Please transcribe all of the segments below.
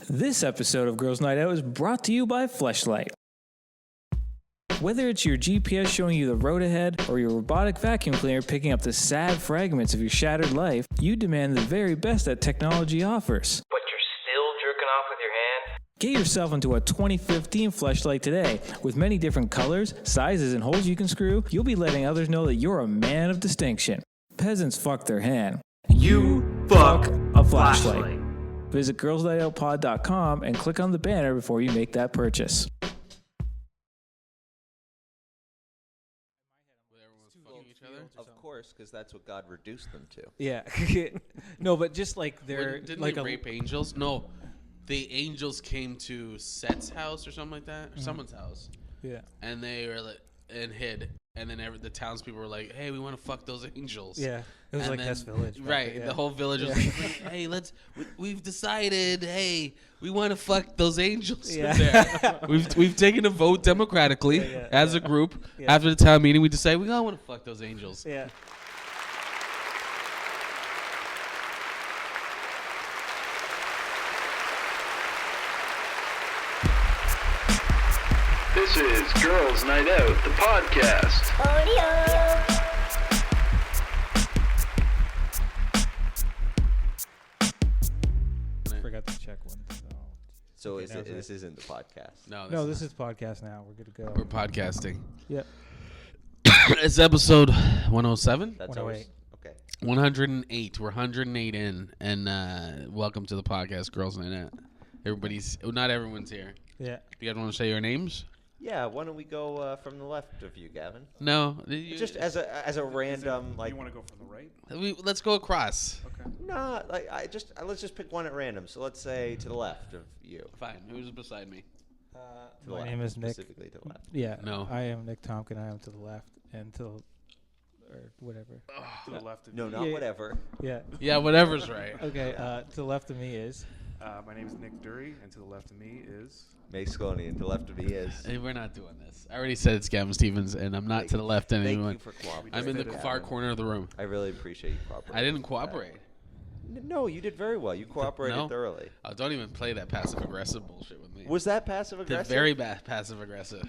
This episode of Girls Night Out is brought to you by Fleshlight. Whether it's your GPS showing you the road ahead or your robotic vacuum cleaner picking up the sad fragments of your shattered life, you demand the very best that technology offers. But you're still jerking off with your hand? Get yourself into a 2015 Fleshlight today. With many different colors, sizes, and holes you can screw, you'll be letting others know that you're a man of distinction. Peasants fuck their hand. You fuck a flashlight. Visit girlsnightoutpod.com and click on the banner before you make that purchase. Of course, because that's what God reduced them to. Yeah. No, but just like they're Didn't like they rape angels? No, the angels came to Seth's house or something like that, or someone's house. Yeah. And they were like, and hid, and then the townspeople were like, "Hey, we want to fuck those angels." Yeah. It was And like then- Hess Village. right? Yeah. The whole village was like, "Hey, we've decided. Hey, we want to fuck those angels." Yeah. There. we've taken a vote democratically as a group after the town meeting. We decided we all want to fuck those angels. Yeah. This is Girls Night Out, the podcast. Forgot to check one. So Okay, that was this isn't the podcast. No, This is podcast now. We're good to go. we're podcasting. Yep. It's episode 107. That's 108. always okay. 108. We're 108 in, and welcome to the podcast, Girls Night Out. Not everyone's here. Yeah. You guys want to say your names? Yeah, why don't we go from the left of you, Gavin? No. Just as a random like. You want to go from the right? Let's go across. Okay. Nah, like let's just pick one at random. So let's say to the left of you. Fine. Who's beside me? To the My left, name is Nick. Specifically to the left. Yeah. No. I am Nick Tomkin. I am to the left and to the, or whatever. To the left of No, you. not Yeah. whatever. Yeah. Yeah, whatever's right. Okay. To the left of me is. My name is Nick Durie, and to the left of me is... Mayce Galoni, and to the left of me is. Hey, we're not doing this. I already said it's Gavin Stephens, and I'm not to the left of Thank anyone. you for cooperating. I'm in the Gavin. far corner of the room. I really appreciate you cooperating. I didn't with cooperate. that. No, you did very well. You cooperated No. thoroughly. Oh, don't even play that passive-aggressive bullshit with me. Was that passive They're aggressive? very passive-aggressive.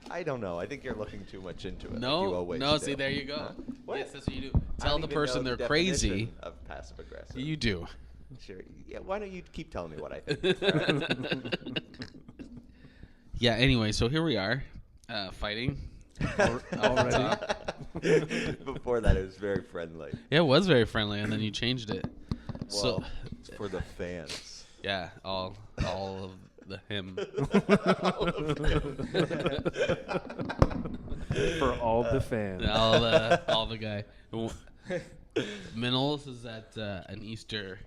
I don't know. I think you're looking too much into it. like you No, always no. do. See, there you go. Huh? What? Yes, that's what you do. I Tell don't the even person know they're the crazy. definition of passive aggressive. You do. Sure. Yeah. Why don't you keep telling me what I think? Yeah. Anyway, so here we are, fighting. Already? Before that, it was very friendly. Yeah, it was very friendly, and then you changed it. So Well, it's for the fans. yeah, all of the him. For all the fans. all the guy. Manolis is at an Easter.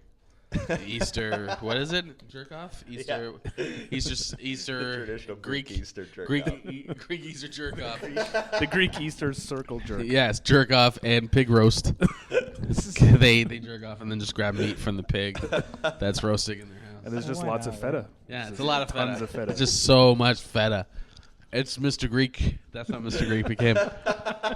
What is it? Jerk off? Easter. Easter. Traditional Greek Easter jerk Greek off. Greek Easter jerk off. The Greek Easter circle jerk. Yes, jerk off and pig roast. they jerk off and then just grab meat from the pig that's roasting in their house. And there's just Why lots not, of feta. Yeah, it's Just a lot of feta. tons of feta. It's just so much feta. It's Mr. Greek. That's what Mr. Greek became.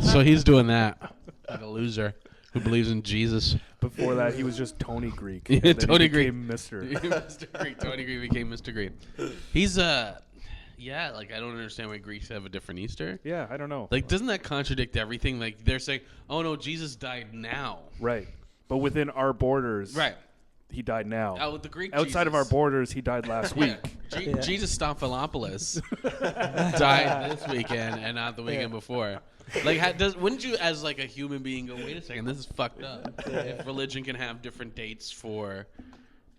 So he's doing that like a loser who believes in Jesus. Before that, he was just Tony Greek. Yeah, and then Tony he Greek. became Mr. Mr. Greek. Tony Greek became Mr. Greek. He's yeah, like I don't understand why Greeks have a different Easter. Yeah, I don't know. Like, doesn't that contradict everything? Like they're saying, "Oh no, Jesus died now." Right. But within our borders, Right. he died now. Oh, with the Greek. Outside of our Jesus. borders, he died last week. Yeah. Jesus Stamphilopoulos died this weekend and not the weekend before. Like, wouldn't you, as like a human being, go, "Wait a second, this is fucked up"? If religion can have different dates for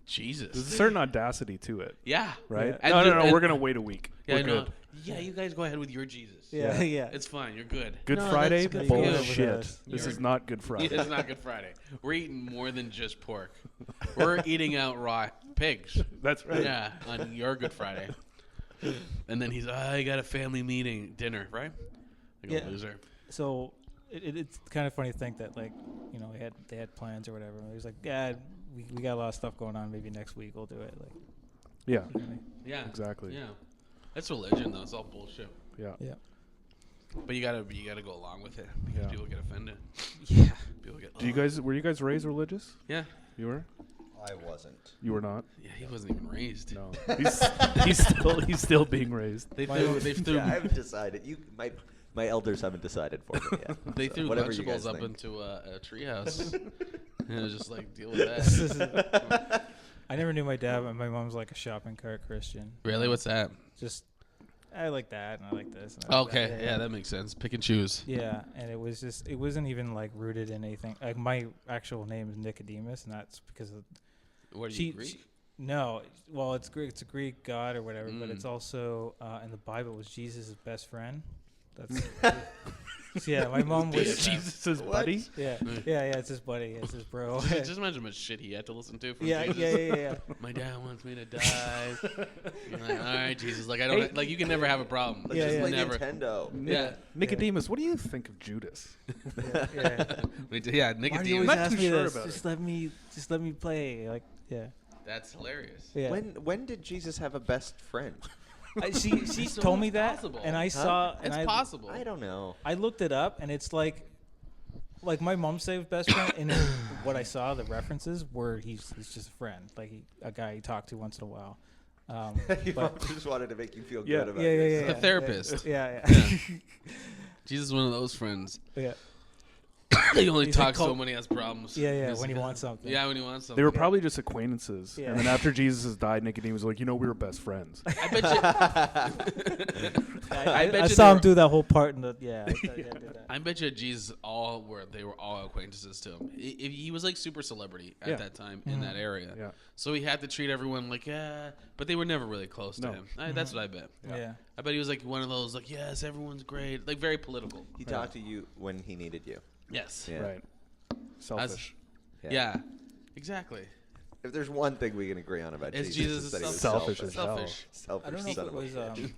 Jesus, There's a certain audacity to it, yeah, right? And No, and- we're going to wait a week. Yeah, We're no, good. yeah, you guys go ahead with your Jesus. Yeah. Yeah. It's fine. You're good. Good No, Friday? that's good for you. Bullshit. This You're- is not Good Friday. It's not Good Friday. We're eating more than just pork. We're eating out raw pigs. That's right. Yeah, on your Good Friday. And then he's, I got a family dinner, right? Like Yeah. a loser. So it's kind of funny to think that, like, you know, they had plans or whatever. And it was like, yeah, we got a lot of stuff going on. Maybe next week we'll do it. Like, Yeah, you know what I mean? Yeah. exactly. Yeah. That's religion, though. It's all bullshit. Yeah. Yeah. But you gotta go along with it because Yeah. people get offended. Yeah. People get. Were you guys raised religious? Yeah. You were? I wasn't. You were not. Yeah, he wasn't even raised. No. He's still being raised. They threw Yeah, I haven't decided. My elders haven't decided for me yet. they So threw whatever you vegetables guys up think. into a treehouse. And it was just like, deal with that. I never knew my dad, but my mom's like a shopping cart Christian. Really? What's that? Just, I like that and I like this. And I like Okay, that. yeah, that makes sense. Pick and choose. Yeah, and it wasn't even like rooted in anything. Like my actual name is Nicodemus, and that's because of What are you, Greek? No, well, it's Greek. It's a Greek god or whatever, but it's also in the Bible it was Jesus' best friend. That's so yeah. My mom was Jesus' buddy. yeah. It's his buddy. It's his bro. Just imagine how much shit he had to listen to. From yeah. Jesus. My dad wants me to die. You're like, all right, Jesus. Like I don't like. You can never have a problem. Let's Yeah, just yeah. play Never. Nintendo. Yeah. Nicodemus, what do you think of Judas? Yeah. Yeah, Why do you Nicodemus. always not ask too me sure this? about Just let me play. Like yeah. That's hilarious. Yeah. When did Jesus have a best friend? She So told me it's that, possible. and I saw. And It's possible. I don't know. I looked it up, and it's like my mom said best friend, and what I saw, the references were he's just a friend, like a guy you talk to once in a while. Your But mom just wanted to make you feel Yeah. good about yeah, yourself. A therapist. Yeah. Jesus is one of those friends. Yeah. He only He's like talks to cult- him when he has problems. Yeah, He's when he like, wants something. Yeah, when he wants something. They were probably just acquaintances. Yeah. And then after Jesus has died, Nicodemus was like, we were best friends. I bet you. I bet you saw they him were- do that whole part in the I did that. I bet you Jesus they were all acquaintances to him. He was like super celebrity at Yeah. that time in that area. Yeah. So he had to treat everyone like, but they were never really close to No. him. That's what I bet. Yeah. I bet he was like one of those like, yes, everyone's great, like very political. He talked to you when he needed you. Yes. Yeah. Right. Selfish. Yeah. Exactly. If there's one thing we can agree on about It's Jesus, Jesus is that he was selfish selfish. as hell. Selfish. Selfish I don't know if son it of a was bitch.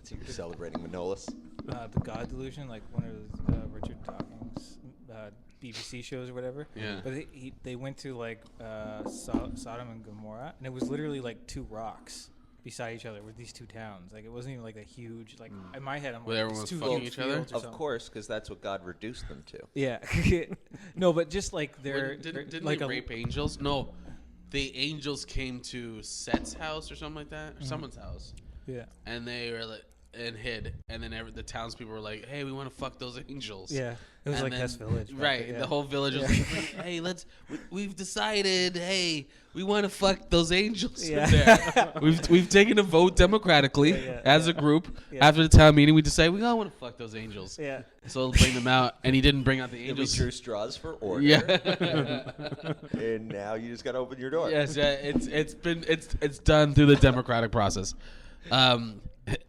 So you're celebrating Manolis. the God Delusion, like one of Richard Dawkins' BBC shows or whatever. Yeah. But they went to like Sodom and Gomorrah, and it was literally like two rocks beside each other with these two towns. Like it wasn't even like a huge like in my head. I'm Where like everyone it's was two fucking little each other? fields or Of something. course, because that's what God reduced them to. Yeah. No, but just like they're Didn't like they rape angels? No. The angels came to Set's house or something like that, or someone's house, Yeah. and they were like and hid, and then the townspeople were like, "Hey, we want to fuck those angels." Yeah. It was And like then- Hess Village. back right? then, yeah. The whole village was like, "Hey, we've decided. Hey, we want to fuck those angels." Yeah. There. We've taken a vote democratically Yeah, as a group. Yeah. After the town meeting, we decided we all want to fuck those angels. Yeah. So we'll bring them out, and he didn't bring out the And we angels. drew straws for order. Yeah. And now you just got to open your door. Yes, yeah, it's done through the democratic process.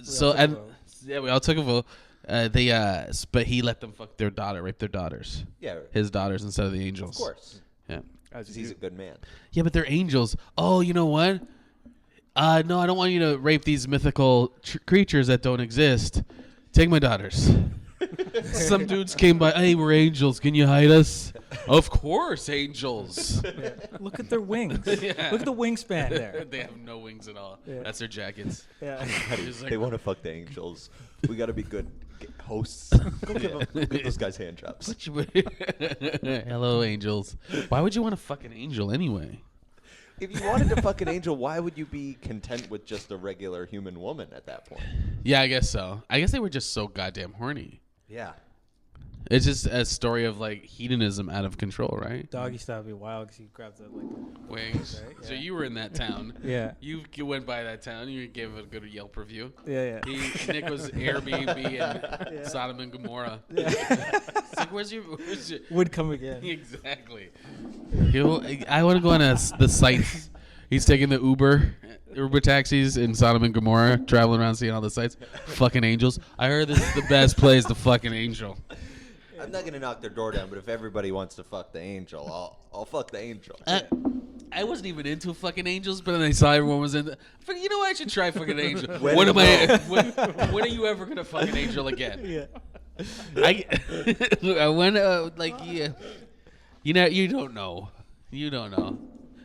So took a and vote. yeah, we all took a vote. But he let them fuck their daughter, rape their daughters, Yeah, his daughters instead of the of angels. course. Yeah. As 'Cause you he's a do. good man. Yeah, but they're angels. Oh, you know what? No, I don't want you to rape these mythical creatures that don't exist. Take my daughters. Some dudes came by. Hey, we're angels. Can you hide us? Of course, angels. Look at their wings. Yeah. Look at the wingspan there. They have no wings at all. Yeah. That's their jackets. Yeah. He's like- They want to fuck the angels. We got to be good hosts. Go give those guys hand jobs. Hello, angels. Why would you want to fuck an angel anyway? If you wanted to fuck an angel, why would you be content with just a regular human woman at that point? Yeah, I guess so. I guess they were just so goddamn horny. Yeah. It's just a story of like hedonism out of control, right? Doggy style would be wild because he grabs that like. Wings. Right, So yeah. you were in that town. Yeah. You went by that town. You gave it a good Yelp review. Yeah. Nick was Airbnb in Yeah. Sodom and Gomorrah. Yeah. It's like, where's your Would come again. exactly? I want to go on the sites. He's taking the Uber taxis in Sodom and Gomorrah, traveling around seeing all the sites. Fucking angels. I heard this is the best place to fuck an angel. I'm not gonna knock their door down, but if everybody wants to fuck the angel, I'll fuck the angel. I wasn't even into fucking angels, but then I saw everyone was in. You know what? I should try fucking angel. When When am I? no. When are you ever gonna fuck an angel again? Yeah. I went yeah. You don't know. You don't know.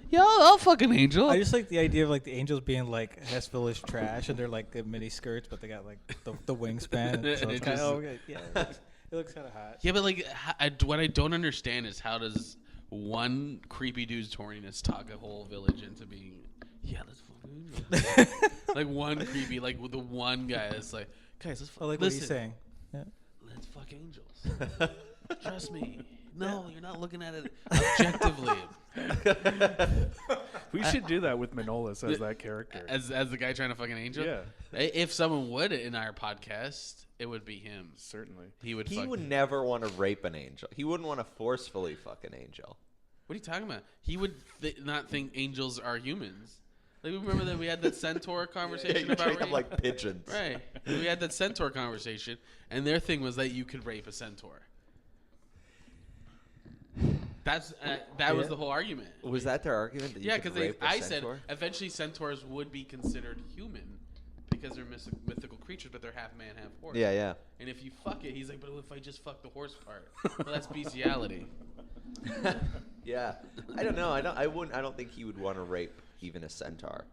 Yeah, I'll fuck an angel. I just like the idea of like the angels being like Hess Village trash, and they're like the mini skirts, but they got like the wingspan. So It it's kind just- of okay. Yeah. It looks kind of hot. Yeah, but like, what I don't understand is one creepy dude's horniness talk a whole village into being, let's fucking like one creepy, like with the one guy that's like, guys, let's I like listen, what he's saying. Yeah. let's fuck angels. Trust me. No, you're not looking at it objectively. We should do that with Manolis as that character. As the guy trying to fuck an angel? Yeah. If someone would in our podcast, it would be him. Certainly. He would never want to rape an angel. He wouldn't want to forcefully fuck an angel. What are you talking about? He would not think angels are humans. Like, remember that we had that centaur conversation you about treat them rape? like pigeons. Right. We had that centaur conversation, and their thing was that you could rape a centaur. That was the whole argument. Was that their argument? That you could because rape a I said centaur? eventually centaurs would be considered human because they're mythical creatures, but they're half man, half horse. Yeah, yeah. And if you fuck it, he's like, but if I just fuck the horse part, well, that's bestiality. Yeah. I don't know. I don't think he would want to rape even a centaur.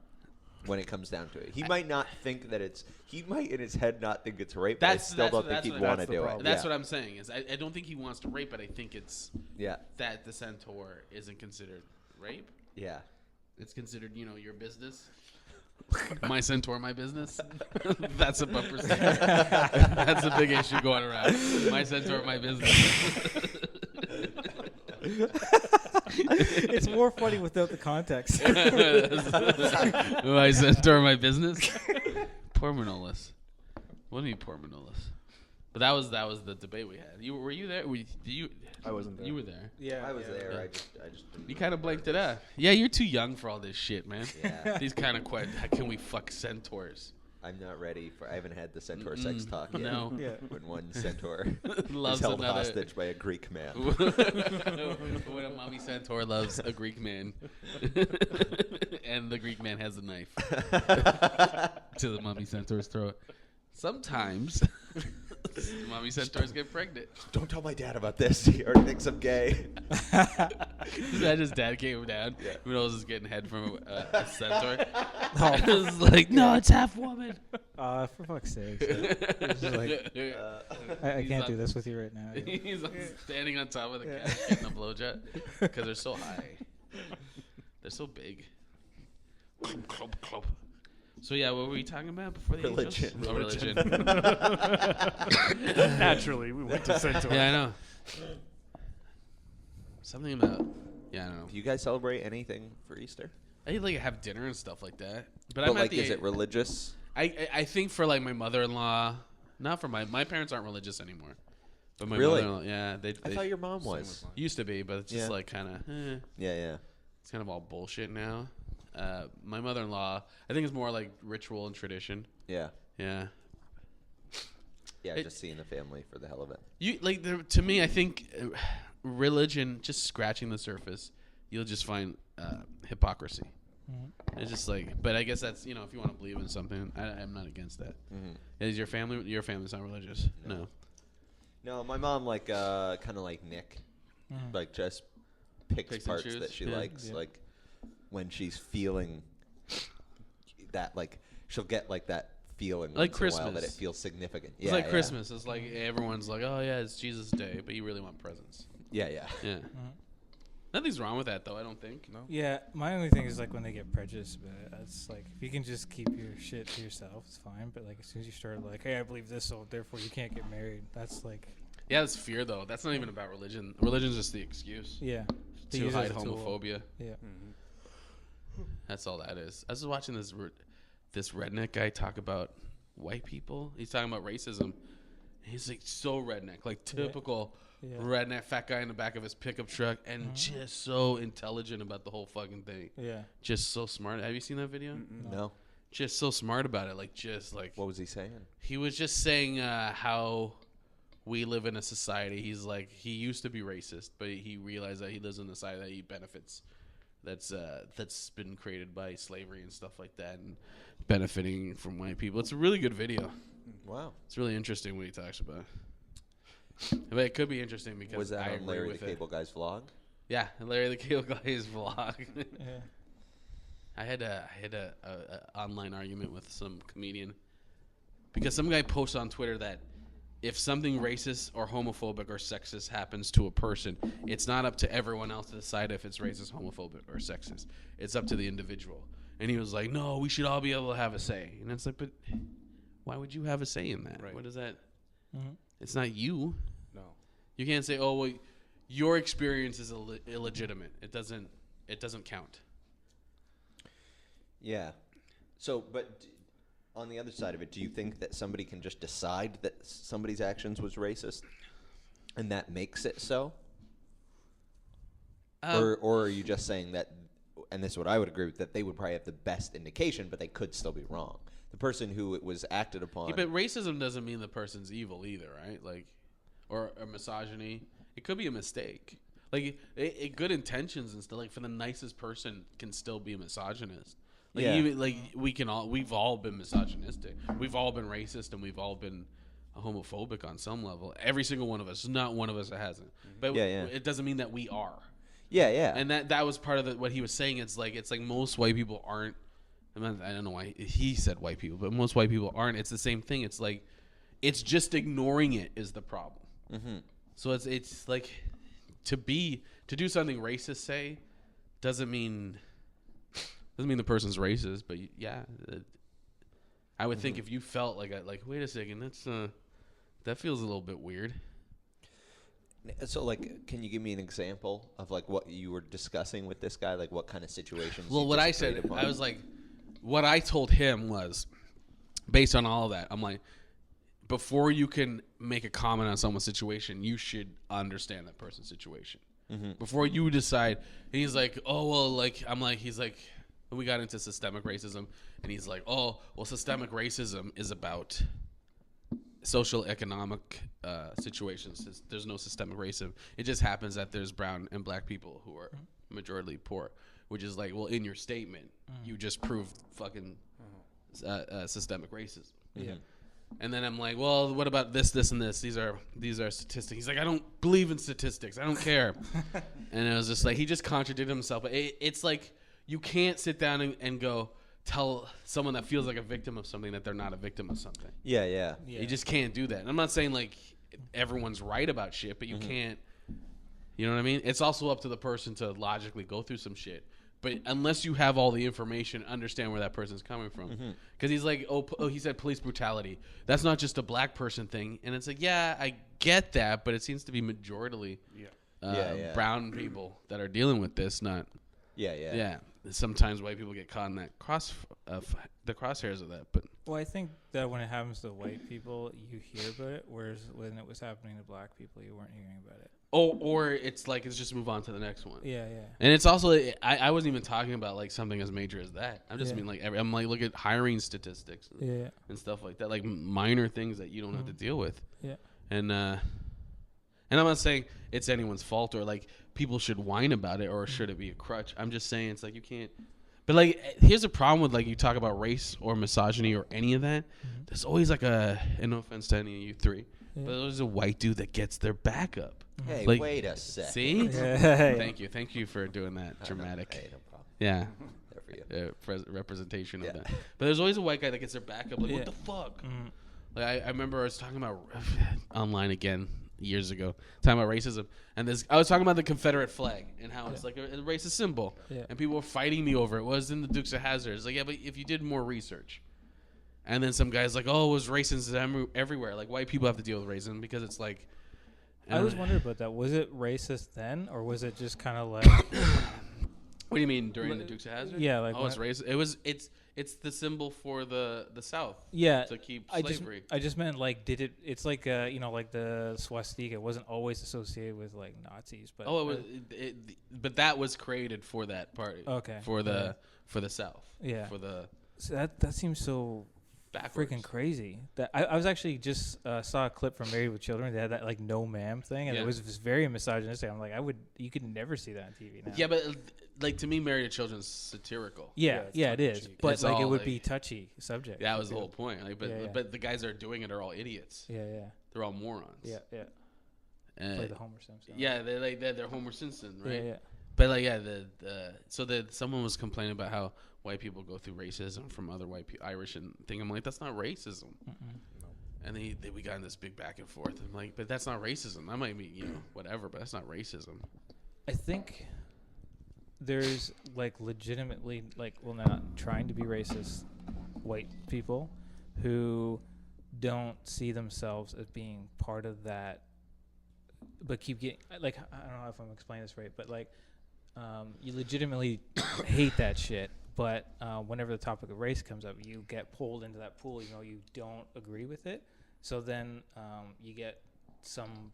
When it comes down to it, he might not think that it's. He might in his head not think it's rape. But I still don't think he'd want to do it. That's what I'm saying. Is I don't think he wants to rape, but I think it's that the centaur isn't considered rape. Yeah, it's considered your business. My centaur, my business. That's a bumper sticker. That's a big issue going around. My centaur, my business. It's more funny without the context. My centaur, my business. Poor Manolis. What do you mean, poor Manolis? But that was the debate we had. Were you there? I wasn't there. You were there. Yeah, I was there. Yeah. I just didn't You know kind of what blanked it out. Yeah, you're too young for all this shit, man. Yeah. These kind of questions. How can we fuck centaurs? I'm not ready for. I haven't had the centaur sex talk yet. No. Yeah. When one centaur Loves is held another. hostage by a Greek man. When a mommy centaur loves a Greek man, and the Greek man has a knife to the mommy centaur's throat. Sometimes mommy centaurs get pregnant. Don't tell my dad about this. He already thinks I'm gay. That his dad came down. Yeah. Who knows is getting head from a centaur. It was like, no, it's half woman. For fuck's sake. It's just like, I can't do this with you right now. He's standing on top of the cat getting a blowjob because they're so high. They're so big. Clump, clump, clump. So yeah, what were we talking about before the Religion. angels? Oh, religion. Naturally, we went to centaur. Yeah, I know. Something about I don't know. Do you guys celebrate anything for Easter? I like have dinner and stuff like that. But But I'm like, at the is it religious? I think for like my mother-in-law, not for my parents aren't religious anymore. But my Really? mother-in-law, yeah, they I thought your mom was. used to be, but it's just Yeah. like kind of Yeah, yeah. it's kind of all bullshit now. My mother-in-law, I think it's more like ritual and tradition. Yeah. Yeah. Yeah, just seeing the family for the hell of it. You like to me, I think religion, just scratching the surface, you'll just find hypocrisy. Mm-hmm. It's just like, but I guess that's if you want to believe in something, I'm not against that. Mm-hmm. Is your family's not religious? No. No, my mom kind of like Nick, like just picks Picks and parts chooses? that she Yeah. likes. Yeah. Like when she's feeling that, like she'll get like that feeling Like once in a while Christmas. that it feels significant. It's Yeah, like yeah. Christmas. It's like everyone's like, oh yeah, it's Jesus' day, but you really want presents. Yeah, yeah. Yeah. Nothing's wrong with that though. I don't think. No. Yeah, my only thing is like when they get prejudiced, but it's like if you can just keep your shit to yourself, it's fine. But like as soon as you start like, hey, I believe this, so therefore you can't get married. That's like, Yeah, that's fear though. That's not even about religion. Religion's just the excuse yeah, they to use it hide as a tool. homophobia. Yeah, That's all that is. I was watching this redneck guy talk about white people. He's talking about racism. He's like so redneck, like typical redneck fat guy in the back of his pickup truck, and just so intelligent about the whole fucking thing. yeah. Just so smart. Have you seen that video? No. Just so smart about it. Like just like What was he saying? he was just saying how we live in a society. He's like he used to be racist, but he realized that he lives in a society that he benefits. That's been created by slavery and stuff like that, and benefiting from white people. It's a really good video. Wow. It's really interesting what he talks about. But it could be interesting because Was that I on agree Larry with the it. Cable Guy's vlog? Yeah, Larry the Cable Guy's vlog. Yeah. I had a online argument with some comedian because some guy posted on Twitter that if something racist or homophobic or sexist happens to a person, it's not up to everyone else to decide if it's racist, homophobic, or sexist. It's up to the individual. And he was like, no, we should all be able to have a say. And it's like, but why would you have a say in that? Right. What is that? Mm-hmm. It's not you. No. You can't say, oh, well, your experience is illegitimate. It doesn't count. Yeah. So, but on the other side of it, do you think that somebody can just decide that somebody's actions was racist, and that makes it so? Or are you just saying that, and this is what I would agree with, that they would probably have the best indication, but they could still be wrong? The person who it was acted upon. Yeah, but racism doesn't mean the person's evil either, right? Like, or misogyny. It could be a mistake. Like, good intentions and stuff. Like, for the nicest person can still be a misogynist. Like, Yeah. even, like we've all been misogynistic. We've all been racist, and we've all been homophobic on some level. Every single one of us. Not one of us that hasn't. But it doesn't mean that we are. Yeah, yeah. And that was part of what he was saying. It's like most white people aren't. I don't know why he said white people, but most white people aren't. It's the same thing. It's like, it's just ignoring it is the problem. Mm-hmm. So it's like to do something racist, say, doesn't mean the person's racist, but yeah, I would think if you felt like wait a second, that feels a little bit weird. So, like, can you give me an example of, like, what you were discussing with this guy? Like, what kind of situations? Well, you what I disagreed said, upon? I was like, what I told him was, based on all of that, I'm like, before you can make a comment on someone's situation, you should understand that person's situation. Mm-hmm. Before you decide. And he's like, oh, well, like, I'm like, he's like, we got into systemic racism, and he's like, oh, well, systemic racism is about social economic situations. There's no systemic racism. It just happens that there's brown and black people who are majority poor, which is like, well, in your statement, you just proved fucking systemic racism. Yeah. And then I'm like, well, what about this, and this? These are statistics. He's like, I don't believe in statistics. I don't care. And it was just like, he just contradicted himself. But it's like, you can't sit down and go tell someone that feels like a victim of something that they're not a victim of something. Yeah, yeah. You just can't do that. And I'm not saying like everyone's right about shit, but you can't. You know what I mean? It's also up to the person to logically go through some shit. But unless you have all the information, understand where that person's coming from. Because he's like, oh, he said police brutality. That's not just a black person thing. And it's like, yeah, I get that, but it seems to be majority brown people that are dealing with this, not. Yeah. Sometimes white people get caught in that the crosshairs of that. But Well, I think that when it happens to white people, you hear about it, whereas when it was happening to black people, you weren't hearing about it. or it's like, let's just move on to the next one. Yeah. And it's also, I wasn't even talking about like something as major as that. I'm just mean like I'm like, look at hiring statistics and stuff like that, like minor things that you don't have to deal with. Yeah. And I'm not saying it's anyone's fault or like people should whine about it or should it be a crutch. I'm just saying it's like you can't. But like, here's a problem with like you talk about race or misogyny or any of that. There's always like and no offense to any of you three, but there's a white dude that gets their back up. Hey, Like, wait a sec. See? Thank you for doing that dramatic. Hey, no problem. Yeah. There for you. Representation of that. But there's always a white guy that gets their back up. Like, what the fuck? Like I remember I was talking about online again years ago, talking about racism, and I was talking about the Confederate flag and how it's like a racist symbol, and people were fighting me over it. Was in the Dukes of Hazzard. It's like, yeah, but if you did more research, and then some guys like, oh, it was racism everywhere. Like white people have to deal with racism because it's like. I always wondered about that. Was it racist then, or was it just kind of like? What do you mean during the Dukes of Hazzard? Yeah, like it's racist. It's the symbol for the South. Yeah, to keep I slavery. I just meant like, did it? It's like like the swastika. It wasn't always associated with like Nazis, but it was. But that was created for that party. Okay. For the South. Yeah. For the So that seems so backwards. freaking crazy. That I was actually just saw a clip from Married with Children. They had that like no ma'am thing, and it was very misogynistic. I'm like, you could never see that on TV now. Yeah, but like to me, Married to Children's satirical. Yeah, it is. But It's like it all, would like- be touchy subject. That was the whole point. Like, but Yeah, yeah. but the guys that are doing it are all idiots. Yeah. They're all morons. Yeah. Uh, Like the Homer Simpson. yeah, they're Homer Simpson, right? Yeah. But like, yeah, someone was complaining about how white people go through racism from other white people, Irish and thing. I'm like, that's not racism. And we got in this big back and forth. I'm like, but that's not racism. That might be, whatever, but that's not racism. I think there's like legitimately not trying to be racist white people who don't see themselves as being part of that, but keep getting I don't know if I'm explaining this right, but you legitimately hate that shit, but whenever the topic of race comes up, you get pulled into that pool, you don't agree with it. So then you get some,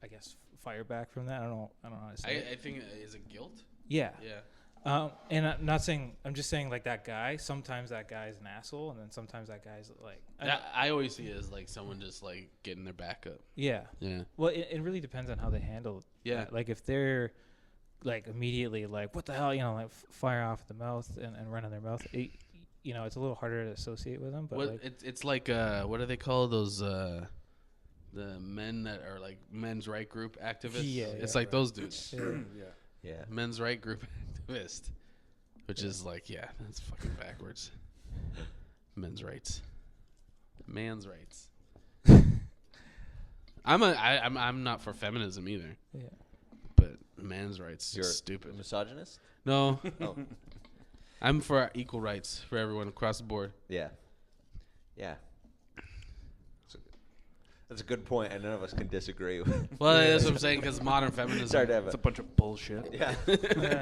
I guess, fire back from that. I don't know how to say it. I think, is it guilt? Yeah. Yeah. And I'm just saying that guy, sometimes that guy's an asshole, and then sometimes that guy's I always see it as someone just getting their back up. Yeah. Yeah. Well, it really depends on how they handle it. Yeah. If they're immediately what the hell, fire off at the mouth and run in their mouth, it's a little harder to associate with them. But it's what do they call those the men that are men's right group activists? Yeah, it's right. those dudes. Yeah. Men's right group activist, which is that's fucking backwards. Men's rights, man's rights. I'm not for feminism either. Yeah. But man's rights is You're stupid. a misogynist? No, Oh. I'm for equal rights for everyone across the board. Yeah. Yeah. That's a good point, and none of us can disagree. Well, that's what I'm saying, because modern feminism. Sorry to have It's a bunch of bullshit. Yeah.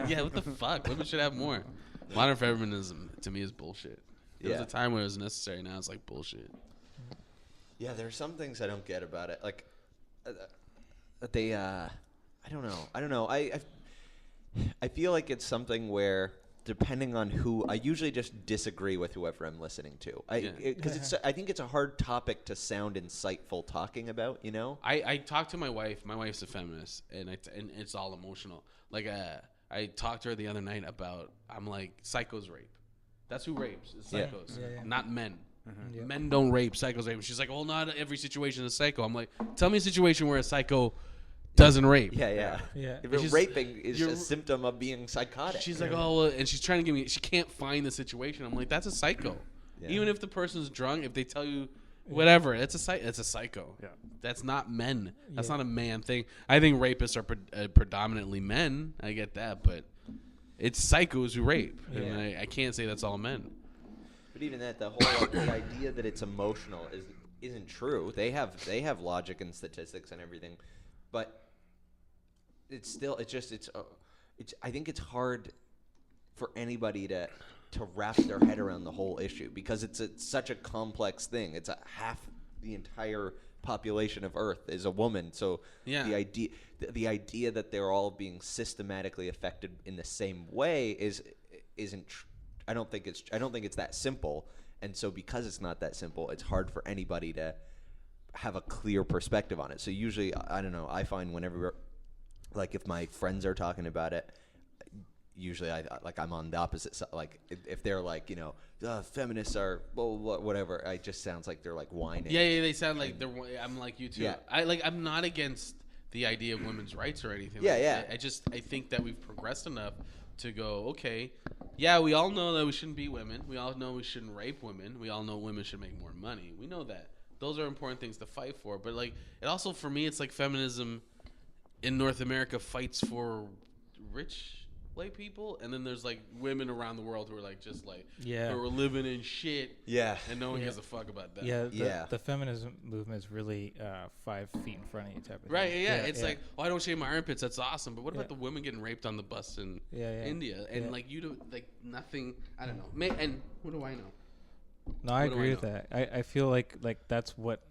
Yeah, what the fuck? Women should have more. Modern feminism, to me, is bullshit. There was a time when it was necessary. Now it's bullshit. Yeah, there are some things I don't get about it. I don't know. I feel like it's something where, depending on who, I usually just disagree with whoever I'm listening to. Because I think it's a hard topic to sound insightful talking about. I talked to my wife. My wife's a feminist, and it's all emotional. I talked to her the other night about, I'm like, psychos rape. That's who rapes. It's psychos, not men. Mm-hmm. Yeah. Men don't rape, psychos rape. She's like, well, not every situation is psycho. I'm like, tell me a situation where a psycho doesn't rape. Yeah. If raping is a symptom of being psychotic. She's like, oh, well, and she's trying to give me, she can't find the situation. I'm like, that's a psycho. Yeah. Even if the person's drunk, if they tell you whatever, it's a psycho. Yeah. That's not men. That's not a man thing. I think rapists are predominantly men. I get that, but it's psychos who rape. Yeah. And I can't say that's all men. But even that, the whole the idea that it's emotional isn't true. They have logic and statistics and everything, but it's still I think it's hard for anybody to wrap their head around the whole issue, because it's such a complex thing. It's half the entire population of Earth is a woman. So the idea that they're all being systematically affected in the same way isn't. I don't think it's that simple. And so because it's not that simple, it's hard for anybody to have a clear perspective on it. So usually, I don't know, I find whenever, if my friends are talking about it, usually I'm on the opposite side. If they're feminists are whatever, it just sounds like they're whining. Yeah, they sound like they're. I'm like you too. Yeah. I'm not against the idea of women's rights or anything. Yeah. I think that we've progressed enough to go, okay, yeah, we all know that we shouldn't beat women. We all know we shouldn't rape women. We all know women should make more money. We know that. Those are important things to fight for. But it also, for me, it's feminism in North America fights for rich white people, and then there's women around the world who are who are living in shit. Yeah. And no one gives a fuck about that. Yeah. The feminism movement is really 5 feet in front of you type of right, thing. Yeah. It's I don't shave my armpits. That's awesome. But what about the women getting raped on the bus in India? And you do nothing. I don't know. And what do I know? No, I agree with that. I feel like that's what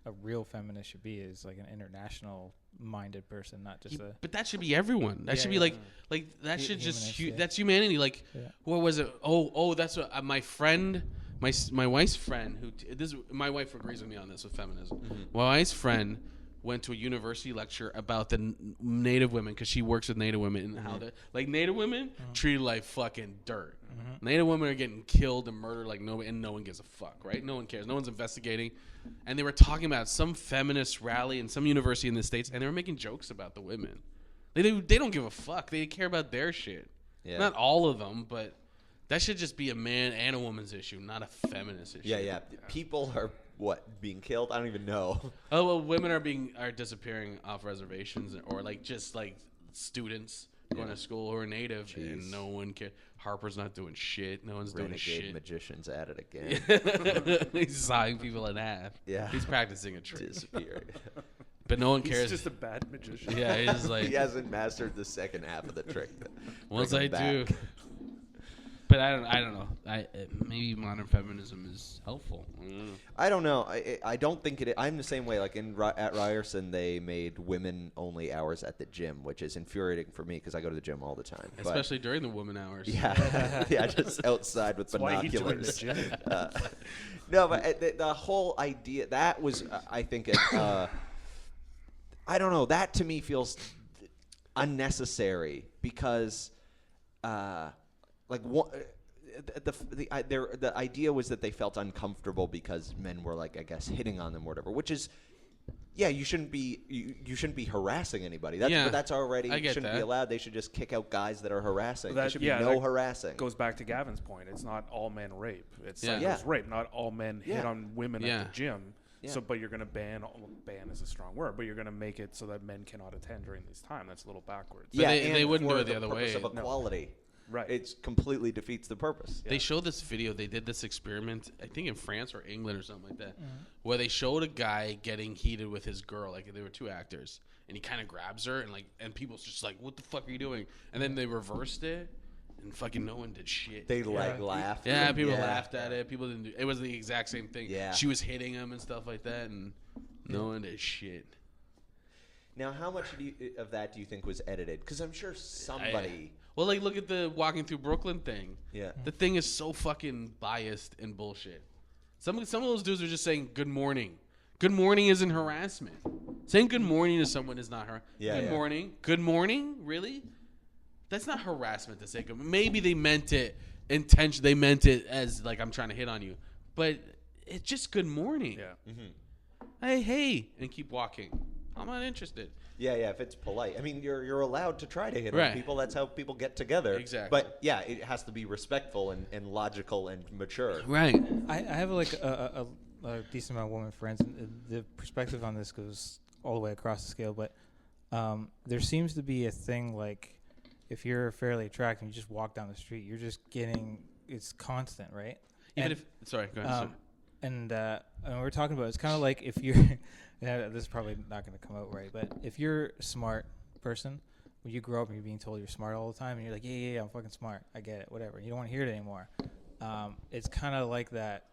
a real feminist should be, is an international minded person, not just but that should be everyone. That should be that should just that's humanity. What was it? That's what my friend, my wife's friend, my wife agrees with me on this with feminism. Mm-hmm. My wife's friend went to a university lecture about the Native women, because she works with Native women, and how they Native women treated like fucking dirt. Mm-hmm. Native women are getting killed and murdered nobody, and no one gives a fuck, right? No one cares. No one's investigating. And they were talking about some feminist rally in some university in the States, and they were making jokes about the women. They don't give a fuck. They care about their shit. Yeah. Not all of them, but That should just be a man and a woman's issue, not a feminist issue. Yeah. People are being killed? I don't even know. Oh well, women are disappearing off reservations, or like just like students going to school who are native, and no one cares. Harper's not doing shit. No one's doing shit. Renegade magician's at it again. He's sawing people in half. Yeah. He's practicing a trick. Disappeared. But no one cares. He's just a bad magician. Yeah, he's like. He hasn't mastered the second half of the trick. Once I Bring him do. back. But I don't know. Maybe modern feminism is helpful. I don't know. I don't think it. I'm the same way. Like at Ryerson, they made women only hours at the gym, which is infuriating for me because I go to the gym all the time. Especially during the woman hours. Yeah, yeah, just outside with binoculars. No, but the whole idea that was, I think, I don't know. That to me feels unnecessary because, like, the idea was that they felt uncomfortable because men were, like, I guess, hitting on them or whatever, which is. Yeah, you shouldn't be harassing anybody. That's already shouldn't be allowed. They should just kick out guys that are harassing. There should be no harassing. Goes back to Gavin's point. It's not all men rape. It's rape. Not all men hit on women at the gym. Yeah. So, but you're going to ban is a strong word, but you're going to make it so that men cannot attend during this time. That's a little backwards. Yeah, they wouldn't do it the other way. Of equality. No. Right. It completely defeats the purpose. They showed this video. They did this experiment, I think in France or England or something like that, where they showed a guy getting heated with his girl. Like, there were two actors, and he kind of grabs her, and people's just like, "What the fuck are you doing?" And then they reversed it, and fucking no one did shit. They laughed. Yeah, people laughed at it. People didn't do. It was the exact same thing. Yeah, she was hitting him and stuff like that, and no one did shit. Now, how much of that do you think was edited? Because I'm sure somebody. Well, like, look at the walking through Brooklyn thing. Yeah. The thing is so fucking biased and bullshit. Some of those dudes are just saying good morning. Good morning isn't harassment. Saying good morning to someone is not harassment. Good morning. Good morning? Really? That's not harassment to say good morning. Maybe they meant it they meant it as, like, I'm trying to hit on you. But it's just good morning. Yeah. Mm-hmm. Hey, and keep walking. I'm not interested. Yeah, if it's polite. I mean, you're allowed to try to hit on people. That's how people get together. Exactly. But, yeah, it has to be respectful and logical and mature. Right. I have, like, a decent amount of women friends, and the perspective on this goes all the way across the scale, but there seems to be a thing, like, if you're fairly attractive and you just walk down the street, you're just getting – it's constant, right? Sorry, go ahead. And we're talking about it's kind of like if you're this is probably not going to come out right, but if you're a smart person, when you grow up and you're being told you're smart all the time and you're like, yeah, I'm fucking smart, I get it, whatever, you don't want to hear it anymore. It's kind of like that,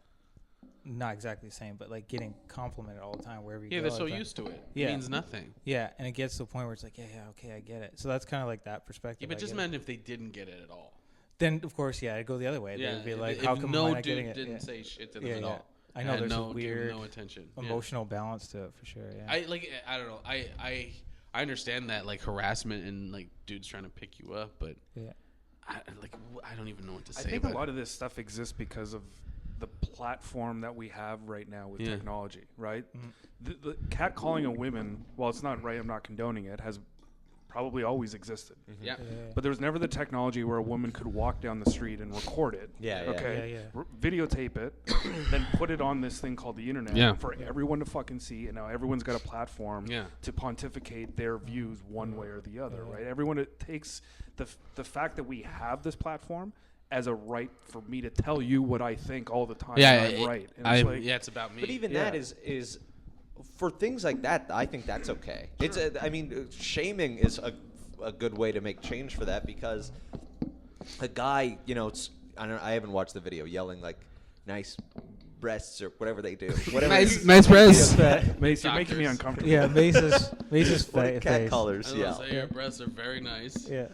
not exactly the same, but like getting complimented all the time wherever you go. Yeah, they're so used to it. It means nothing. Yeah, and it gets to the point where it's like, yeah, okay, I get it. So that's kind of like that perspective. Yeah, but just imagine if they didn't get it at all. Then, of course, it'd go the other way. Yeah, They'd be like, how come no I'm not getting it? dude didn't say shit to them at all. I know there's a weird attention. emotional balance to it for sure. Yeah. I don't know. I understand that, like, harassment and, like, dudes trying to pick you up, but I don't even know what to say. I think a lot of this stuff exists because of the platform that we have right now with technology, right? Mm-hmm. The catcalling of women, while it's not right, I'm not condoning it, has probably always existed. Mm-hmm. Yeah. But there was never the technology where a woman could walk down the street and record it. Videotape it, then put it on this thing called the internet for everyone to fucking see. And now everyone's got a platform to pontificate their views one way or the other, right? Everyone takes the fact that we have this platform as a right for me to tell you what I think all the time. I'm right. And it's about me. But even that is for things like that, I think that's okay. Sure. I mean, shaming is a good way to make change for that, because a guy, I haven't watched the video, yelling like nice breasts or whatever they do. Whatever nice breasts. Mace, you're making me uncomfortable. Yeah, Mace's face. Cat colors. Yeah. Say your breasts are very nice. Yeah.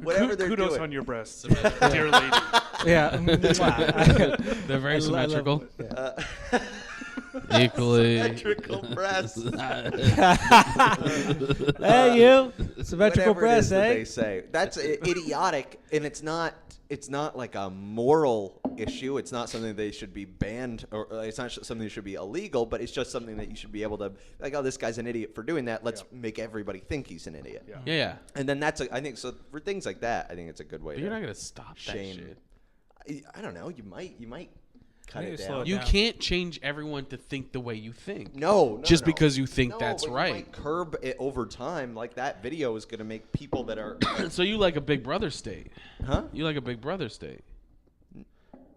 Whatever they're Kudos doing. on your breasts, dear lady. Yeah. They're very symmetrical. Equally symmetrical breasts. Hey, you symmetrical breasts, eh? They say that's idiotic, and it's not like a moral issue. It's not something they should be banned, or it's not something that should be illegal. But it's just something that you should be able to, like, oh, this guy's an idiot for doing that. Let's make everybody think he's an idiot. Yeah. And then I think so for things like that. I think it's a good way. But you're not gonna stop shame. that shit. I don't know. You might cut it slow down. it You down. can't change everyone to think the way you think. No, just no. because you think No, that's but right. You might curb it over time. Like that video is going to make people that are. So you like a Big Brother state? Huh? You like a Big Brother state?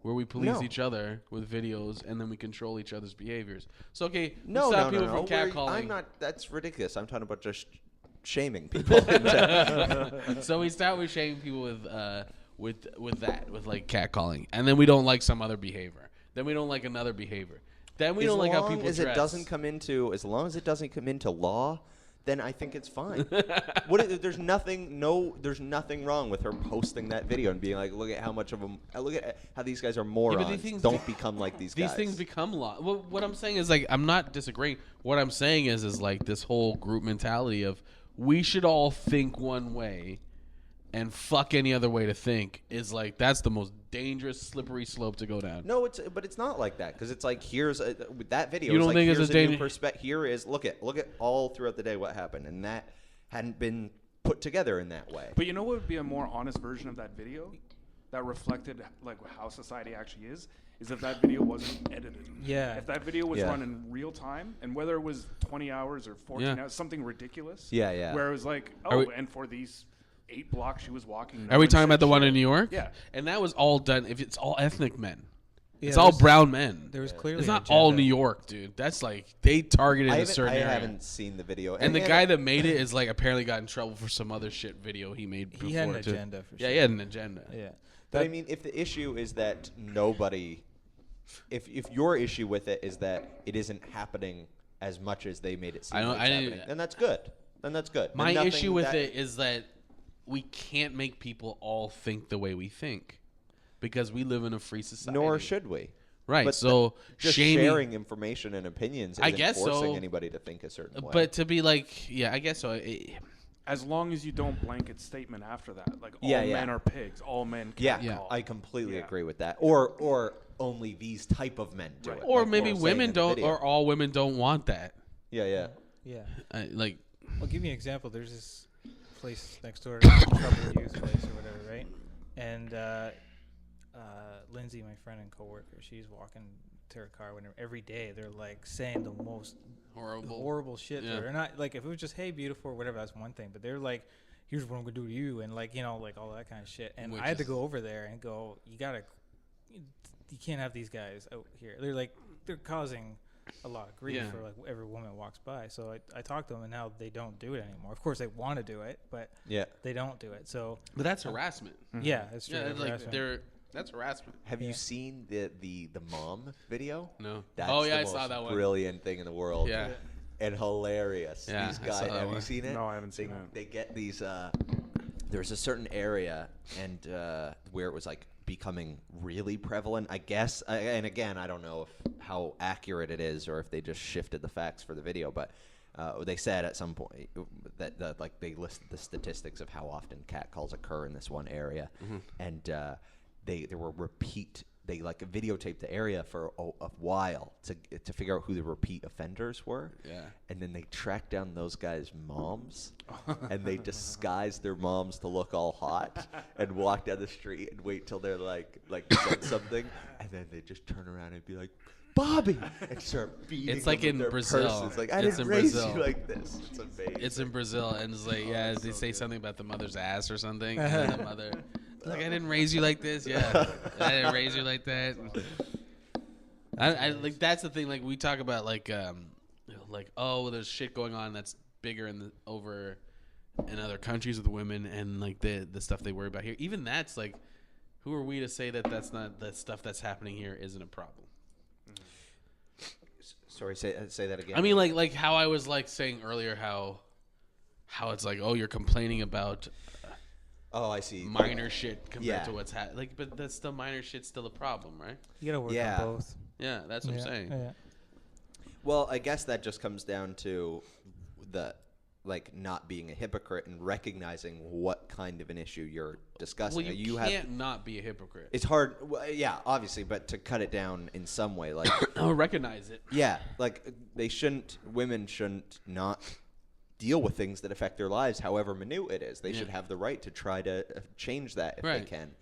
Where we police No. each other with videos and then we control each other's behaviors. So okay, we No, stop no, people no. from catcalling. I'm not. That's ridiculous. I'm talking about just shaming people. So we start with shaming people with like catcalling, and then we don't like some other behavior. Then we don't like another behavior. Then we don't like how people as dress. As long as it doesn't come into law, then I think it's fine. There's nothing wrong with her posting that video and being like, look at how much of them, look at how these guys are morons. Don't become like these guys. These things become law. Well, what I'm saying is like I'm not disagreeing. What I'm saying is like this whole group mentality of we should all think one way and fuck any other way to think is like that's the most dangerous slippery slope to go down. No, but it's not like that because it's like with that video. You don't it's think like, it's here's a new danger? perspective. Here is look at all throughout the day what happened, and that hadn't been put together in that way. But you know what would be a more honest version of that video that reflected like how society actually is if that video wasn't edited. Yeah. If that video was run in real time, and whether it was 20 hours or 14 hours, something ridiculous. Yeah, yeah. Where it was like, and for these 8 blocks she was walking. Are we talking about the one in New York? Yeah. And that was all done. If it's all ethnic men, Yeah, it's all brown men. There was clearly it's an not all agenda. New York, dude. That's like they targeted a certain area. I haven't seen the video. And the guy that made it is like apparently got in trouble for some other shit video he made before. He had an too. agenda for sure. Yeah, he had an agenda. Yeah. But I mean, if the issue is that nobody, if your issue with it is that it isn't happening as much as they made it seem like it's happening, then that's good. My issue with it is that we can't make people all think the way we think because we live in a free society. Nor should we. Right. But so just sharing information and opinions isn't I guess forcing so. anybody to think a certain way. But to be like, yeah, I guess so. As long as you don't blanket statement after that, like all Yeah, men are pigs, all men can't call. I completely agree with that. Or only these type of men do it. Or like maybe we're saying women in the don't, video. or all women don't want that. Yeah. Like, I'll give you an example. There's this place next door, Troubled Youth place or whatever, right? And Lindsay, my friend and coworker, she's walking to her car whenever every day they're like saying the most horrible shit to her. They're not like if it was just hey beautiful or whatever, that's one thing, but they're like here's what I'm gonna do to you and like like all that kind of shit. And I had to go over there and go, you can't have these guys out here. They're causing a lot of grief for like every woman walks by. So I talked to them and now they don't do it anymore. Of course they want to do it, but they don't do it. So but that's harassment. Yeah, that's true. Yeah, that's harassment. Have you seen the mom video? No. That's I the saw that most one. brilliant thing in the world. Yeah. And hilarious. Yeah, These I guys, saw that have one. you seen it? No, I haven't seen it. They get these. There's a certain area and where it was like becoming really prevalent, I guess. And again, I don't know how accurate it is or if they just shifted the facts for the video, but they said at some point that like they listed the statistics of how often catcalls occur in this one area, and there were they like videotaped the area for a while to figure out who the repeat offenders were. Yeah. And then they tracked down those guys' moms and they disguised their moms to look all hot and walk down the street and wait till they're like said something, and then they just turn around and be like, Bobby, and start beating It's like them in with their Brazil. purses. It's like, I It's didn't in raise Brazil. you like this. It's amazing. It's in Brazil, and it's like, they say something about the mother's ass or something, and then the mother, like, I didn't raise you like this. Yeah, I didn't raise you like that. I like that's the thing. Like we talk about, like there's shit going on that's bigger over in other countries with women, and like the stuff they worry about here. Even that's like, who are we to say that that's not the stuff that's happening here isn't a problem? Sorry, say that again. I mean, like how I was like saying earlier, how it's like, oh, you're complaining about I see minor shit compared to what's happening. Like, but that's still minor shit, still a problem, right? you gotta work on both. Yeah, that's what I'm saying. Yeah. Well, I guess that just comes down to the not being a hypocrite and recognizing what kind of an issue you're discussing. Well, you can't not be a hypocrite. It's hard. Well, yeah, obviously, but to cut it down in some way, like recognize it. Yeah, like women shouldn't not deal with things that affect their lives, however minute it is. They should have the right to try to change that if they can.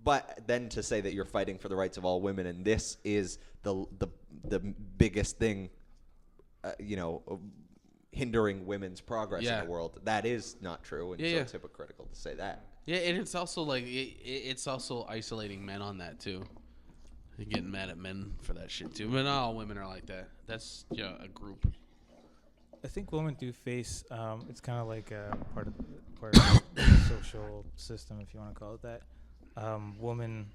But then to say that you're fighting for the rights of all women, and this is the biggest thing, hindering women's progress in the world, that is not true, and so it's hypocritical to say that. Yeah, and it's also like it's also isolating men on that too. You're getting mad at men for that shit too. But not all women are like that. That's a group. I think women do face. It's kind of like part of the social system, if you want to call it that. Women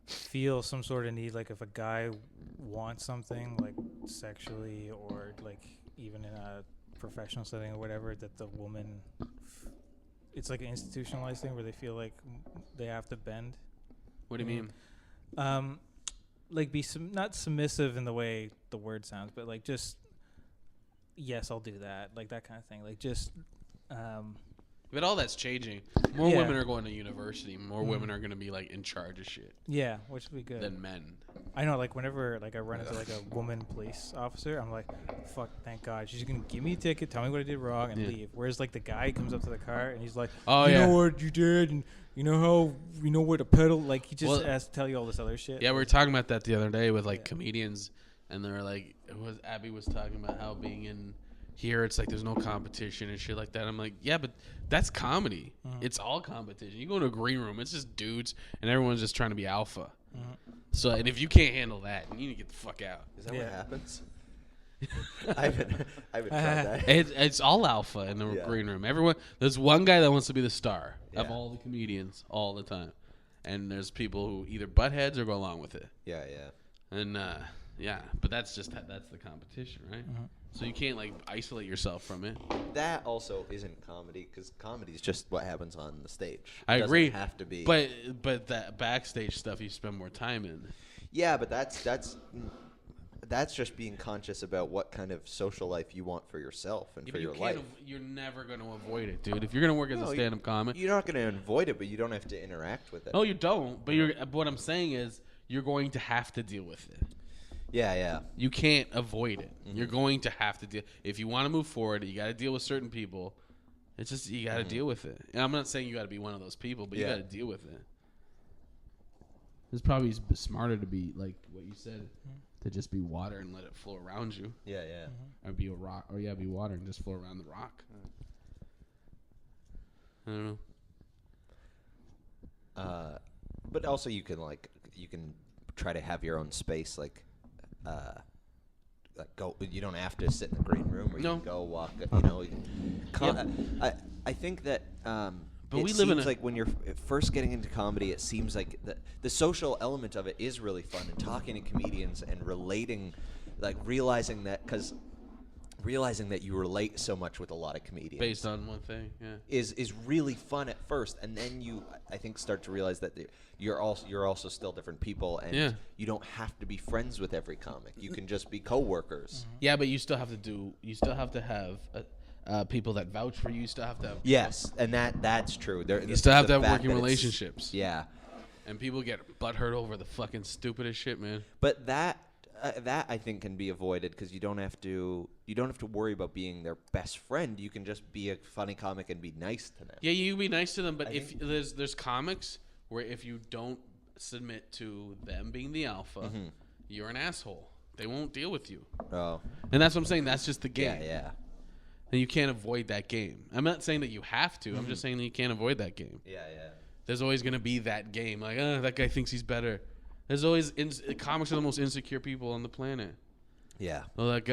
feel some sort of need, like if a guy wants something, like sexually or like even in a professional setting or whatever, that the woman. It's like an institutionalized thing where they feel like they have to bend. What do you mean? Like be not submissive in the way the word sounds, but like just yes, I'll do that, like that kind of thing. Like just. But all that's changing. More women are going to university. More women are going to be like in charge of shit. Yeah, which would be good. Than men. I know, like whenever like I run into like a woman police officer, I'm like, fuck, thank God, she's gonna give me a ticket, tell me what I did wrong, and leave. Whereas like the guy comes up to the car and he's like, you know what you did, and you know where to pedal. Like he just has to tell you all this other shit. Yeah, we were talking about that the other day with like comedians, and they were like, Abby was talking about how being in. Here it's like there's no competition and shit like that. I'm like, yeah, but that's comedy. It's all competition. You go into a green room, it's just dudes, and everyone's just trying to be alpha. So, and if you can't handle that, you need to get the fuck out. Is that what happens? I haven't tried that. It's all alpha in the green room. Everyone, there's one guy that wants to be the star of all the comedians all the time, and there's people who either butt heads or go along with it. Yeah. And but that's the competition, right? So you can't like isolate yourself from it. That also isn't comedy, because comedy is just what happens on the stage. I agree. It doesn't have to be. But that backstage stuff you spend more time in. Yeah, but that's just being conscious about what kind of social life you want for yourself and for your life. You're never going to avoid it, dude. If you're going to work as a stand-up comic, you're not going to avoid it, but you don't have to interact with it. No, you don't. But what I'm saying is you're going to have to deal with it. Yeah. You can't avoid it. You're going to have to deal. If you want to move forward, you got to deal with certain people. It's just you got to deal with it. And I'm not saying you got to be one of those people, but you got to deal with it. It's probably smarter to be like what you said, to just be water and let it flow around you. Yeah. Or be a rock, or be water and just flow around the rock. I don't know. But also you can try to have your own space, like go. You don't have to sit in the green room, or you can go walk. I think that. But we live in like when you're first getting into comedy, it seems like the social element of it is really fun, and talking to comedians and relating, like realizing that you relate so much with a lot of comedians based on one thing, is really fun at first, and then you, I think, start to realize that you're also still different people, and you don't have to be friends with every comic. You can just be coworkers. Yeah, but you still have to have people that vouch for you. You still have to have and that's true. You still have to have working relationships. Yeah, and people get butthurt over the fucking stupidest shit, man. But that I think can be avoided, because you don't have to worry about being their best friend. You can just be a funny comic and be nice to them. Yeah, you be nice to them, but if there's comics where if you don't submit to them being the alpha, you're an asshole. They won't deal with you. Oh, and that's what I'm saying. That's just the game. Yeah. And you can't avoid that game. I'm not saying that you have to. I'm just saying that you can't avoid that game. Yeah. There's always going to be that game. Like, that guy thinks he's better. There's always comics are the most insecure people on the planet. Yeah. Oh, that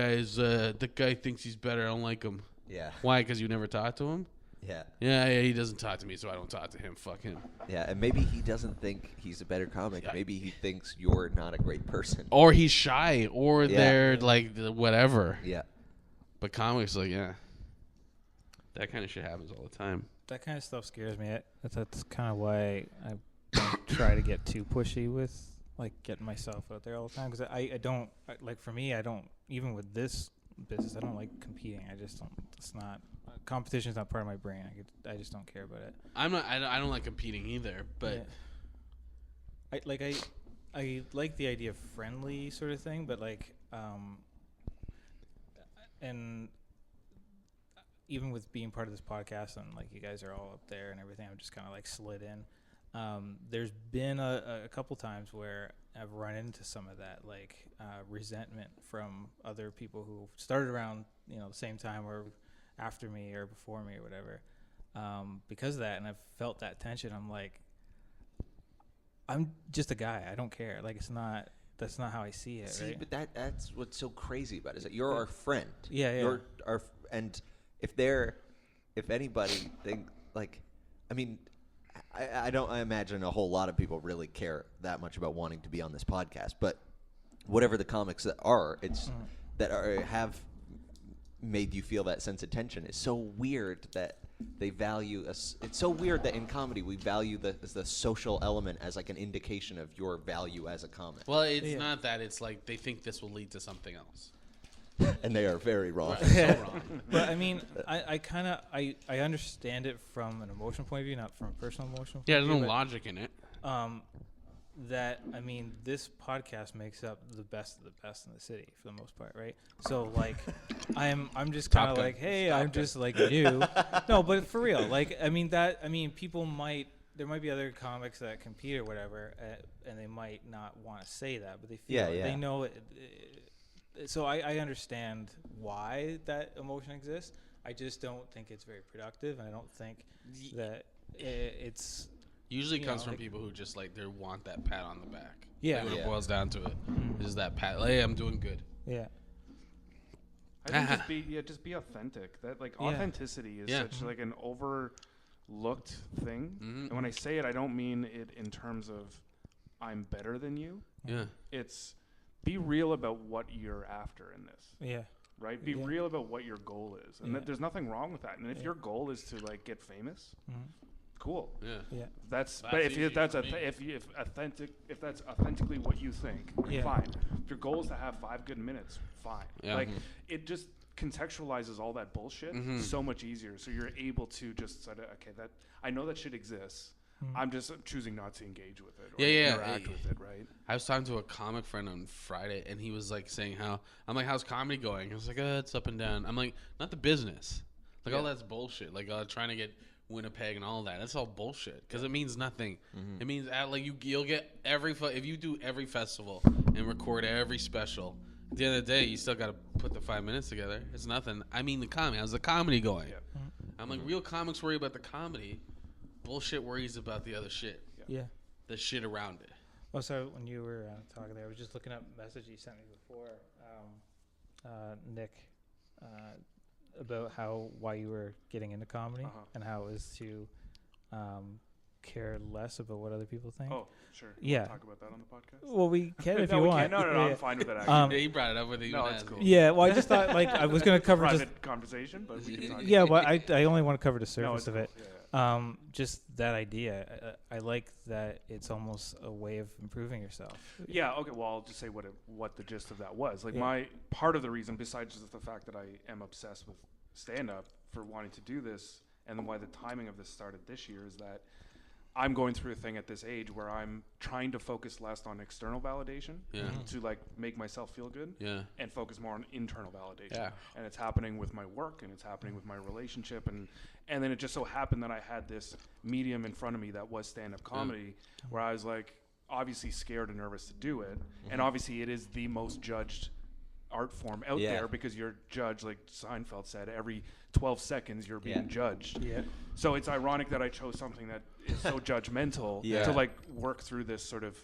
guy thinks he's better. I don't like him. Yeah. Why? Because you never talked to him? Yeah. Yeah, he doesn't talk to me, so I don't talk to him. Fuck him. Yeah, and maybe he doesn't think he's a better comic. Yeah. Maybe he thinks you're not a great person. Or he's shy, or they're like whatever. Yeah. But comics, like, that kind of shit happens all the time. That kind of stuff scares me. That's kind of why I don't try to get too pushy with like getting myself out there all the time, because I don't like, for me, I don't, even with this business, I don't like competing. I just don't. It's not, competition is not part of my brain. I just don't care about it. I don't like competing either, but I like the idea of friendly sort of thing, but like and even with being part of this podcast and like you guys are all up there and everything, I'm just kind of like slid in. there's been a couple times where I've run into some of that, like resentment from other people who started around, the same time or after me or before me or whatever, because of that. And I've felt that tension. I'm like, I'm just a guy. I don't care. Like, that's not how I see it. See, right? but that's what's so crazy about it, is that you're our friend. Yeah. You're and if anybody think like, I mean, I imagine a whole lot of people really care that much about wanting to be on this podcast, but whatever the comics that are, have made you feel that sense of tension. It's so weird that they value us. It's so weird that in comedy we value the social element as like an indication of your value as a comic. Well, it's not that. It's like they think this will lead to something else. And they are very wrong. So wrong. But I mean, I understand it from an emotional point of view, not from a personal emotional point Yeah, of there's view. no logic in it. This podcast makes up the best of the best in the city for the most part, right? So like, I'm just kind of like, hey, I'm just like you. No, but for real, like, there might be other comics that compete or whatever, and they might not want to say that, but they feel they know it. So I understand why that emotion exists. I just don't think it's very productive, and I don't think that it's usually comes from people who just like they want that pat on the back. Yeah, like when it boils down to it, is that pat? Like, hey, I'm doing good. Yeah. I think just be authentic. That like authenticity is such like an overlooked thing. And when I say it, I don't mean it in terms of I'm better than you. Yeah. It's be real about what you're after in this. Yeah. Right? Be real about what your goal is. And there's nothing wrong with that. And if your goal is to like get famous, cool. Yeah. That's that's authentically what you think, fine. If your goal is to have 5 good minutes, fine. Yeah. Like it just contextualizes all that bullshit so much easier. So you're able to just sort of that I know that shit exists. I'm just choosing not to engage with it or interact with it, right? I was talking to a comic friend on Friday, and he was like saying I'm like, how's comedy going? I was like, it's up and down. I'm like, not the business. Like all that's bullshit. Like trying to get Winnipeg and all that. That's all bullshit because it means nothing. It means you'll get if you do every festival and record every special. At the end of the day, you still got to put the 5 minutes together. It's nothing. I mean, the comedy. How's the comedy going? Yeah. I'm like, real comics worry about the comedy. Bullshit worries about the other shit. Yeah. The shit around it. Oh, so when you were talking there, I was just looking up a message you sent me before, Nick, about why you were getting into comedy and how it was to care less about what other people think. Oh, sure. Yeah. Talk about that on the podcast? Well, we can if you want. No, I'm fine with that. Actually. He brought it up with you. No, it's cool. Yeah, well, I just thought like I was going to cover private conversation, but we can talk. Yeah, but I only want to cover the surface of it. Cool. Yeah. Just that idea. I like that it's almost a way of improving yourself. Yeah. Okay. Well, I'll just say what the gist of that was. Like my part of the reason, besides just the fact that I am obsessed with stand-up for wanting to do this, and then why the timing of this started this year is that I'm going through a thing at this age where I'm trying to focus less on external validation to like make myself feel good and focus more on internal validation. Yeah. And it's happening with my work and it's happening with my relationship and then it just so happened that I had this medium in front of me that was stand-up comedy where I was like obviously scared and nervous to do it. And obviously it is the most judged art form out there because you're judged, like Seinfeld said, every 12 seconds you're being judged. Yeah. So it's ironic that I chose something that is so judgmental to like work through this sort of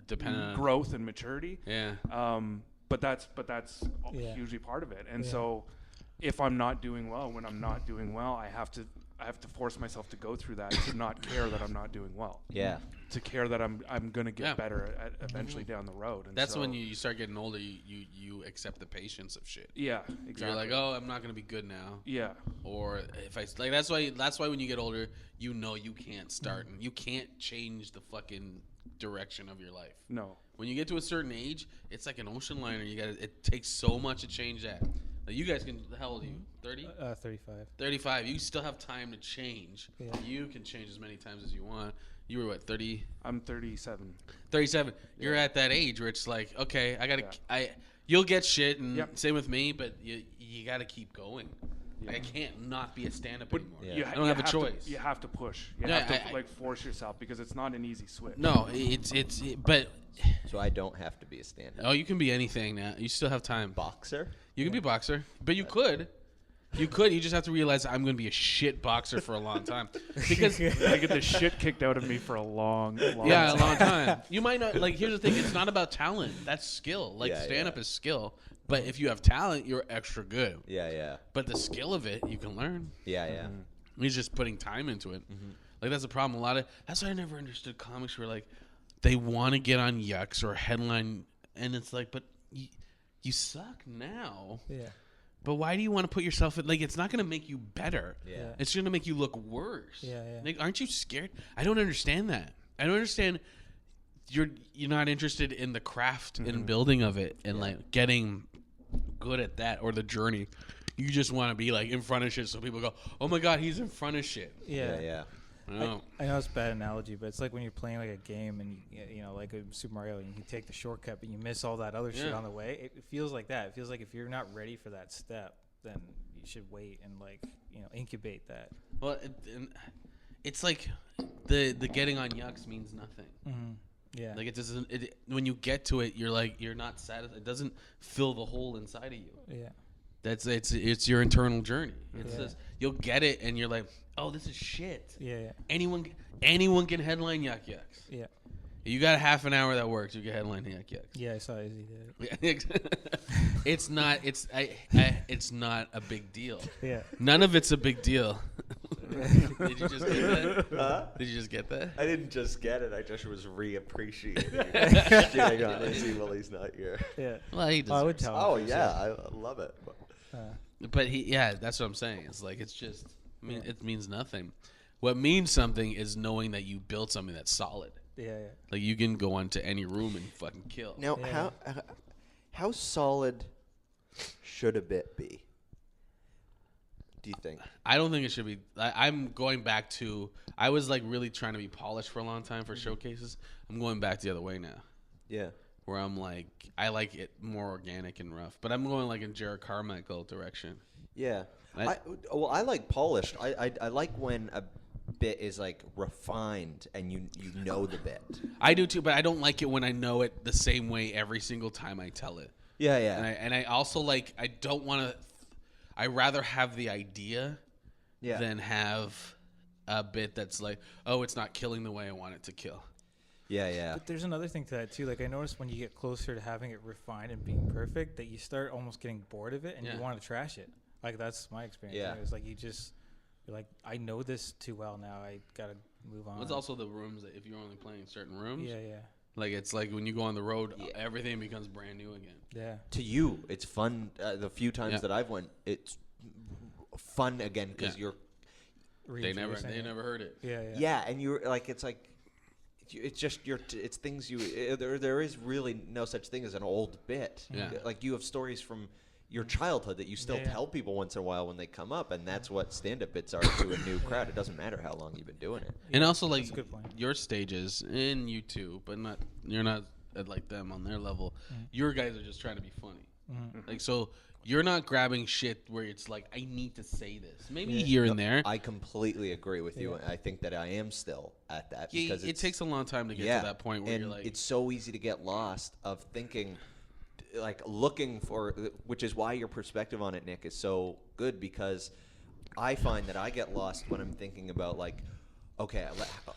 dependent growth and maturity. Yeah. But that's hugely part of it. And so if I'm not doing well, when I'm not doing well, I have to force myself to go through that to not care that I'm not doing well. Yeah. To care that I'm gonna get better eventually down the road. And that's when you start getting older. You accept the patience of shit. Yeah, exactly. You're like, oh, I'm not gonna be good now. Yeah. Or if I like, that's why when you get older, you know you can't start and you can't change the fucking direction of your life. No. When you get to a certain age, it's like an ocean liner. It takes so much to change that. Like you guys can. How old are you? 30? 35. 35. You still have time to change. Yeah. You can change as many times as you want. You were what, 30? I'm 37. 37. Yeah. You're at that age where it's like, okay, you'll get shit, and same with me, but you got to keep going. Like, I can't not be a stand-up But anymore. I don't have a choice. You have to push. You have to like force yourself because it's not an easy switch. No, but. So I don't have to be a stand-up. Oh, you can be anything now. You still have time. Boxer? You can be a boxer, but you could. You could. You just have to realize I'm going to be a shit boxer for a long time. Because I get the shit kicked out of me for a long time. Yeah, a long time. You might not, like, here's the thing. It's not about talent. That's skill. Like, stand-up is skill. But if you have talent, you're extra good. Yeah. But the skill of it, you can learn. Yeah. He's just putting time into it. Like, that's the problem. That's why I never understood comics where, like, they want to get on Yucks or headline, and it's like, but you suck now. Yeah. But why do you want to put yourself in, like, it's not going to make you better. Yeah. It's going to make you look worse. Yeah. Like, aren't you scared? I don't understand that. I don't understand you're not interested in the craft and building of it and like getting good at that or the journey. You just want to be like in front of shit so people go, "Oh my god, he's in front of shit." Yeah. I know it's a bad analogy, but it's like when you're playing like a game and you know, like a Super Mario, and you take the shortcut, but you miss all that other shit on the way. It feels like that. It feels like if you're not ready for that step, then you should wait and like incubate that. Well, it's like the getting on Yucks means nothing. Yeah. Like it doesn't. When you get to it, you're not satisfied. It doesn't fill the hole inside of you. Yeah. It's your internal journey. It's just you'll get it and you're like, oh, this is shit. Yeah. Anyone can headline Yuck Yucks. Yeah. You got a half an hour that works. You can headline Yuck Yucks. Yeah, I saw Izzy did it. It's not. It's not a big deal. Yeah. None of it's a big deal. Did you just get that? Huh? Did you just get that? I didn't just get it. I just was reappreciating shitting on Izzy while he's not here. Yeah. Well, he I would deserves tell Oh him. yeah, I love it. But that's what I'm saying. It's like it's just. I mean, it means nothing. What means something is knowing that you built something that's solid. Yeah. Like you can go into any room and fucking kill. Now, how solid should a bit be? Do you think? I don't think it should be. I'm going back to. I was like really trying to be polished for a long time for showcases. I'm going back the other way now. Yeah. Where I'm like, I like it more organic and rough, but I'm going like in Jared Carmichael direction. Yeah. I like polished. I like when a bit is like refined and you know the bit. I do too, but I don't like it when I know it the same way every single time I tell it. Yeah. And I also like, I don't want to. I rather have the idea than have a bit that's like, oh, it's not killing the way I want it to kill. Yeah. But there's another thing to that too. Like I noticed when you get closer to having it refined and being perfect, that you start almost getting bored of it and you want to trash it. Like that's my experience. Yeah. It's like you're like, I know this too well now. I gotta move on. It's also the rooms that if you're only playing certain rooms. Yeah. Like it's like when you go on the road, everything becomes brand new again. Yeah. To you, it's fun. The few times that I've went, it's fun again because you're. They never heard it. Yeah, and you're like, it's just it's things you. There is really no such thing as an old bit. Yeah. Like you have stories from your childhood that you still tell people once in a while when they come up, and that's what stand-up bits are to a new crowd. It doesn't matter how long you've been doing it. And also, like your stages, and you too, but you're not at like them on their level. Your guys are just trying to be funny. Like so, you're not grabbing shit where it's like I need to say this. Maybe here and there. I completely agree with you. I think that I am still at that because it takes a long time to get to that point where you're like, it's so easy to get lost of thinking. Like looking for, which is why your perspective on it, Nick, is so good because I find that I get lost when I'm thinking about like, okay,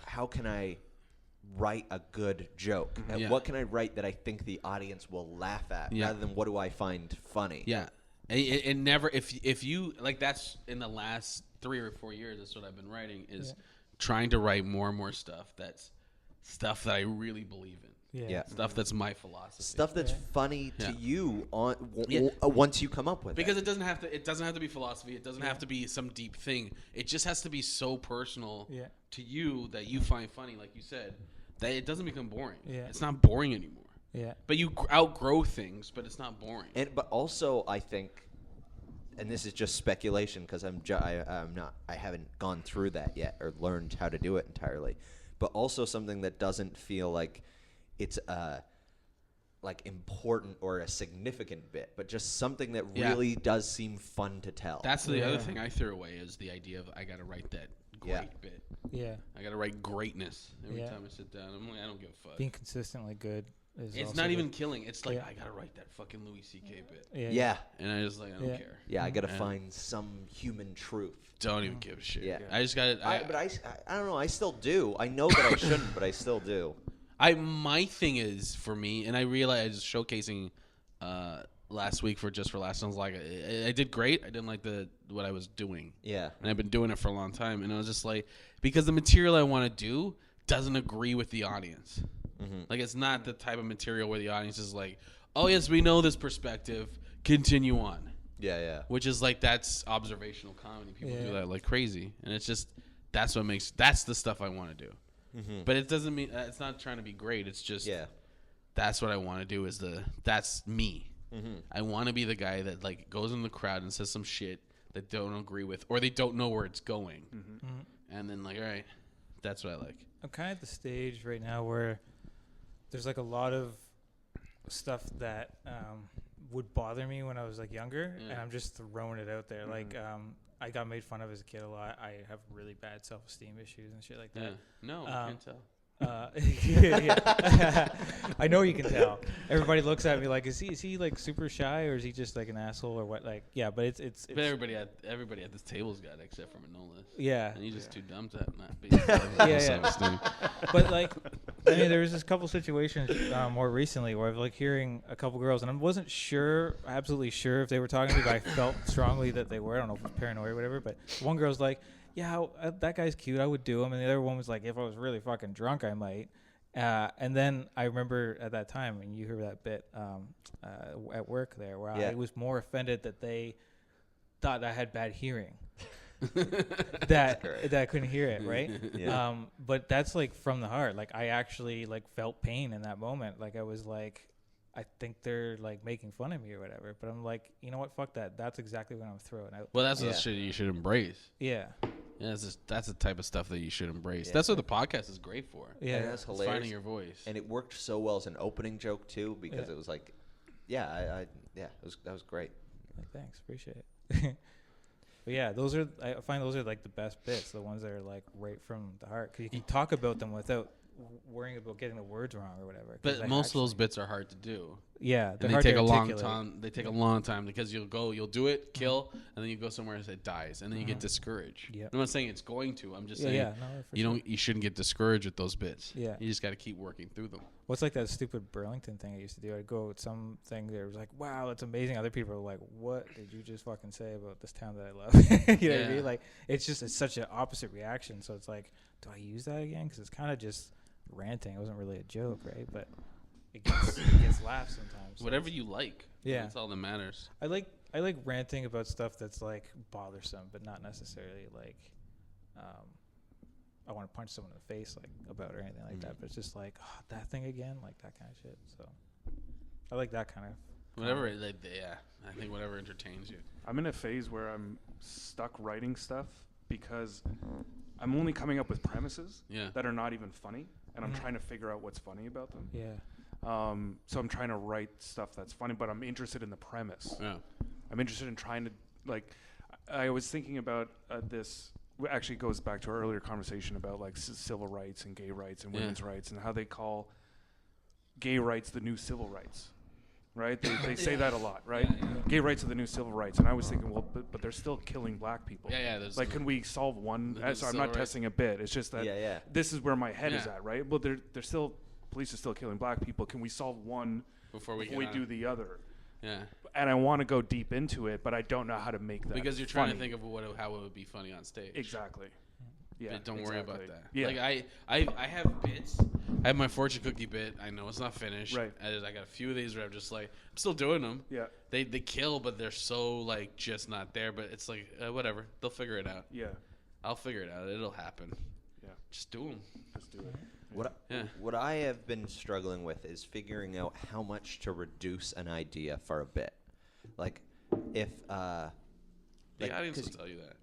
how can I write a good joke? And what can I write that I think the audience will laugh at rather than what do I find funny? Yeah. It never, if you, like that's in the last 3 or 4 years, that's what I've been writing is trying to write more and more stuff that's stuff that I really believe in. Yeah. Stuff that's my philosophy. Stuff that's funny to you once you come up with because it doesn't have to be philosophy. It doesn't have to be some deep thing. It just has to be so personal to you that you find funny, like you said, that it doesn't become boring. Yeah. It's not boring anymore. Yeah. But you outgrow things, but it's not boring. But also I think, and this is just speculation because I haven't gone through that yet or learned how to do it entirely, but also something that doesn't feel like it's like important or a significant bit, but just something that really does seem fun to tell. That's the other thing I threw away is the idea of I got to write that great bit. Yeah. I got to write greatness every time I sit down. I'm like, I don't give a fuck. Being consistently good. It's not even killing. It's like I gotta write that fucking Louis C.K. bit. Yeah. And I just like I don't care. Yeah, I gotta find some human truth. Don't even give a shit. Yeah. I just got it. But I don't know. I still do. I know that I shouldn't, but I still do. My thing is for me, and I realized I was showcasing last week for last. I was like, I did great. I didn't like what I was doing. Yeah. And I've been doing it for a long time, and I was just like, because the material I want to do doesn't agree with the audience. Mm-hmm. Like, it's not the type of material where the audience is like, oh, yes, we know this perspective. Continue on. Yeah. Which is like, that's observational comedy. People do that like crazy. And it's just, that's the stuff I want to do. Mm-hmm. But it doesn't mean, it's not trying to be great. It's just, that's what I want to do that's me. Mm-hmm. I want to be the guy that like goes in the crowd and says some shit that they don't agree with, or they don't know where it's going. Mm-hmm. Mm-hmm. And then like, all right, that's what I like. I'm kind of at the stage right now where there's like a lot of stuff that would bother me when I was like younger, and I'm just throwing it out there. Mm-hmm. Like I got made fun of as a kid a lot. I have really bad self-esteem issues and shit like that. No, I can't tell. I know you can tell. Everybody looks at me like, is he like super shy, or is he just like an asshole, or what? Like, yeah, but it's but everybody at this table's got it except for Manolis. Yeah, and he's just too dumb to not be. But like, I mean, there was this couple situations more recently where I've like hearing a couple girls, and I wasn't absolutely sure if they were talking to me, but I felt strongly that they were. I don't know if it was paranoia or whatever, but one girl's like, yeah, that guy's cute, I would do him. And the other one was like, if I was really fucking drunk, I might. And then I remember at that time, and you hear that bit at work there, where I was more offended that they thought I had bad hearing. that I couldn't hear it, right? Yeah. But that's like from the heart. Like I actually like felt pain in that moment. Like I was like, I think they're like making fun of me or whatever. But I'm like, you know what? Fuck that. That's exactly what I'm throwing out. Well, that's the shit you should embrace. Yeah. Yeah, that's the type of stuff that you should embrace. Yeah. That's what the podcast is great for. Yeah, and that's hilarious. Finding your voice, and it worked so well as an opening joke too, because it was like, that was great. Thanks, appreciate it. But yeah, I find those are like the best bits, the ones that are like right from the heart, because you can talk about them without worrying about getting the words wrong or whatever. But most of those bits are hard to do. Yeah, and they take a long time. They take a long time because you'll do it, kill, and then you go somewhere and it dies, and then you get discouraged. Yep. I'm not saying it's going to. I'm just saying you shouldn't get discouraged with those bits. Yeah, you just got to keep working through them. What's like that stupid Burlington thing I used to do? I'd go with something that was like, wow, that's amazing. Other people are like, what did you just fucking say about this town that I love? You know what I mean? Like, it's such an opposite reaction. So it's like, do I use that again? Because it's kind of just ranting. It wasn't really a joke, right? But it gets laughs sometimes. So whatever you like. Yeah, that's all that matters. I like ranting about stuff that's like bothersome, but not necessarily like I want to punch someone in the face like about or anything like that. But it's just like, oh, that thing again, like that kind of shit. So I like that kind of. Whatever, I think whatever entertains you. I'm in a phase where I'm stuck writing stuff because I'm only coming up with premises that are not even funny, and I'm trying to figure out what's funny about them. Yeah. So I'm trying to write stuff that's funny, but I'm interested in the premise. Yeah. I'm interested in trying to, like, I was thinking about this. Actually, goes back to our earlier conversation about like civil rights and gay rights and women's rights, and how they call gay rights the new civil rights. Right? They say that a lot, right? Yeah. Gay rights are the new civil rights. And I was thinking, well, but they're still killing black people. Yeah. Like, can we solve one? So I'm not testing a bit. It's just that this is where my head is at, right? Well, they're still, police are still killing black people. Can we solve one before we do the other? Yeah. And I want to go deep into it, but I don't know how to make that because you're trying to think of how it would be funny on stage. Exactly. Yeah, but don't worry about that. Yeah. Like I have bits. I have my fortune cookie bit. I know it's not finished. Right. I got a few of these where I'm just like, I'm still doing them. Yeah. They kill, but they're so like just not there. But it's like whatever. They'll figure it out. Yeah. I'll figure it out. It'll happen. Yeah. Just do them. Just do it. What I have been struggling with is figuring out how much to reduce an idea for a bit. Like, if the audience will tell you that.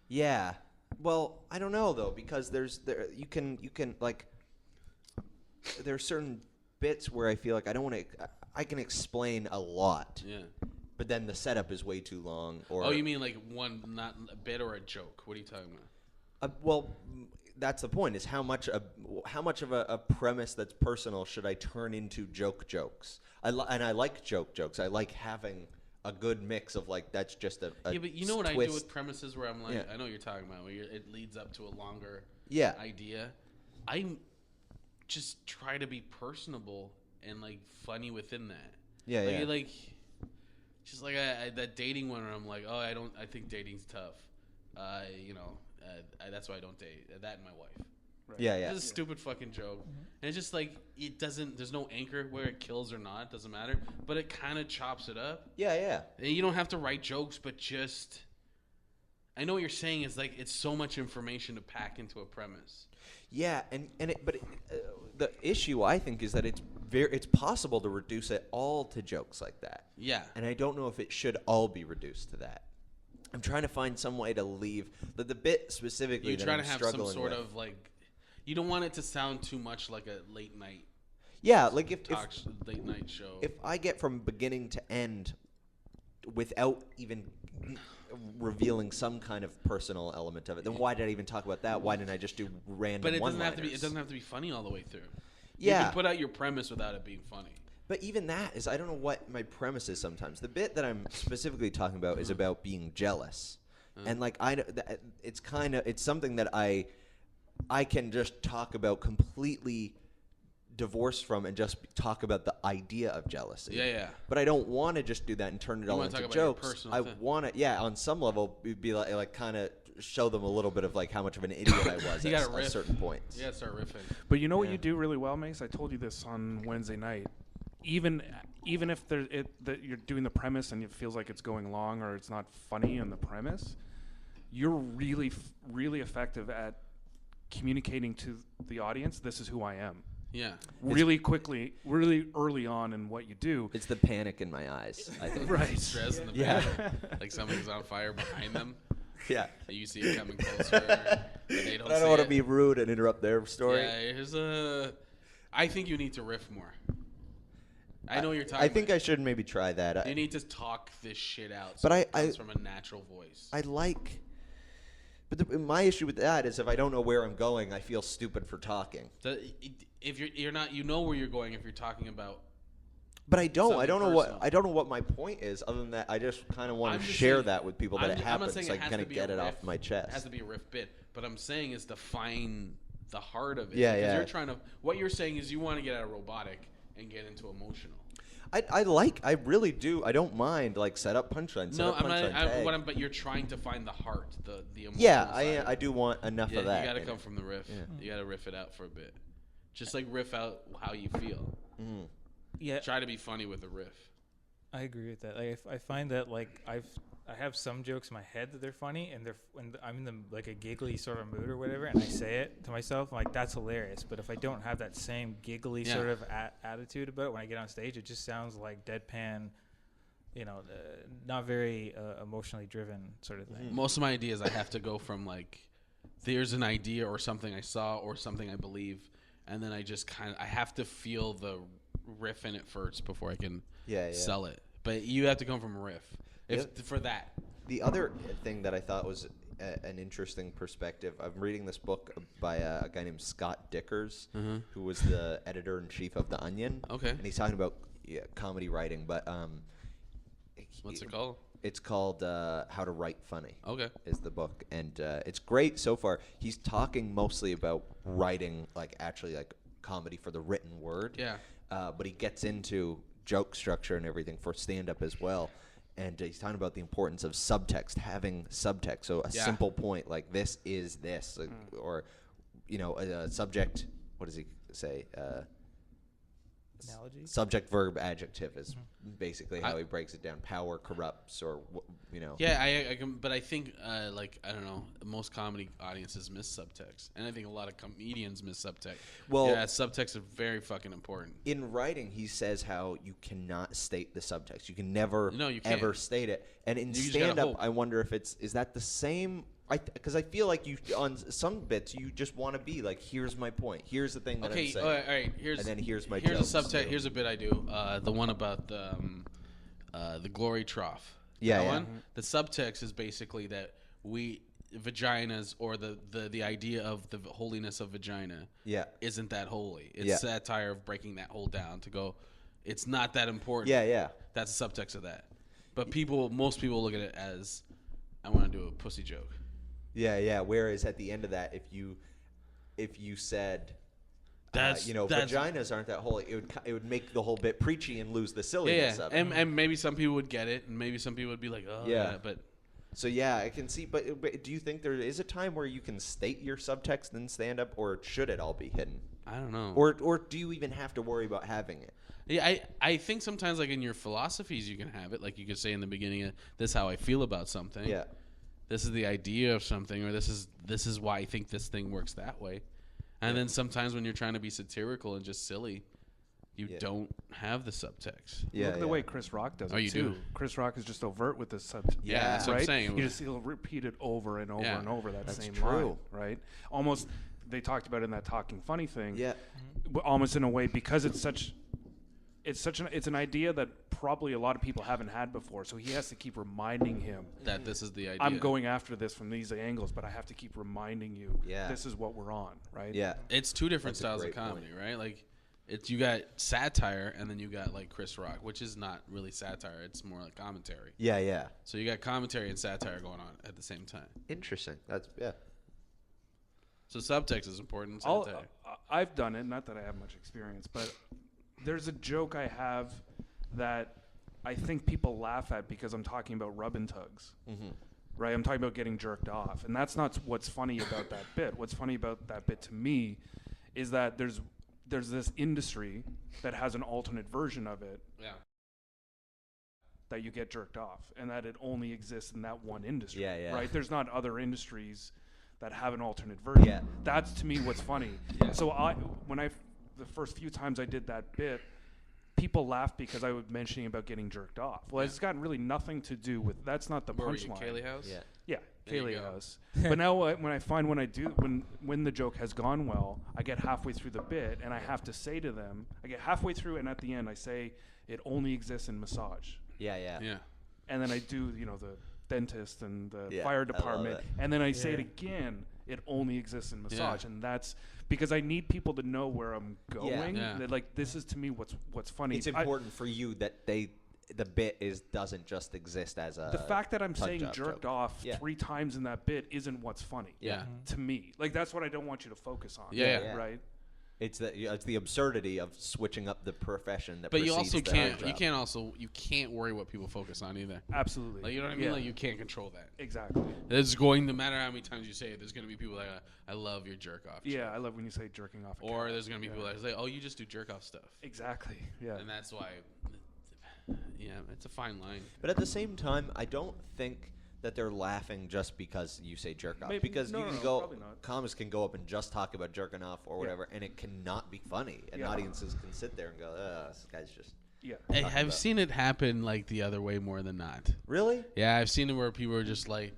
Yeah. Well, I don't know though, because you can like there are certain bits where I feel like I don't want to. I can explain a lot. Yeah. But then the setup is way too long. Or you mean like one, not a bit or a joke? What are you talking about? Well, that's the point. Is how much of a premise that's personal should I turn into jokes? And I like jokes. I like having a good mix of like that's just a yeah. But you know what twist. I do with premises where I'm like, I know what you're talking about. Where it leads up to a longer idea. I just try to be personable and like funny within that. Yeah. Like just like that dating one where I'm like, I think dating's tough. That's why I don't date. That and my wife. Right. Yeah. It's a stupid fucking joke. And it's just like, there's no anchor where it kills or not. It doesn't matter. But it kind of chops it up. Yeah. And you don't have to write jokes, but just, I know what you're saying is like, it's so much information to pack into a premise. Yeah. But the issue I think is that it's possible to reduce it all to jokes like that. Yeah. And I don't know if it should all be reduced to that. I'm trying to find some way to leave the bit specifically. You're trying to have some sort with. of like, you don't want it to sound too much like a late night. Yeah, like if late night show. If I get from beginning to end without even revealing some kind of personal element of it, then why did I even talk about that? Why didn't I just do random? But it doesn't have to be. It doesn't have to be funny all the way through. Yeah, you can put out your premise without it being funny. But even that is, I don't know what my premise is sometimes. The bit that I'm specifically talking about is about being jealous. And like it's something that I can just talk about completely divorced from and just talk about the idea of jealousy. Yeah. But I don't want to just do that and turn it all into jokes. I want to, on some level, be like kind of show them a little bit of like how much of an idiot I was at certain points. Yeah, start riffing. But you know what you do really well, Mayce? I told you this on Wednesday night. Even if you're doing the premise and it feels like it's going long or it's not funny in the premise, you're really effective at communicating to the audience, this is who I am. Yeah. Really quickly, really early on in what you do. It's the panic in my eyes, I think. Right. Stress in the back. Like something's on fire behind them. Yeah. You see it coming closer. But they don't I don't want to be rude and interrupt their story. Yeah, I think you need to riff more. I know what you're talking about. I think I should maybe try that. You need to talk this shit out but it comes from a natural voice. But my issue with that is if I don't know where I'm going, I feel stupid for talking. If you're not, you know where you're going if you're talking about. But I don't. I don't know personal. I don't know what my point is, other than that I just kind of want to share that with people that it happens, so I can kind of get it off my chest. It has to be a riff bit, but I'm saying is define the heart of it. Yeah, because you're trying to. What you're saying is you want to get out of robotic and get into emotional. I really do. I don't mind like set up punchline. But you're trying to find the heart, the emotional. Yeah, I do want enough of that. You got to come from the riff. Yeah. You got to riff it out for a bit. Just like riff out how you feel. Mm. Yeah. Try to be funny with a riff. I agree with that. Like, I find that like I have some jokes in my head that they're funny, and when I'm in like a giggly sort of mood or whatever, and I say it to myself, I'm like that's hilarious. But if I don't have that same giggly sort of attitude about it when I get on stage, it just sounds like deadpan, not very emotionally driven sort of thing. Most of my ideas, I have to go from like, there's an idea or something I saw or something I believe, and then I just I have to feel the riff in it first before I can sell it. But you have to come from a riff. For that. The other thing that I thought was an interesting perspective, I'm reading this book by a guy named Scott Dickers, who was the editor-in-chief of The Onion. Okay. And he's talking about comedy writing, but what's it called? It's called How to Write Funny. Okay. Is the book, and it's great so far. He's talking mostly about writing, like actually like comedy for the written word. Yeah. But he gets into joke structure and everything for stand-up as well. And he's talking about the importance of subtext, having subtext. So a simple point like this is this, or, a subject. What does he say? Analogy? Subject, verb, adjective is basically how he breaks it down. Power corrupts, or Yeah, I can, but I think I don't know. Most comedy audiences miss subtext, and I think a lot of comedians miss subtext. Well, subtext is very fucking important. In writing, he says how you cannot state the subtext. You can never you ever state it. And in stand-up, I wonder if is that the same Because I feel like you on some bits you just want to be like, here's my point, here's the thing that I'm saying. All right. Here's and then here's my here's jokes, a subtext. too. Here's a bit I do. The one about the glory trough. Yeah, that yeah. one. The subtext is basically that we vaginas, or the idea of the holiness of vagina, isn't that holy. It's satire of breaking that whole down to go. It's not that important. Yeah. That's the subtext of that. But most people look at it as, I want to do a pussy joke. Yeah. Whereas at the end of that, if you said, vaginas aren't that holy, it would make the whole bit preachy and lose the silliness of it. And maybe some people would get it, and maybe some people would be like, oh yeah, but. So yeah, I can see. But do you think there is a time where you can state your subtext in stand up, or should it all be hidden? I don't know. Or do you even have to worry about having it? Yeah, I think sometimes, like in your philosophies, you can have it. Like you could say in the beginning, "This is how I feel about something." Yeah. This is the idea of something, or this is why I think this thing works that way. And then sometimes when you're trying to be satirical and just silly, you don't have the subtext. Look at the way Chris Rock does it, you too. do. Chris Rock is just overt with the subtext. Yeah, that's what I'm saying. He'll repeat it over and over and over, that's same true. line, right? Almost, they talked about it in that Talking Funny thing. Yeah. Almost in a way, because it's an idea that probably a lot of people haven't had before, so he has to keep reminding him that this is the idea. I'm going after this from these angles, but I have to keep reminding you this is what we're on, right? Yeah. It's two different styles of comedy, right? Like, you got satire, and then you got like Chris Rock, which is not really satire. It's more like commentary. Yeah. So you got commentary and satire going on at the same time. Interesting. So subtext is important. I've done it, not that I have much experience, but there's a joke I have that I think people laugh at because I'm talking about rub and tugs. Mm-hmm. Right? I'm talking about getting jerked off. And that's not what's funny about that bit. What's funny about that bit to me is that there's this industry that has an alternate version of it. Yeah. That you get jerked off, and that it only exists in that one industry. Yeah. Right? There's not other industries that have an alternate version. Yeah. That's to me what's funny. Yeah. So the first few times I did that bit, people laughed because I was mentioning about getting jerked off. Well, it's got really nothing to do with. That's not the punchline. Kaylee House? Yeah, Kaylee House. But now when the joke has gone well, I get halfway through the bit and I have to say to them, I get halfway through and at the end I say it only exists in massage. Yeah. And then I do the dentist and the Yeah, fire I love department, it. and then I say it again. It only exists in massage, and that's because I need people to know where I'm going. Yeah. That, like, this is to me what's funny. It's important for you that the bit doesn't just exist as a. The fact that I'm saying joke. jerked off 3 times in that bit isn't what's funny. Yeah. To me, like, that's what I don't want you to focus on. Yeah. Right. It's the absurdity of switching up the profession that. But you precedes also the can't. hand job. You can't worry what people focus on either. Absolutely. Like, you know what I mean? Yeah. Like, you can't control that. Exactly. There's going, no matter how many times you say it, there's going to be people like, I love your jerk off. Yeah, I love when you say jerking off. Or there's going to be people that say, oh, you just do jerk off stuff. Exactly. Yeah. And that's why, it's a fine line. But at the same time, I don't think that they're laughing just because you say jerk off. Because you can go, comics can go up and just talk about jerking off or whatever, and it cannot be funny. And audiences can sit there and go, this guy's just. Yeah. Hey, I've seen it happen like the other way more than not. Really? Yeah, I've seen it where people are just like,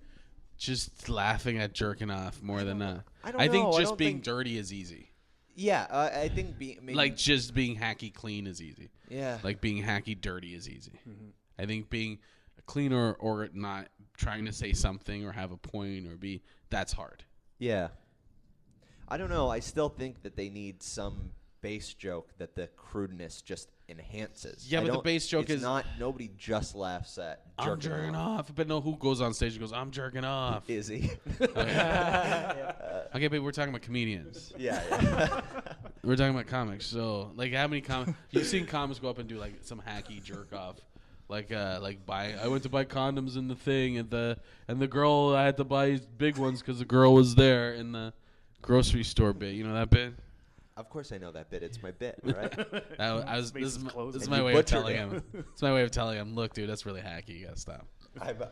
just laughing at jerking off more than not. I think just being dirty is easy. Yeah, I think maybe like just being hacky clean is easy. Yeah. Like being hacky dirty is easy. Mm-hmm. I think being clean or not trying to say something or have a point or that's hard. Yeah. I don't know. I still think that they need some base joke that the crudeness just enhances. Yeah, but the base joke is not. Nobody just laughs at I'm jerking off. But no, who goes on stage and goes, I'm jerking off? Is he? Okay, but we're talking about comedians. Yeah. We're talking about comics. So, like, how many you've seen comics go up and do like some hacky jerk off? I went to buy condoms in the thing, and the girl, I had to buy big ones because the girl was there in the grocery store bit. You know that bit? Of course I know that bit. It's my bit, right? This is my way of telling him. It's my way of telling him, look, dude, that's really hacky. You gotta stop.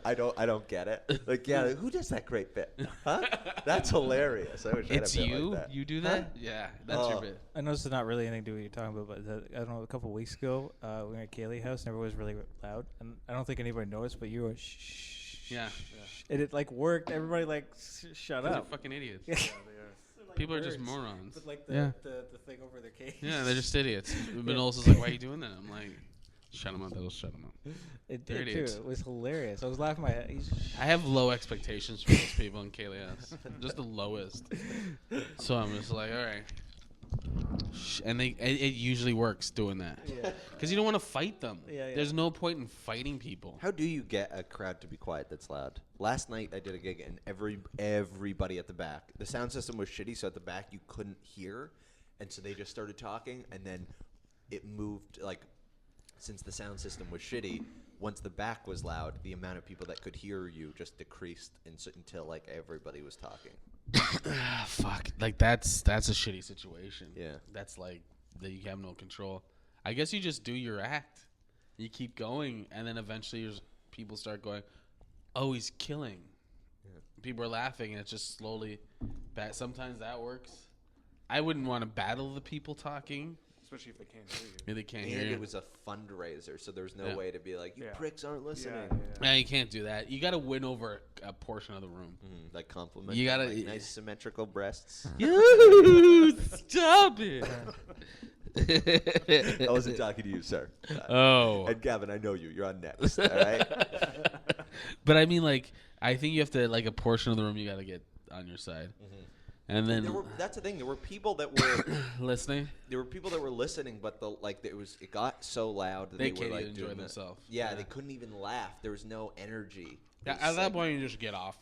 I don't get it. Like, who does that great bit? Huh? That's hilarious. I wish it's I had a bit you. like that. You do that? Huh? Yeah, that's your bit. I know this is not really anything to do with what you're talking about, but I don't know. A couple of weeks ago, we were at Kaylee House, and everyone was really loud, and I don't think anybody noticed, but you were shh. Yeah. And it like worked. Everybody like shut They're up. fucking idiots. Yeah, they are. Like People are birds just morons. with like Yeah. the thing over their cage. Yeah, they're just idiots. Manolis is like, why are you doing that? I'm like, shut them up. That'll shut them up. It They're did too. idiots. It was hilarious. I was laughing my head. I have low expectations for those people in KLS. Just the lowest. So I'm just like, all right. And it usually works doing that. Yeah. Because you don't want to fight them. Yeah. There's no point in fighting people. How do you get a crowd to be quiet that's loud? Last night I did a gig and everybody at the back. The sound system was shitty, so at the back you couldn't hear, and so they just started talking, and then it moved like since the sound system was shitty. Once the back was loud, the amount of people that could hear you just decreased until like everybody was talking. Fuck. Like that's a shitty situation. Yeah. That's like that you have no control. I guess you just do your act. You keep going, and then eventually people start going, "Oh, he's killing." Yeah. People are laughing, and it's just slowly. Sometimes that works. I wouldn't want to battle the people talking. Especially if they can't hear you. Yeah, they can't And hear you. it was a fundraiser, so there's no way to be like, you pricks aren't listening. Yeah, you can't do that. You got to win over a portion of the room. Like compliment. You gotta like nice symmetrical breasts. You stop it. I wasn't talking to you, sir. Oh. And Gavin, I know you. You're on next. All right. But I mean, like, I think you have to like a portion of the room you got to get on your side. Mm-hmm. And then that's the thing. There were people that were listening. There were people that were listening, but it got so loud that they were can't like even enjoy themselves. Yeah, they couldn't even laugh. There was no energy. Yeah, at that point, you just get off.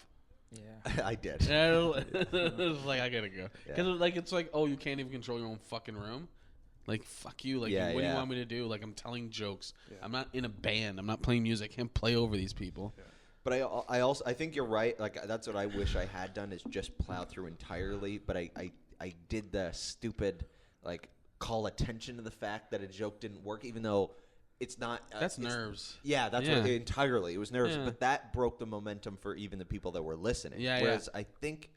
Yeah, I did. It's like I gotta go because it's like, oh, you can't even control your own fucking room. Like fuck you. Like what do you want me to do? Like I'm telling jokes. Yeah. I'm not in a band. I'm not playing music. I can't play over these people. Yeah. But I think you're right. Like that's what I wish I had done is just plow through entirely. But I did the stupid like call attention to the fact that a joke didn't work, even though it's not. That's nerves. Yeah, that's what entirely. It was nerves, but that broke the momentum for even the people that were listening. Yeah, Whereas I think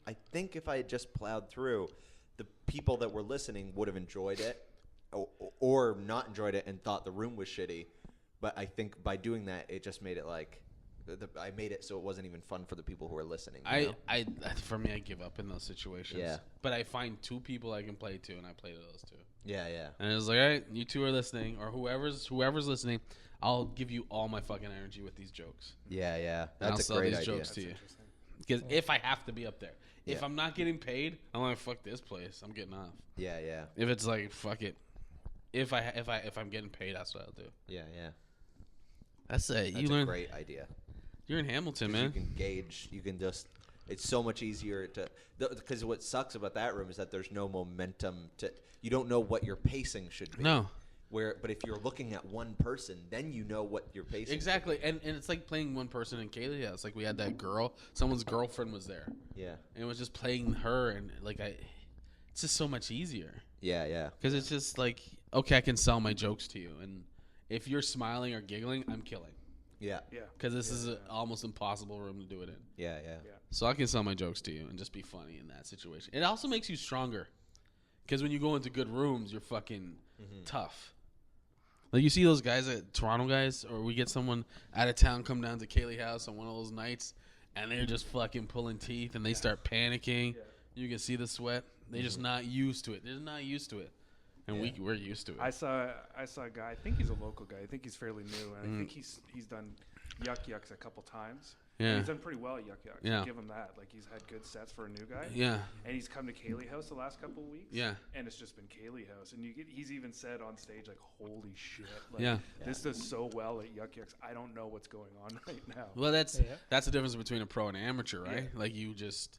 if I had just plowed through, the people that were listening would have enjoyed it, or not enjoyed it and thought the room was shitty. But I think by doing that, it just made it like. I made it so it wasn't even fun for the people who were listening. For me, I give up in those situations. Yeah. But I find two people I can play to, and I play to those two. Yeah, yeah. And it's like, all right, you two are listening, or whoever's listening, I'll give you all my fucking energy with these jokes. Yeah, yeah. That's a great idea. I'll sell these jokes to you. Because if I have to be up there, if I'm not getting paid, I'm like, fuck this place. I'm getting off. Yeah, yeah. If it's like, fuck it. If I'm getting paid, that's what I'll do. Yeah, yeah. That's a great idea. You're in Hamilton, man. You can gauge. You can just. It's so much easier to. Because what sucks about that room is that there's no momentum to. You don't know what your pacing should be. No. But if you're looking at one person, then you know what your pacing. Exactly, and it's like playing one person in Kaylee House. Like we had that girl. Someone's girlfriend was there. Yeah. And it was just playing her, and it's just so much easier. Yeah, yeah. Because it's just like, okay, I can sell my jokes to you, and if you're smiling or giggling, I'm killing. Yeah. Yeah. Because this is an almost impossible room to do it in. Yeah, yeah. So I can sell my jokes to you and just be funny in that situation. It also makes you stronger. Because when you go into good rooms, you're fucking tough. Like you see those guys Toronto guys, or we get someone out of town come down to Kaylee House on one of those nights, and they're just fucking pulling teeth, and they start panicking. Yeah. You can see the sweat. They're just not used to it. They're not used to it. And we're used to it. I saw a guy. I think he's a local guy. I think he's fairly new, and I think he's done Yuck Yucks a couple times. Yeah, he's done pretty well at Yuck Yucks. Yeah, give him that. Like he's had good sets for a new guy. Yeah, and he's come to Kaylee House the last couple of weeks. Yeah, and it's just been Kaylee House, and he's even said on stage like, "Holy shit! Like, this does so well at Yuck Yucks. I don't know what's going on right now." Well, that's the difference between a pro and an amateur, right? Yeah. Like you just.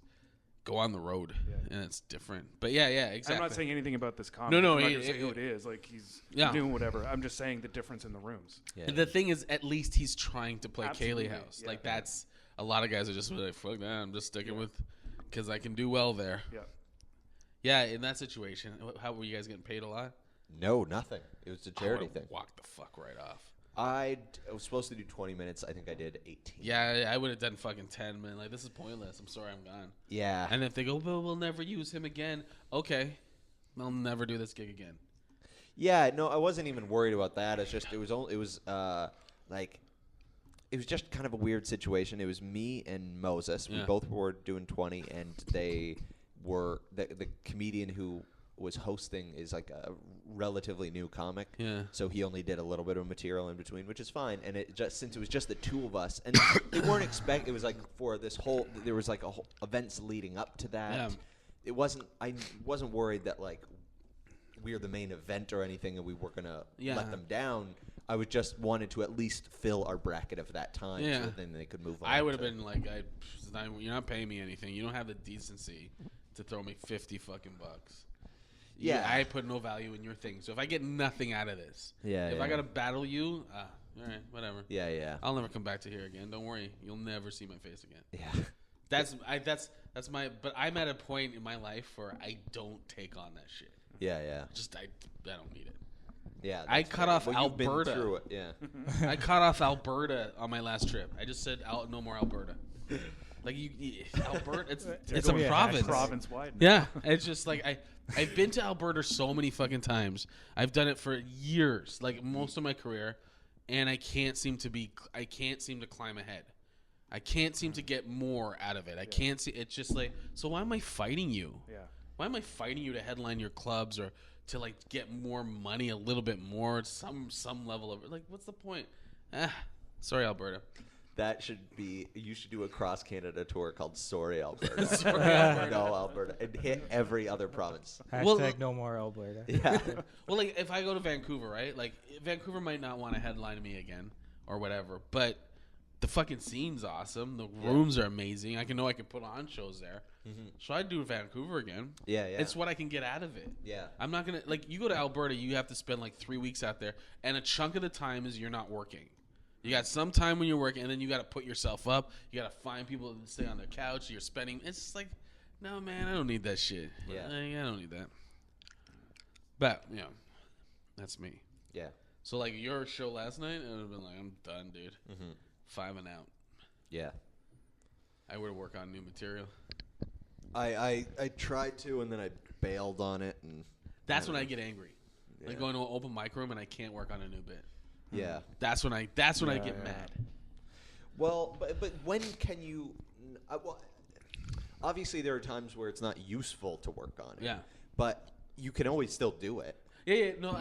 Go on the road, and it's different. But yeah, exactly. I'm not saying anything about this comic. No, I'm not going to say who it is. Like he's doing whatever. I'm just saying the difference in the rooms. Yeah. The thing is, at least he's trying to play Kaylee House. Like that's a lot of guys are just like, fuck that. I'm just sticking with because I can do well there. Yeah. Yeah, in that situation, how were you guys getting paid a lot? No, nothing. It was a charity thing. Walk the fuck right off. I was supposed to do 20 minutes. I think I did 18. Yeah, I would have done fucking 10, man. Like, this is pointless. I'm sorry I'm gone. Yeah. And if they go, well, we'll never use him again. Okay. I'll never do this gig again. Yeah, no, I wasn't even worried about that. It's just, it was it was just kind of a weird situation. It was me and Moses. We both were doing 20, and they were the comedian who was hosting is like a relatively new comic. Yeah. So he only did a little bit of material in between, which is fine. And it just since it was just the two of us, and they weren't it was like for this whole there was like a whole events leading up to that. Yeah. It wasn't. I wasn't worried that like we're the main event or anything, and we were gonna let them down. I would just wanted to at least fill our bracket of that time, so that then they could move on. I would have been like, you're not paying me anything. You don't have the decency to throw me $50 fucking bucks. Yeah, I put no value in your thing. So if I get nothing out of this, if I gotta battle you, all right, whatever. Yeah. I'll never come back to here again. Don't worry, you'll never see my face again. Yeah, that's my. But I'm at a point in my life where I don't take on that shit. Yeah. I don't need it. Yeah, I cut off Alberta. You've been through it. Yeah, I cut off Alberta on my last trip. I just said no more Alberta. Like Alberta, it's a province. Province wide. Yeah, it's just like I've been to Alberta so many fucking times. I've done it for years, like most of my career, and I can't seem to climb ahead. I can't seem to get more out of it. I can't see. It's just like, so why am I fighting you? Yeah. Why am I fighting you to headline your clubs or to like get more money, a little bit more, some level of it? Like, what's the point? Sorry, Alberta. That should be. You should do a cross Canada tour called "Sorry Alberta." Sorry, Alberta. No Alberta, and hit every other province. Hashtag no more Alberta. Yeah. Well, like if I go to Vancouver, right? Like Vancouver might not want to headline me again or whatever, but the fucking scene's awesome. The rooms are amazing. I can put on shows there. Mm-hmm. So I'd do Vancouver again. Yeah. It's what I can get out of it. Yeah. I'm not gonna you go to Alberta, you have to spend like 3 weeks out there, and a chunk of the time is you're not working. You got some time when you're working, and then you got to put yourself up. You got to find people to stay on their couch. You're spending. It's just like, no, man, I don't need that shit. Yeah. I don't need that. But, that's me. Yeah. So, like, your show last night, I would have been like, I'm done, dude. Mm-hmm. 5 and out. Yeah. I would work on new material. I tried to, and then I bailed on it. And that's when I get angry. Yeah. Like going to an open mic room, and I can't work on a new bit. Yeah, that's when I get mad. Well, but when can you? Obviously, there are times where it's not useful to work on it. Yeah, but you can always still do it. Yeah. No,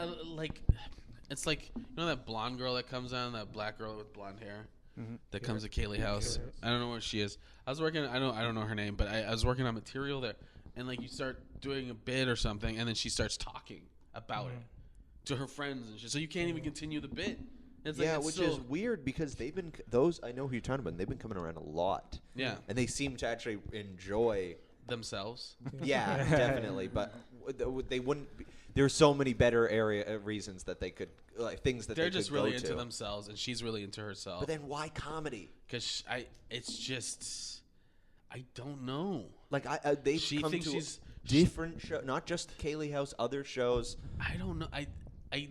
it's like that blonde girl that comes on, that black girl with blonde hair that comes to Kaylee House. I don't know where she is. I was working. I don't know her name, but I was working on material there, and like you start doing a bit or something, and then she starts talking about it to her friends and shit. So you can't even continue the bit. It's which is weird because they've been I know who you're talking about. They've been coming around a lot. Yeah, and they seem to actually enjoy themselves. Yeah, definitely. But they wouldn't. There's so many better reasons that they could things that they're they just could really go into to. themselves, and she's really into herself. But then why comedy? Because it's just I don't know. Like they've come to different shows, not just Kaylee House, other shows. I don't know.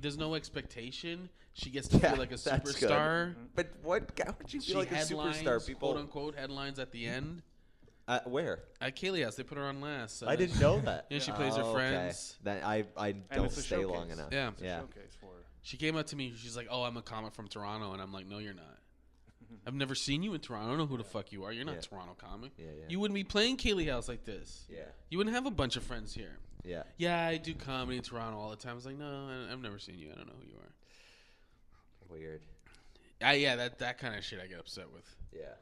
There's no expectation. She gets to feel like a superstar. But how could she feel like a superstar? People, quote unquote, headlines at the end. Where? At Kaylee House. They put her on last. I didn't know that. Yeah, she plays her friends. That I don't stay long enough. Yeah. It's a showcase for her. She came up to me. She's like, "Oh, I'm a comic from Toronto," and I'm like, "No, you're not. I've never seen you in Toronto. I don't know who the fuck you are. You're not a Toronto comic. Yeah. You wouldn't be playing Kaylee House like this. Yeah. You wouldn't have a bunch of friends here. Yeah. Yeah, I do comedy in Toronto all the time. I was like, no, I've never seen you. I don't know who you are. Weird. That kind of shit I get upset with. Yeah.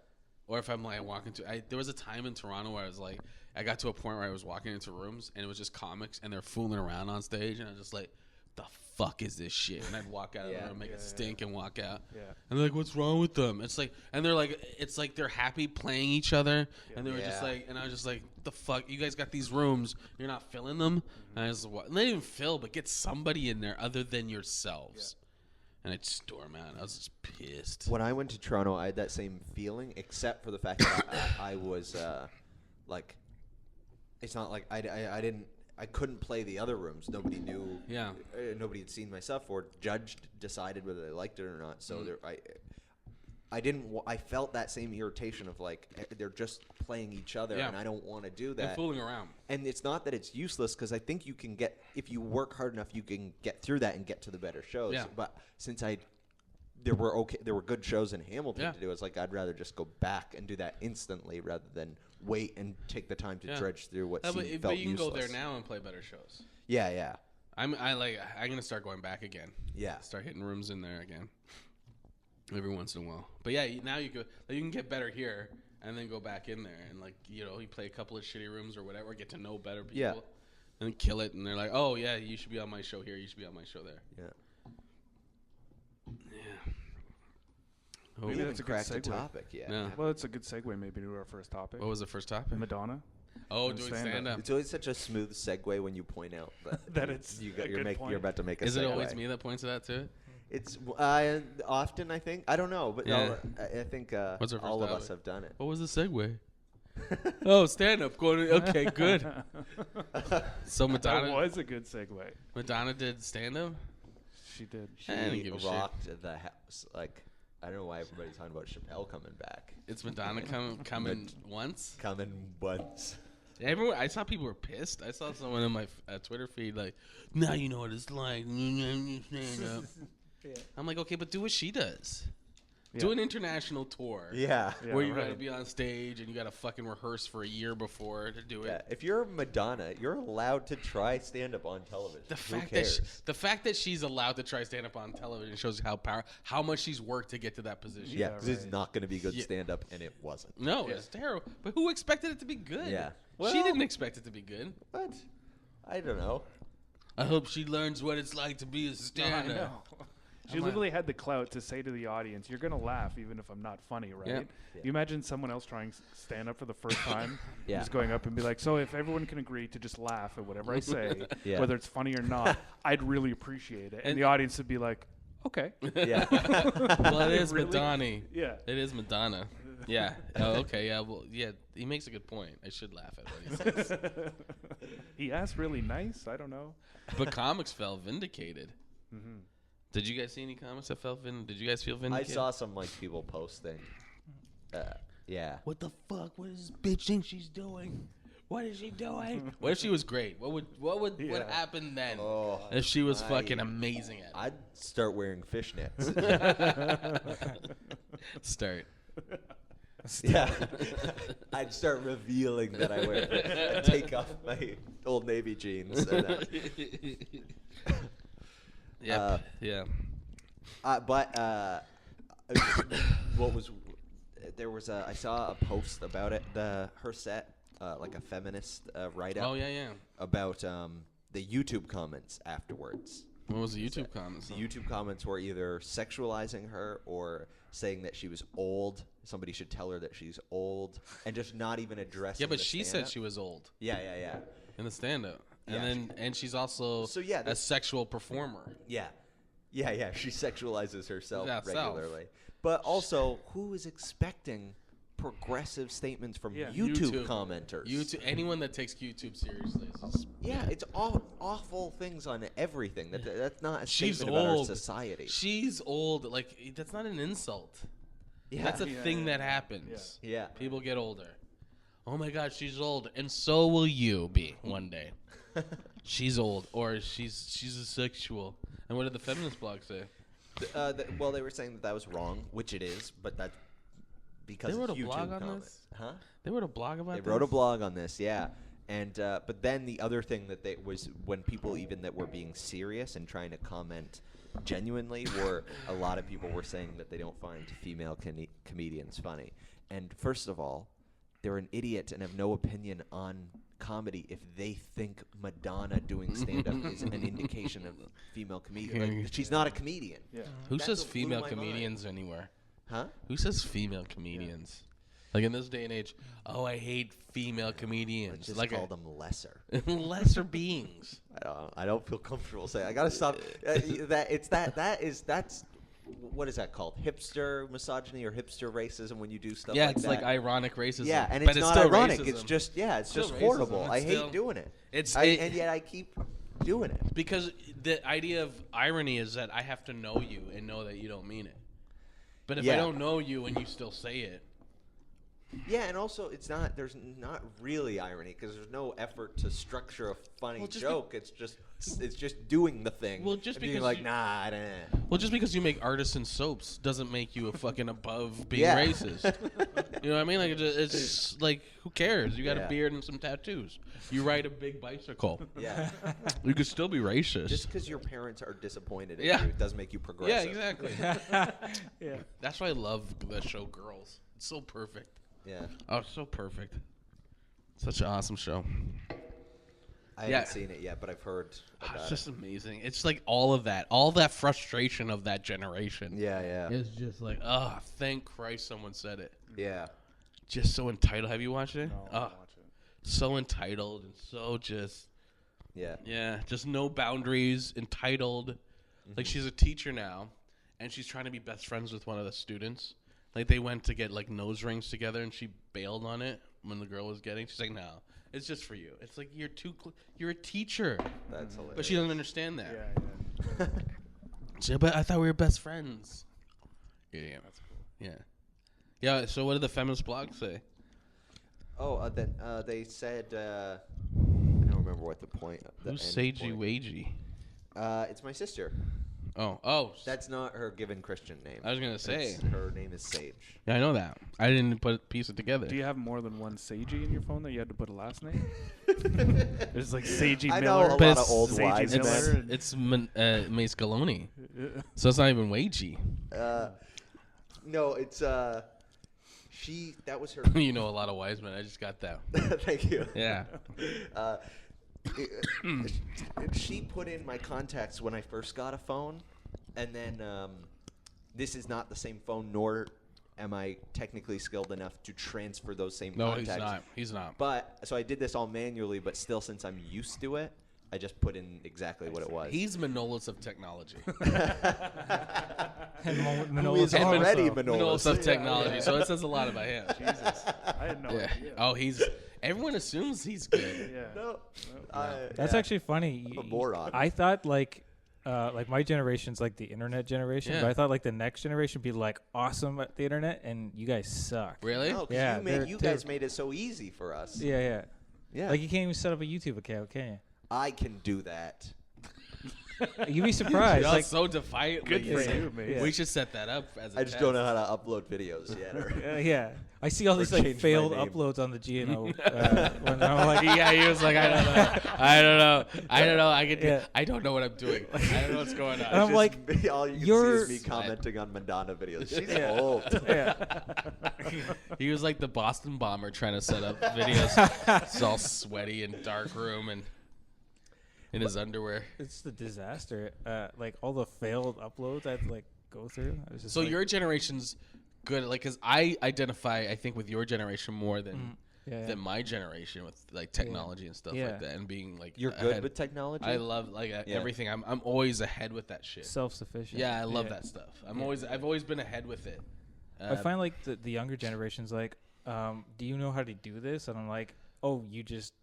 Or if I'm like walking to, there was a time in Toronto where I was like, I got to a point where I was walking into rooms and it was just comics and they're fooling around on stage and I was just like, the fuck is this shit? And I'd walk out of the room, make it stink, and walk out. Yeah. And they're like, what's wrong with them? It's like, and they're like, it's like they're happy playing each other, and they were just like, and I was just like, the fuck, you guys got these rooms, you're not filling them. And I was like, and they didn't even fill, but get somebody in there other than yourselves. And I'd storm out. I was just pissed. When I went to Toronto, I had that same feeling, except for the fact that I was like, it's not like I couldn't play the other rooms. Nobody knew. Yeah. Nobody had seen my stuff or judged, decided whether they liked it or not. So I felt that same irritation of like they're just playing each other, and I don't want to do that. They're fooling around. And it's not that it's useless because I think you can get, if you work hard enough, you can get through that and get to the better shows. Yeah. But since I there were good shows in Hamilton to do. It's like I'd rather just go back and do that instantly rather than wait and take the time to dredge through what felt useless. But you can go there now and play better shows. Yeah. I'm gonna start going back again. Yeah. Start hitting rooms in there again. Every once in a while. But yeah, now you can get better here and then go back in there and you play a couple of shitty rooms or whatever, get to know better people. Yeah. And then kill it, and they're like, "Oh yeah, you should be on my show here. You should be on my show there." Yeah. Oh, maybe that's a good segue. Topic. Yeah. Well, it's a good segue maybe to our first topic. What was the first topic? Madonna. Oh, doing stand-up. It's always such a smooth segue when you point out that it's you're about to make a segue. Is it always me that points to that too? It's often, I think. I don't know, but no, I think all of us have done it. What was the segue? Oh, stand-up. Okay, good. So Madonna... That was a good segue. Madonna did stand-up? She did. She rocked the house. I don't know why everybody's talking about Chappelle coming back. It's Madonna coming once? Coming once. Everyone, I saw people were pissed. I saw someone in my Twitter feed now you know what it's like. Stand-up. I'm like, okay, but do what she does. Yeah. Do an international tour. Yeah. Where you got to be on stage and you got to fucking rehearse for a year before to do it. Yeah. If you're Madonna, you're allowed to try stand-up on television. The fact that she's allowed to try stand-up on television shows how much she's worked to get to that position. Yeah, because it's not going to be good stand-up, and it wasn't. No, it's terrible. But who expected it to be good? Yeah. Well, she didn't expect it to be good. What? I don't know. I hope she learns what it's like to be a stand-up. She literally had the clout to say to the audience, "You're gonna laugh even if I'm not funny, right?" Yeah. You imagine someone else trying stand up for the first time, just going up and be like, "So if everyone can agree to just laugh at whatever I say, whether it's funny or not, I'd really appreciate it." And the audience would be like, "Okay." Yeah. Well, it is Madonna. Yeah. It is Madonna. Yeah. Oh, okay. Yeah. Well, yeah. He makes a good point. I should laugh at what he says. He asked really nice. I don't know. But comics felt vindicated. Mm-hmm. Did you guys see any comments that felt vindicated? Did you guys feel vindicated? I saw some people posting. Yeah. What the fuck? What does this bitch think she's doing? What is she doing? What if she was great? What would happen then if she was fucking amazing at it? I'd start wearing fishnets. Start. Yeah. I'd start revealing that I wear fishnets. I'd take off my Old Navy jeans. Yeah. But what was there was I saw a post about it. Her set, like a feminist write-up. Oh yeah. About the YouTube comments afterwards. What was the YouTube comments? The YouTube comments were either sexualizing her or saying that she was old. Somebody should tell her that she's old, and just not even addressing. Yeah, but she said she was old. Yeah. In the stand-up. And she's also a sexual performer. Yeah. She sexualizes herself regularly. But also, who is expecting progressive statements from YouTube commenters? Anyone that takes YouTube seriously. It's awful things on everything. That's not a statement about our society. She's old. That's not an insult. Yeah. That's a thing that happens. Yeah. People get older. Oh my God, she's old, and so will you be one day. She's old, or she's a sexual. And what did the feminist blog say? Well, they were saying that was wrong, which it is, but that's because they wrote of a YouTube blog on comments. this. Huh? They wrote a blog about this. They wrote a blog on this, yeah. And but then the other thing that was when people even that were being serious and trying to comment genuinely were a lot of people were saying that they don't find female comedians funny. And first of all, they're an idiot and have no opinion on comedy if they think Madonna doing stand-up is an indication of a female comedian. She's not a comedian. Yeah. Who says female comedians anywhere? Huh? Who says female comedians? In this day and age, I hate female comedians. Just call them lesser. Lesser beings. I don't feel comfortable saying. I gotta stop. That's what is that called? Hipster misogyny or hipster racism when you do stuff like that? Yeah, it's like ironic racism. Yeah, and it's not ironic. Racism. It's just, it's just horrible. I hate doing it. And yet I keep doing it. Because the idea of irony is that I have to know you and know that you don't mean it. But if I don't know you and you still say it, Yeah, and also there's not really irony because there's no effort to structure a funny joke. It's just doing the thing. Well, just because being like, nah. Well, just because you make artisan soaps doesn't make you a fucking above being racist. You know what I mean? Like it's like, who cares? You got a beard and some tattoos. You ride a big bicycle. Yeah. You could still be racist. Just because your parents are disappointed in you doesn't make you progressive. Yeah, exactly. Yeah. That's why I love the show Girls. It's so perfect. Yeah. Oh, so perfect. Such an awesome show. I haven't seen it yet, but I've heard about it's just amazing. It's like all that frustration of that generation. Yeah. It's just like, oh, thank Christ someone said it. Yeah. Just so entitled. Have you watched it? No, I watch it. So entitled and so just... Yeah, just no boundaries, entitled. Mm-hmm. Like, she's a teacher now, and she's trying to be best friends with one of the students. Like, they went to get, like, nose rings together, and she bailed on it when the girl was getting. She's like, no, it's just for you. It's like, you're a teacher. That's hilarious. But she doesn't understand that. Yeah. So, but I thought we were best friends. Yeah. That's cool. Yeah. Yeah, so what did the feminist blog say? Oh, they said... I don't remember what the point... Who's Sagey Wagey? It's my sister. Oh. That's not her given Christian name. I was going to say. Her name is Sage. Yeah, I know that. I didn't piece it together. Do you have more than one Sagey in your phone that you had to put a last name? There's like Sagey I Miller. know a lot of old Sagey wise Miller men. It's Mayce Galoni. So it's not even Wagey. No, it's... That was her... You know a lot of wise men. I just got that. Thank you. Yeah. She put in my contacts when I first got a phone, and then this is not the same phone, nor am I technically skilled enough to transfer those same contacts. No, he's not. But so I did this all manually, but still, since I'm used to it, I just put in exactly what it was. He's Manolis of technology. Who is already Manolis of technology, so it says a lot about him. Jesus. I had no idea. Oh, everyone assumes he's good. Yeah. No. That's actually funny. I'm a moron. I thought like my generation's like the internet generation, but I thought like the next generation would be like awesome at the internet, and you guys suck. Really? No, Yeah. you guys made it so easy for us. Yeah. Yeah. Like you can't even set up a YouTube account, can you? I can do that. You'd be surprised. You're like, so defiant. Good for you, man. We should set that up as a I just don't know how to upload videos yet. yeah. I see all these like change my failed name. uploads on the GNO. When I'm like, yeah, he was like, I don't know. I don't know what I'm doing. I don't know what's going on. And I'm like, all you can see is me commenting on Madonna videos. She's old. yeah. He was like the Boston bomber trying to set up videos. It's all sweaty and dark room and in his underwear. It's the disaster. Like all the failed uploads I had to like go through. I was just So like, your generation's good, like, because I identify, I think, with your generation more than my generation with like technology and stuff like that, and being like you're good with technology. I love like everything. I'm always ahead with that shit. Self-sufficient. Yeah, I love that stuff. I've always been ahead with it. I find like the younger generation's like, do you know how to do this? And I'm like, oh, you just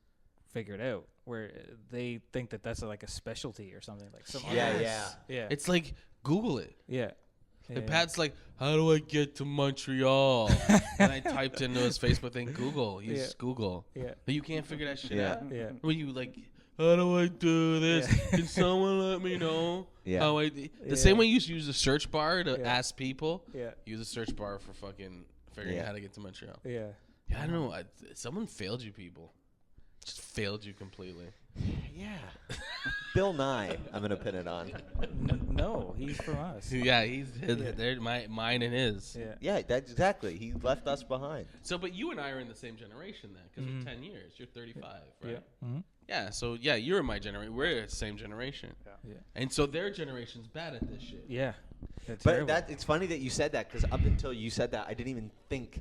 figured out. Where they think that that's like a specialty or something like some yeah. It's like Google it. Yeah. And Pat's like, how do I get to Montreal? And I typed into his Facebook thing, Google. Use Google. Yeah. But you can't figure that shit out. Yeah. When you like, how do I do this? Can someone let me know how I the same way you use the search bar to ask people. Yeah. Use a search bar for fucking figuring out how to get to Montreal. Yeah. I don't know. Someone failed you people. Just failed you completely. Yeah. Bill Nye, I'm going to pin it on. No, he's from us. Yeah, he's they're mine and his. Yeah, that's exactly. He left us behind. So, but you and I are in the same generation then, because we're 10 years. You're 35, right? Yeah. Mm-hmm. Yeah, so, yeah, you're in my generation. We're the same generation. Yeah. And so their generation's bad at this shit. Yeah. But it's funny that you said that, because up until you said that, I didn't even think,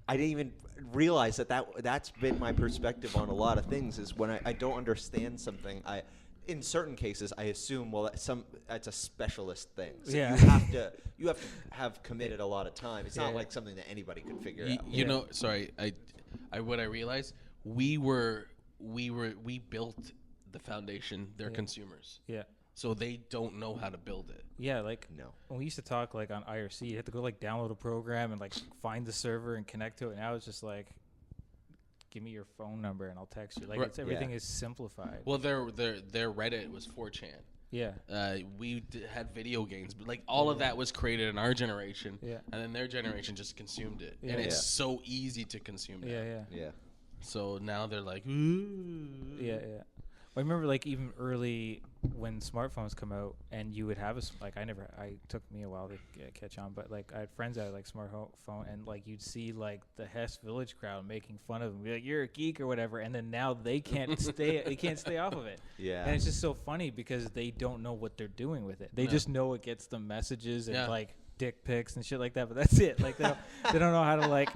I didn't even realize that's been my perspective on a lot of things, is when I don't understand something, in certain cases, I assume, well, that's a specialist thing. So you have to have committed a lot of time. It's not like something that anybody could figure out. You know, sorry, what I realized, we built the foundation. They're consumers. Yeah. so they don't know how to build it. Yeah, like when we used to talk like on IRC, you had to go like download a program and like find the server and connect to it. And now it's just like, give me your phone number and I'll text you. Like everything is simplified. Well, their Reddit was 4chan. Yeah. We had video games, but like all of that was created in our generation. Yeah. And then their generation just consumed it, and it's so easy to consume it. Yeah. So now they're like, ooh. Yeah. I remember like even early when smartphones come out, and you would have I took me a while to catch on, but like I had friends that had like smartphone, and like you'd see like the Hess Village crowd making fun of them, be like, you're a geek or whatever, and then now they can't stay off of it. Yeah. And it's just so funny because they don't know what they're doing with it. They just know it gets them messages and like dick pics and shit like that, but that's it. Like they don't know how to like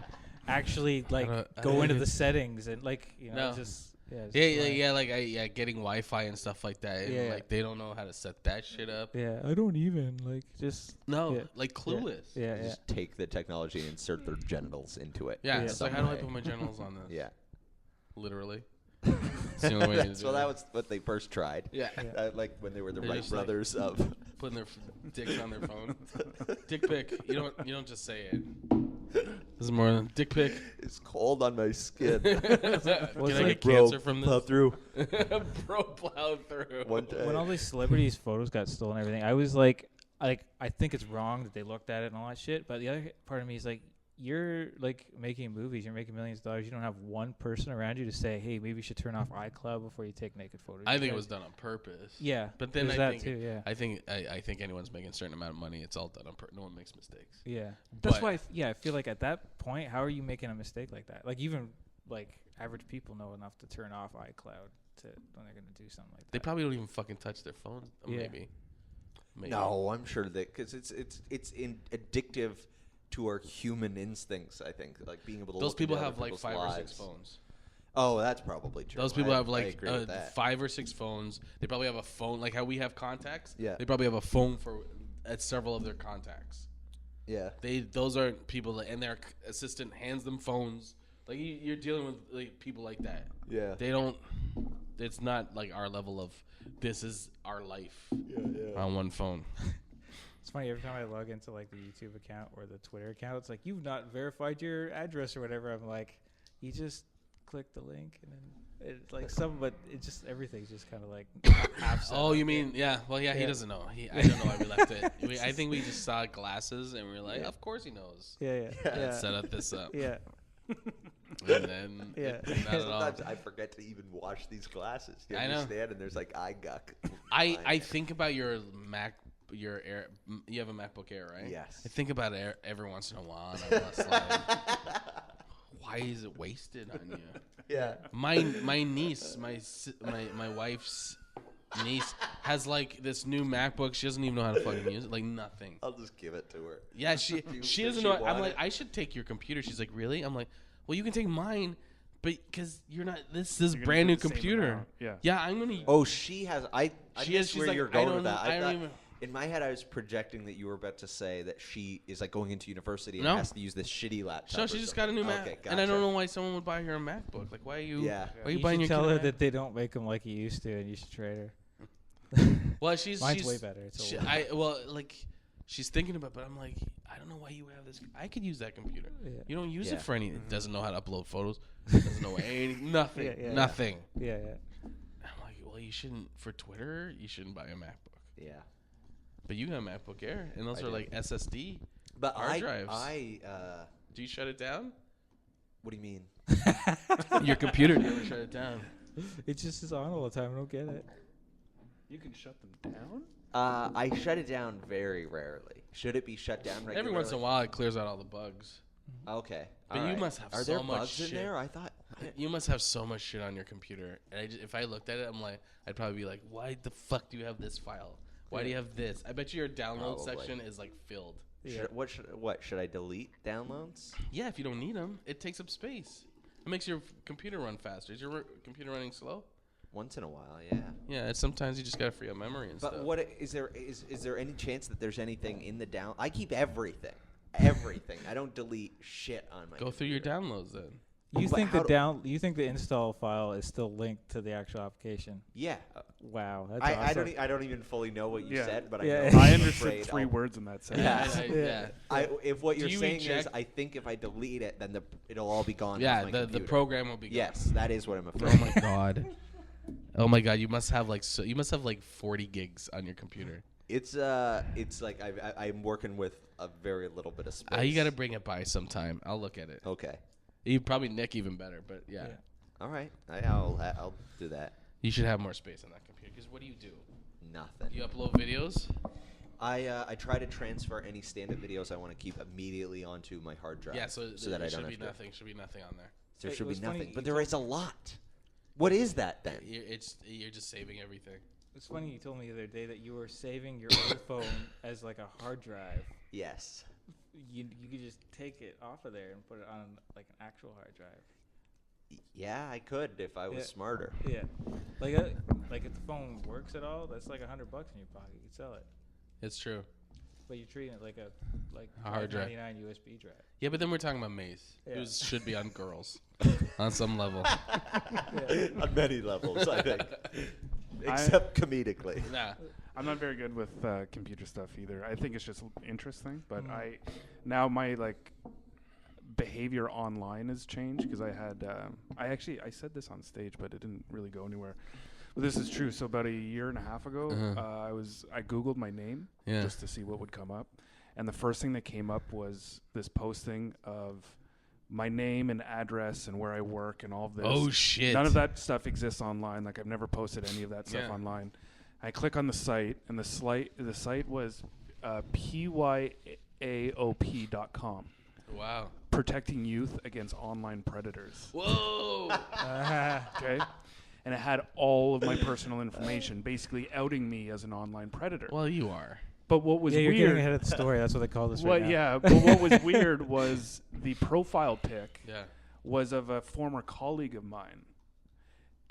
actually like go into the settings and like just. Getting Wi-Fi and stuff like that. And, like they don't know how to set that shit up. Yeah, I don't even like just like clueless. Yeah, just take the technology and insert their genitals into it. Yeah, it's like how do I put my genitals on this? Yeah, literally. It's the only way to do that was what they first tried. Yeah, like when they were the Wright brothers of putting their dicks on their phone. Dick pic. You don't just say it. This is more than dick pic. It's cold on my skin. Can I get cancer from this? Plow through. Bro, plow through. One day. When all these celebrities' photos got stolen and everything, I was like, I think it's wrong that they looked at it and all that shit. But the other part of me is like, you're like making movies, you're making millions of dollars. You don't have one person around you to say, hey, maybe you should turn off iCloud before you take naked photos. I think it was done on purpose. Yeah, but then I think anyone's making a certain amount of money. It's all done on purpose. No one makes mistakes. Yeah, that's why. I feel like at that point, how are you making a mistake like that? Like even like average people know enough to turn off iCloud when they're gonna do something like that. They probably don't even fucking touch their phones. Maybe. No, I'm sure that because it's addictive to our human instincts. I think like being able to. Those people have like 5 or 6 phones. Oh, that's probably true. Those people have like 5 or 6 phones. They probably have a phone like how we have contacts. Yeah. They probably have a phone at several of their contacts. Yeah. Those aren't people and their assistant hands them phones. Like you're dealing with like people like that. Yeah. They don't. It's not like our level of this is our life. Yeah. On one phone. It's funny, every time I log into like the YouTube account or the Twitter account, it's like, you've not verified your address or whatever. I'm like, you just click the link and then it's like but it just, everything's just kind of like half. Oh, you mean, yeah. Well, yeah, he doesn't know. I don't know why we left it. I think we just saw glasses and we were like, of course he knows. Yeah. Let's set this up. Yeah. And then sometimes I forget to even wash these glasses. You understand? And there's like eye guck. I think about your Mac. You have a MacBook Air, right? Yes. I think about it every once in a while, and I'm just like, why is it wasted on you? Yeah. My niece, my wife's niece has like this new MacBook. She doesn't even know how to fucking use it. Like nothing. I'll just give it to her. Yeah, she doesn't know. I'm like, I should take your computer. She's like, really? I'm like, well, you can take mine. But because you're not, this is brand new computer. Yeah, I'm gonna. Oh, she has. I she's where like, you're going with that. I don't even. In my head, I was projecting that you were about to say that she is like going into university and has to use this shitty laptop. No, she just got a new Mac, gotcha. And I don't know why someone would buy her a MacBook. Like, why are you? Yeah. Why are you buying your? Tell her that they don't make them like you used to, and you should trade her. Well, mine's way better. She's thinking about, but I'm like, I don't know why you have this. I could use that computer. Yeah. You don't use it for anything. It doesn't know how to upload photos. Doesn't know nothing. Nothing. Yeah. I'm like, well, you shouldn't for Twitter. You shouldn't buy a MacBook. Yeah. But you got a MacBook Air, and those are like SSD hard drives. Do you shut it down? What do you mean? Your computer never shut it down. It just is on all the time. I don't get it. You can shut them down? I shut it down very rarely. Should it be shut down regularly? Every once in a while, it clears out all the bugs. Okay. But you must have so much shit. Are there bugs in there? I thought. You must have so much shit on your computer. And if I looked at it, I'd probably be like, why the fuck do you have this file? Why do you have this? I bet you your download section is like filled. Should I delete downloads? Yeah, if you don't need them, it takes up space. It makes your computer run faster. Is your computer running slow? Once in a while, yeah. Yeah, sometimes you just gotta free up memory and stuff. But what is there any chance that there's anything in the down? I keep everything. I don't delete shit on my. Go through your downloads then. You think you think the install file is still linked to the actual application? Yeah. Wow, that's awesome. I don't even fully know what you said, but I understood 3 words in that sentence. If what you're saying is, I think if I delete it, then it'll all be gone. Yeah, the program will be gone. Yes, that is what I'm afraid. Oh my god. Oh my god, you must have like 40 gigs on your computer. It's like I'm working with a very little bit of space. You got to bring it by sometime. I'll look at it. Okay. You probably Nick even better, but yeah. All right, I'll do that. You should have more space on that computer. Because what do you do? Nothing. You upload videos? I try to transfer any stand-up videos I want to keep immediately onto my hard drive. Yeah, so that I don't should be have nothing. Should be nothing on there. There should be nothing, but there is a lot. What is that then? You're just saving everything. It's funny you told me the other day that you were saving your old phone as like a hard drive. Yes. You could just take it off of there and put it on like an actual hard drive. Yeah, I could if I was smarter. Yeah, like if the phone works at all, that's like $100 in your pocket. You could sell it. It's true. But you're treating it like a hard drive, $99 USB drive. Yeah, but then we're talking about Mayce, who should be on girls, on some level. On many levels, I think. Except comedically. Nah. I'm not very good with computer stuff either. I think it's just interesting, but now my behavior online has changed because I had I said this on stage, but it didn't really go anywhere. But this is true. So about a year and a half ago, I Googled my name just to see what would come up, and the first thing that came up was this posting of my name and address and where I work and all of this. Oh shit! None of that stuff exists online. Like I've never posted any of that stuff online. I click on the site, and the site was pyaop.com. Wow. Protecting youth against online predators. Whoa. Okay. And it had all of my personal information, basically outing me as an online predator. Well, you are. But what was you're weird? getting ahead of the story. That's what they call this right now. Yeah, but what was weird was the profile pic was of a former colleague of mine,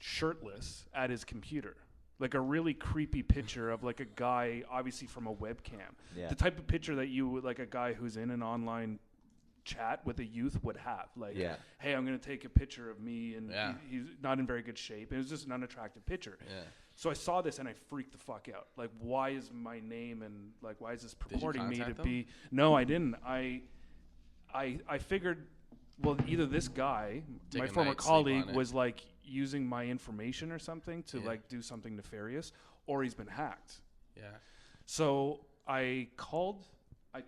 shirtless at his computer. Like a really creepy picture of like a guy, obviously from a webcam. Yeah. The type of picture that you would, like a guy who's in an online chat with a youth would have. Like, hey, I'm going to take a picture of me, and he's not in very good shape. It was just an unattractive picture. Yeah. So I saw this and I freaked the fuck out. Like, why is my name and like why is this purporting me to be? No, I didn't. I figured, well, either this guy, my former colleague, was like using my information or something to like do something nefarious, or he's been hacked. Yeah. So I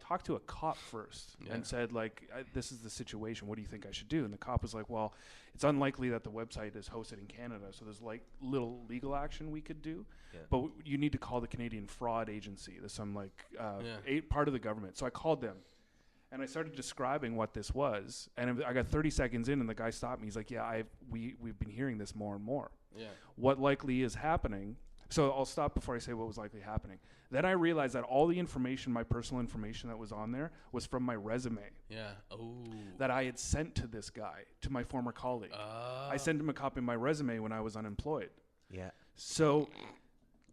talked to a cop first and said, like, this is the situation. What do you think I should do? And the cop was like, well, it's unlikely that the website is hosted in Canada, so there's like little legal action we could do. Yeah. But you need to call the Canadian Fraud Agency. There's some part of the government. So I called them. And I started describing what this was, and I got 30 seconds in, and the guy stopped me. He's like, "Yeah, we've been hearing this more and more. Yeah. What likely is happening?" So I'll stop before I say what was likely happening. Then I realized that all the information, my personal information that was on there, was from my resume. Yeah. Oh. That I had sent to this guy, to my former colleague. I sent him a copy of my resume when I was unemployed. Yeah. So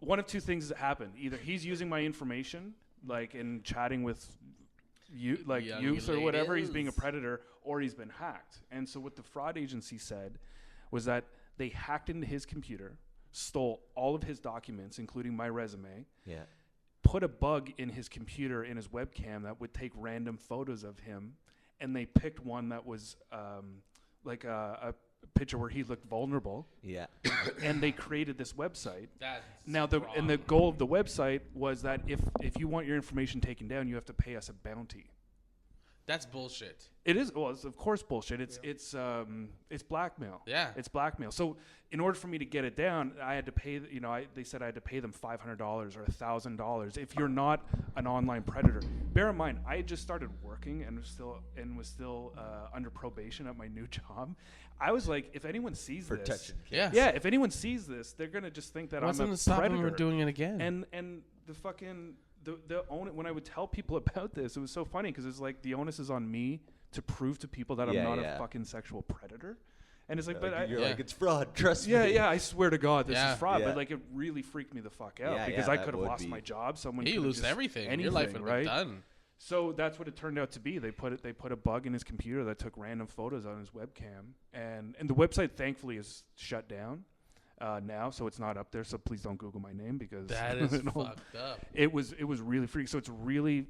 one of two things that happened: either he's using my information, like in chatting with youth or whatever, he's being a predator, or he's been hacked. And so what the fraud agency said was that they hacked into his computer, stole all of his documents, including my resume, put a bug in his computer, in his webcam, that would take random photos of him, and they picked one that was like a picture where he looked vulnerable. Yeah. And they created this website. The goal of the website was that if you want your information taken down, you have to pay us a bounty. That's bullshit. It is. Well, it's of course bullshit. It's blackmail. Yeah. It's blackmail. So in order for me to get it down, I had to pay. They said I had to pay them $500 or $1,000 if you're not an online predator. Bear in mind, I had just started working and was still under probation at my new job. I was like, if anyone sees this, if anyone sees this, they're gonna just think that I'm a predator. What's stop them from doing it again? And the fucking the onus, when I would tell people about this, it was so funny because it's like the onus is on me to prove to people that I'm not a fucking sexual predator. And it's like, but you're like, it's fraud. Trust me. Yeah, I swear to God, this is fraud. But like, it really freaked me the fuck out because I could have lost my job. Someone you lose everything. Your life would have been done. So that's what it turned out to be. They put a bug in his computer that took random photos on his webcam, and the website thankfully is shut down now, so it's not up there. So please don't Google my name because that is fucked up. It was really freaky. So it's really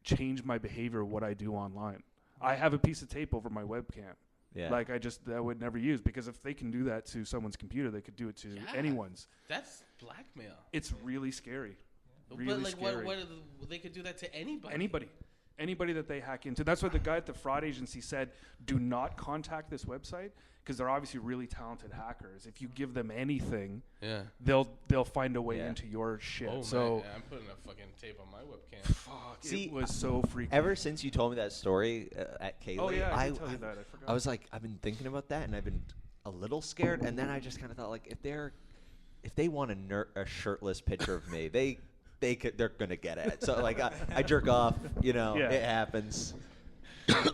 changed my behavior of what I do online. I have a piece of tape over my webcam. Yeah. Like I would never use, because if they can do that to someone's computer, they could do it to anyone's. That's blackmail. It's really scary. Really but like, scary. what they could do that to anybody. Anybody that they hack into. That's what the guy at the fraud agency said. Do not contact this website, because they're obviously really talented hackers. If you give them anything, they'll find a way into your shit. Oh, so man. I'm putting a fucking tape on my webcam. Fuck, it was so freaky. Ever since you told me that story at Kaylee, I did tell you that. I forgot. I was like, I've been thinking about that, and I've been a little scared. And then I just kind of thought, like, if they want a shirtless picture of me, they're gonna get it. So like I jerk off, it happens.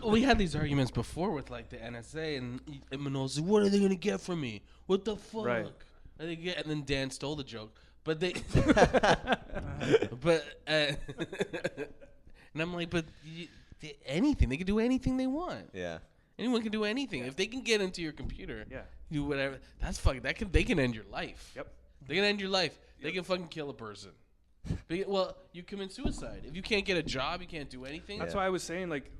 We had these arguments before with like the NSA and Manolis. What are they gonna get from me? What the fuck? Right. And then Dan stole the joke, but they, and I'm like, anything they can do anything they want. Yeah. Anyone can do anything if they can get into your computer. Yeah. Do whatever. That's fucking. They can end your life. Yep. They can end your life. Yep. They can fucking kill a person. Well, you commit suicide. If you can't get a job, you can't do anything. That's why I was saying, like,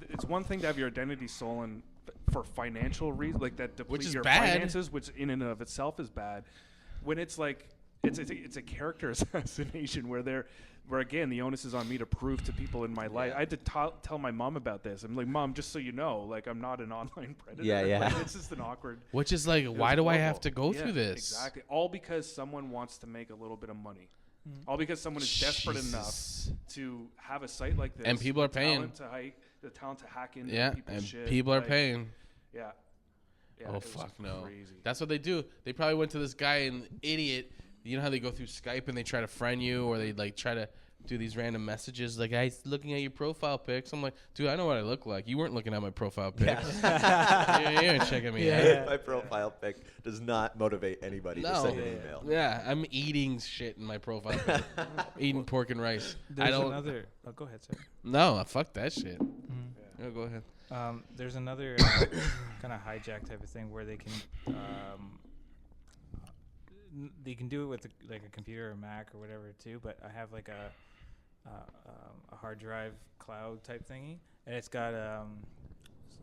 it's one thing to have your identity stolen for financial reasons, like that deplete your finances, which in and of itself is bad. When it's like it's a character assassination where again the onus is on me to prove to people in my life. I had to tell my mom about this. I'm like, Mom, just so you know, like, I'm not an online predator. Yeah. Like, it's just an awkward. Which is like, why do I have to go through this? Exactly. All because someone wants to make a little bit of money. All because someone is desperate enough to have a site like this, and people are paying. The talent to hack into people's and shit. People are paying. Yeah. Oh fuck no! Crazy. That's what they do. They probably went to this guy, an idiot. You know how they go through Skype and they try to friend you, or they like try to do these random messages, like, "I'm looking at your profile pics." I'm like, dude, I know what I look like. You weren't looking at my profile pics. You ain't checking me out. My profile pic does not motivate anybody to send an email. Yeah, I'm eating shit in my profile pic. Eating pork and rice. There's another. Oh, go ahead, sir. No, fuck that shit. No, go ahead. There's another kind of hijack type of thing where they can do it with a computer or Mac or whatever too. But I have like a hard drive cloud type thingy, and it's got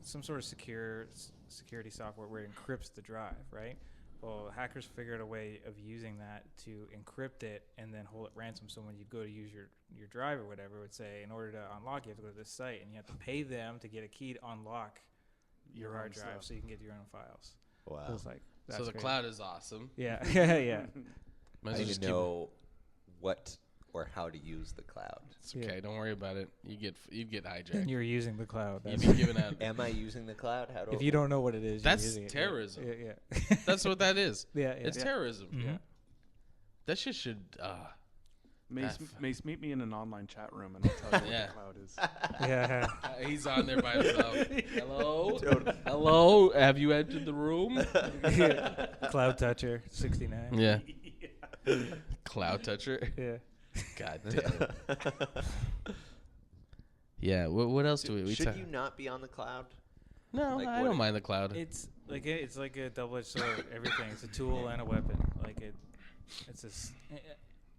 some sort of security software where it encrypts the drive, right? Well, hackers figured a way of using that to encrypt it and then hold it ransom. So when you go to use your drive or whatever, it would say, in order to unlock, you have to go to this site, and you have to pay them to get a key to unlock your hard drive so you can get your own files. Wow. So it's like, that's so the great. Cloud is awesome. Yeah. Yeah. I need to know what or how to use the cloud. It's okay. Don't worry about it. You'd get hijacked. And you're using the cloud. You'd be giving out. Am I using the cloud? How do if you don't know what it is, that's you're using terrorism. It. Yeah. That's what that is. Yeah. It's terrorism. Mm-hmm. Yeah. That shit should. Mace, meet me in an online chat room and I'll tell you what the cloud is. Yeah. He's on there by himself. Hello? Hello? Have you entered the room? Cloud Toucher 69. Yeah. Cloud Toucher? Yeah. God damn. Yeah. What else do we should you not be on the cloud? No, I don't mind the cloud. It's like a double-edged sword. Everything. It's a tool and a weapon. Like it's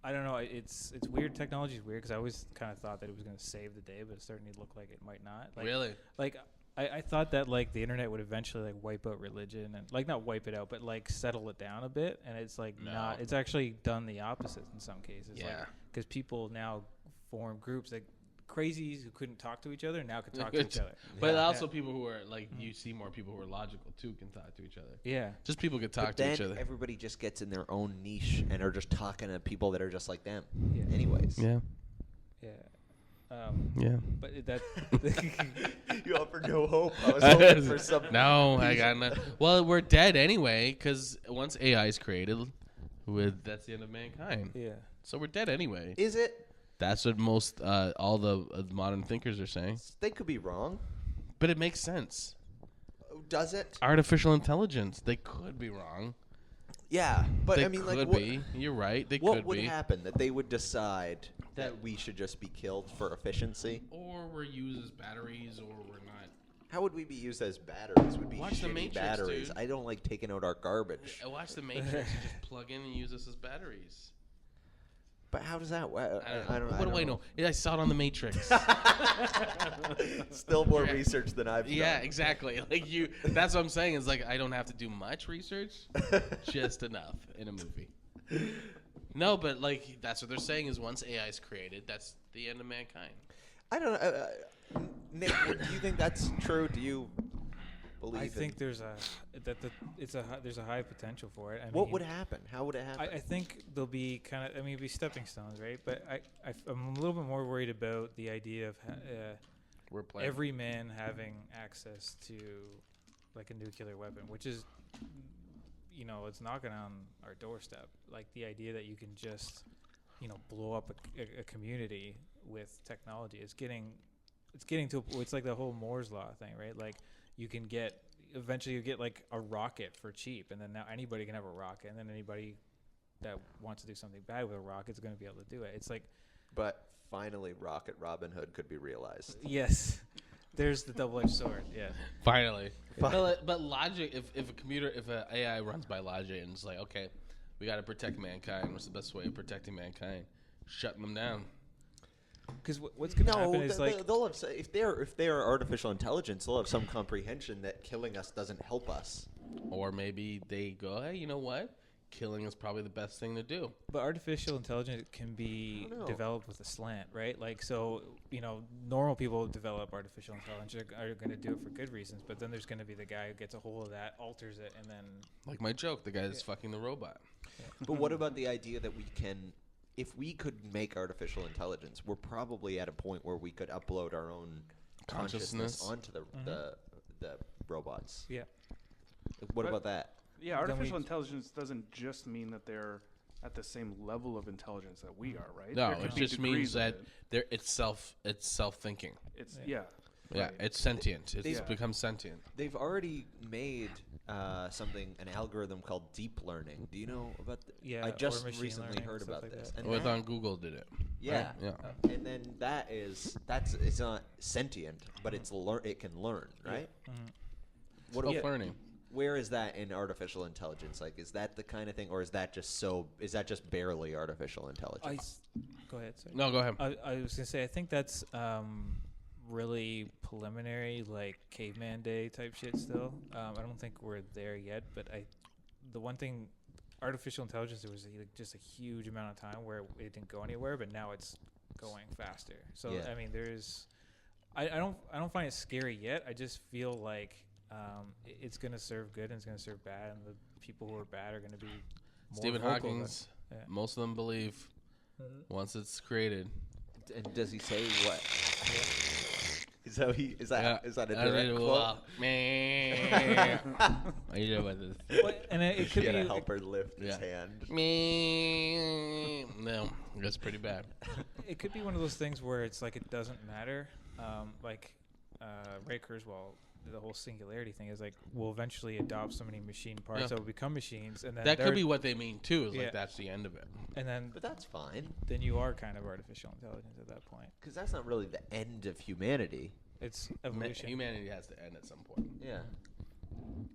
I don't know. It's weird. Technology is weird because I always kind of thought that it was going to save the day, but it's starting to look like it might not. Like, really? Like I thought that like the internet would eventually like wipe out religion and like not wipe it out, but like settle it down a bit. And it's like not. It's actually done the opposite in some cases. Yeah. Because people now form groups like crazies who couldn't talk to each other now can talk to each other. But also people who are like you see more people who are logical too can talk to each other. Yeah. Just people can talk to each other. Everybody just gets in their own niche and are just talking to people that are just like them. Yeah. Anyways. Yeah. Yeah. Yeah. But that you offer no hope. I was hoping for something. No, I got nothing. Well, we're dead anyway because once AI is created, that's the end of mankind. Yeah. So we're dead anyway. Is it? That's what most all the modern thinkers are saying. They could be wrong. But it makes sense. Does it? Artificial intelligence. They could be wrong. Yeah, but They I mean, could like, be. You're right. They what could would be. happen that they would decide that we should just be killed for efficiency? Or we're used as batteries, or we're not. How would we be used as batteries? Would be Watch The shitty Matrix, batteries. dude. I don't like taking out our garbage. I watch The Matrix and just plug in and use us as batteries. But how does that work? I don't know. What do I know? Yeah, I saw it on The Matrix. Still more research than I've done. Yeah, exactly. Like you. That's what I'm saying. Is like I don't have to do much research, just enough in a movie. No, but like that's what they're saying is once AI is created, that's the end of mankind. I don't know. Nick, do you think that's true? Do you believe? I think there's a high potential for it. What would happen? How would it happen? I think there'll be it'll be stepping stones, right? But I'm a little bit more worried about the idea of every man having access to like a nuclear weapon, which is, it's knocking on our doorstep. Like the idea that you can just, blow up a community with technology. It's getting to it's like the whole Moore's law thing, right? Like eventually you get like a rocket for cheap, and then now anybody can have a rocket, and then anybody that wants to do something bad with a rocket is going to be able to do it. It's like, but finally, Rocket Robin Hood could be realized. Yes, there's the double-edged sword. Yeah, finally. But logic, if an AI runs by logic and it's like, okay, we got to protect mankind. What's the best way of protecting mankind? Shutting them down. Because what's going to happen is they'll have, if they're artificial intelligence, they'll have some comprehension that killing us doesn't help us. Or maybe they go, hey, you know what? Killing is probably the best thing to do. But artificial intelligence can be developed with a slant, right? Like, so, normal people develop artificial intelligence are going to do it for good reasons, but then there's going to be the guy who gets a hold of that, alters it, and then... Like my joke, the guy that's fucking the robot. Yeah. But what about the idea that we can... If we could make artificial intelligence, we're probably at a point where we could upload our own consciousness onto the robots. Yeah. What about that? Yeah, artificial intelligence doesn't just mean that they're at the same level of intelligence that we are, right? No, it just means that it's self-thinking. Yeah, it's sentient. It's become sentient. They've already made an algorithm called deep learning. Do you know about that? Yeah, I just recently heard about this. And on Google did it. Yeah. Right? Yeah. And then it's not sentient, but it can learn, right? Yeah. Mm-hmm. What about learning? Where is that in artificial intelligence? Like, is that the kind of thing, or is that just barely artificial intelligence? Go ahead. Sorry. No, go ahead. I was gonna say I think that's really preliminary, like caveman day type shit still. I don't think we're there yet, but the one thing, artificial intelligence, there was just a huge amount of time where it didn't go anywhere, but now it's going faster. So yeah. I mean, I don't find it scary yet. I just feel like it's going to serve good and it's going to serve bad, and the people who are bad are going to be more Stephen vocal. Hawking's, most of them believe once it's creaed. And does he say what? Is that a direct quote? You know about this. And it could be help her lift his hand. No, that's pretty bad. It could be one of those things where it's like it doesn't matter. Ray Kurzweil, the whole singularity thing is like we'll eventually adopt so many machine parts that will become machines, and then that could be what they mean too. Is like that's the end of it. And then, but that's fine. Then you are kind of artificial intelligence at that point. Because that's not really the end of humanity. It's evolution. Humanity has to end at some point. Yeah.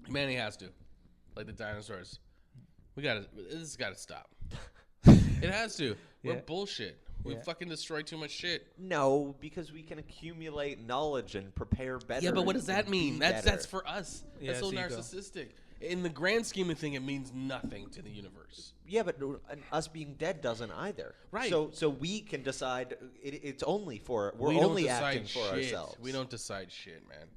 Humanity has to, like the dinosaurs. This has got to stop. It has to. We're bullshit. We fucking destroy too much shit. No, because we can accumulate knowledge and prepare better. Yeah, but what does that mean? That's for us. That's so narcissistic. In the grand scheme of things, it means nothing to the universe. Yeah, but us being dead doesn't either. Right. So we can decide. It's only for we're only acting for ourselves. We don't decide shit, man.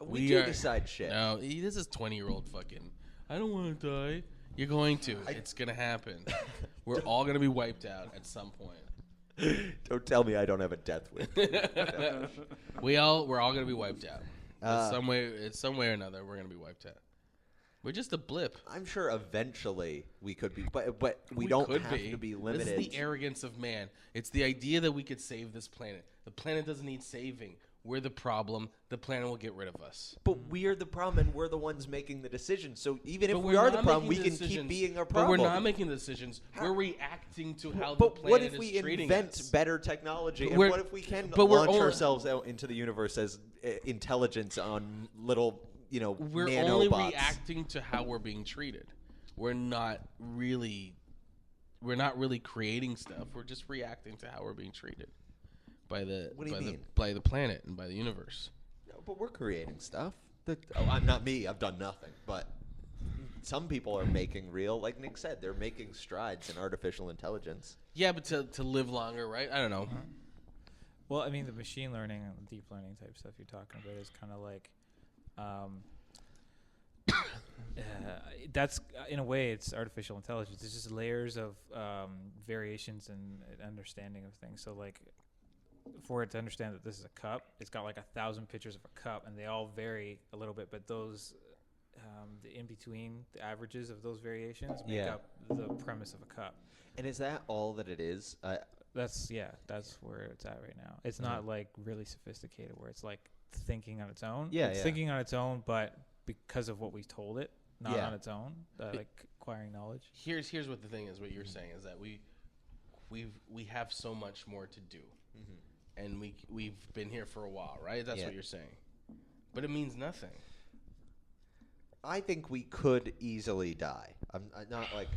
We do decide shit. No, this is 20-year-old fucking. I don't want to die. You're going to. It's gonna happen. We're all gonna be wiped out at some point. Don't tell me I don't have a death wish. We're all gonna be wiped out. Some way or another, we're gonna be wiped out. We're just a blip. I'm sure eventually we could be, but we don't have to be limited. This is the arrogance of man. It's the idea that we could save this planet. The planet doesn't need saving. we're the problem. The planet will get rid of us. But we're the problem, and we're the ones making the decision. So even if But we we're are not the problem, we making can the keep decisions. being our But problem. we're not making the decisions. We're reacting to how the But planet what if we is treating invent us. better technology? But And we're- what if we can but we're launch only- ourselves out into the universe as intelligence on little, We're nanobots? only reacting to how we're being treated. We're not really creating stuff. We're just reacting to how we're being treated by the What do you mean? by the planet and by the universe. No, but we're creating stuff. I'm not me. I've done nothing. But some people are making real, like Nick said, they're making strides in artificial intelligence. Yeah, but to live longer, right? I don't know. Well, I mean, the machine learning and deep learning type stuff you're talking about is kind of like, that's in a way it's artificial intelligence. It's just layers of variations and understanding of things. So like, for it to understand that this is a cup, it's got like 1,000 pictures of a cup, and they all vary a little bit. But those, the in between, the averages of those variations make up the premise of a cup. And is that all that it is? That's where it's at right now. It's not like really sophisticated where it's like thinking on its own. It's thinking on its own, but because of what we told it, not on its own, like acquiring knowledge. Here's what the thing is. What you're saying is that we have so much more to do, and we've been here for a while, right? That's what you're saying, but it means nothing. I think we could easily die. I'm not like,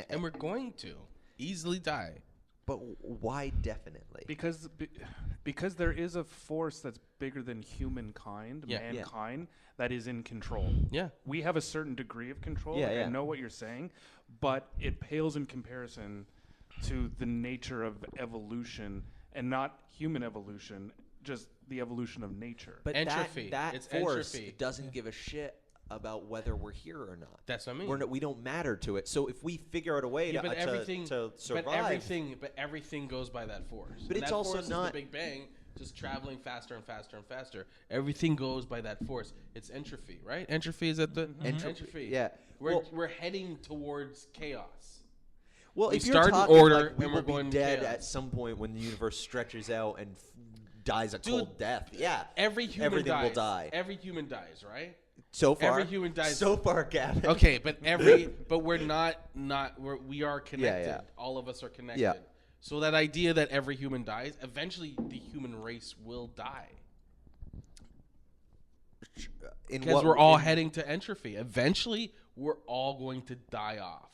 and we're going to easily die. But why definitely? Because there is a force that's bigger than humankind, mankind, that is in control. Yeah. We have a certain degree of control. I know what you're saying, but it pales in comparison to the nature of evolution, and not human evolution, just the evolution of nature. But entrophy. That it's force entropy. doesn't give a shit about whether we're here or not. That's what I mean. We don't matter to it. So if we figure out a way to survive, but everything goes by that force. But and it's that also force not is the Big Bang, just traveling faster and faster and faster. Everything goes by that force. It's entropy, right? Entropy is at the entropy. Yeah, we're heading towards chaos. Well, we if start you're talking in order, like we and will we're going be dead chaos. at some point when the universe stretches out and dies a cold death. Yeah, everything will die. Every human dies, right? So far, every human dies. So far, Gavin. Okay, but we're not. We are connected. Yeah. All of us are connected. Yeah. So that idea that every human dies, eventually the human race will die. Because we're all heading to entropy. Eventually, we're all going to die off,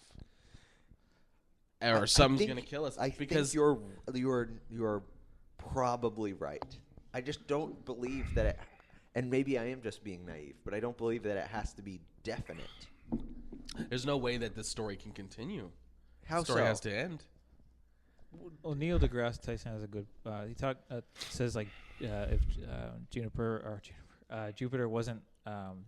or something's going to kill us. I think you're probably right. I just don't believe that it. And maybe I am just being naive, but I don't believe that it has to be definite. There's no way that this story can continue. How the story so? has to end. Well, Neil deGrasse Tyson has a good. He says like if Jupiter wasn't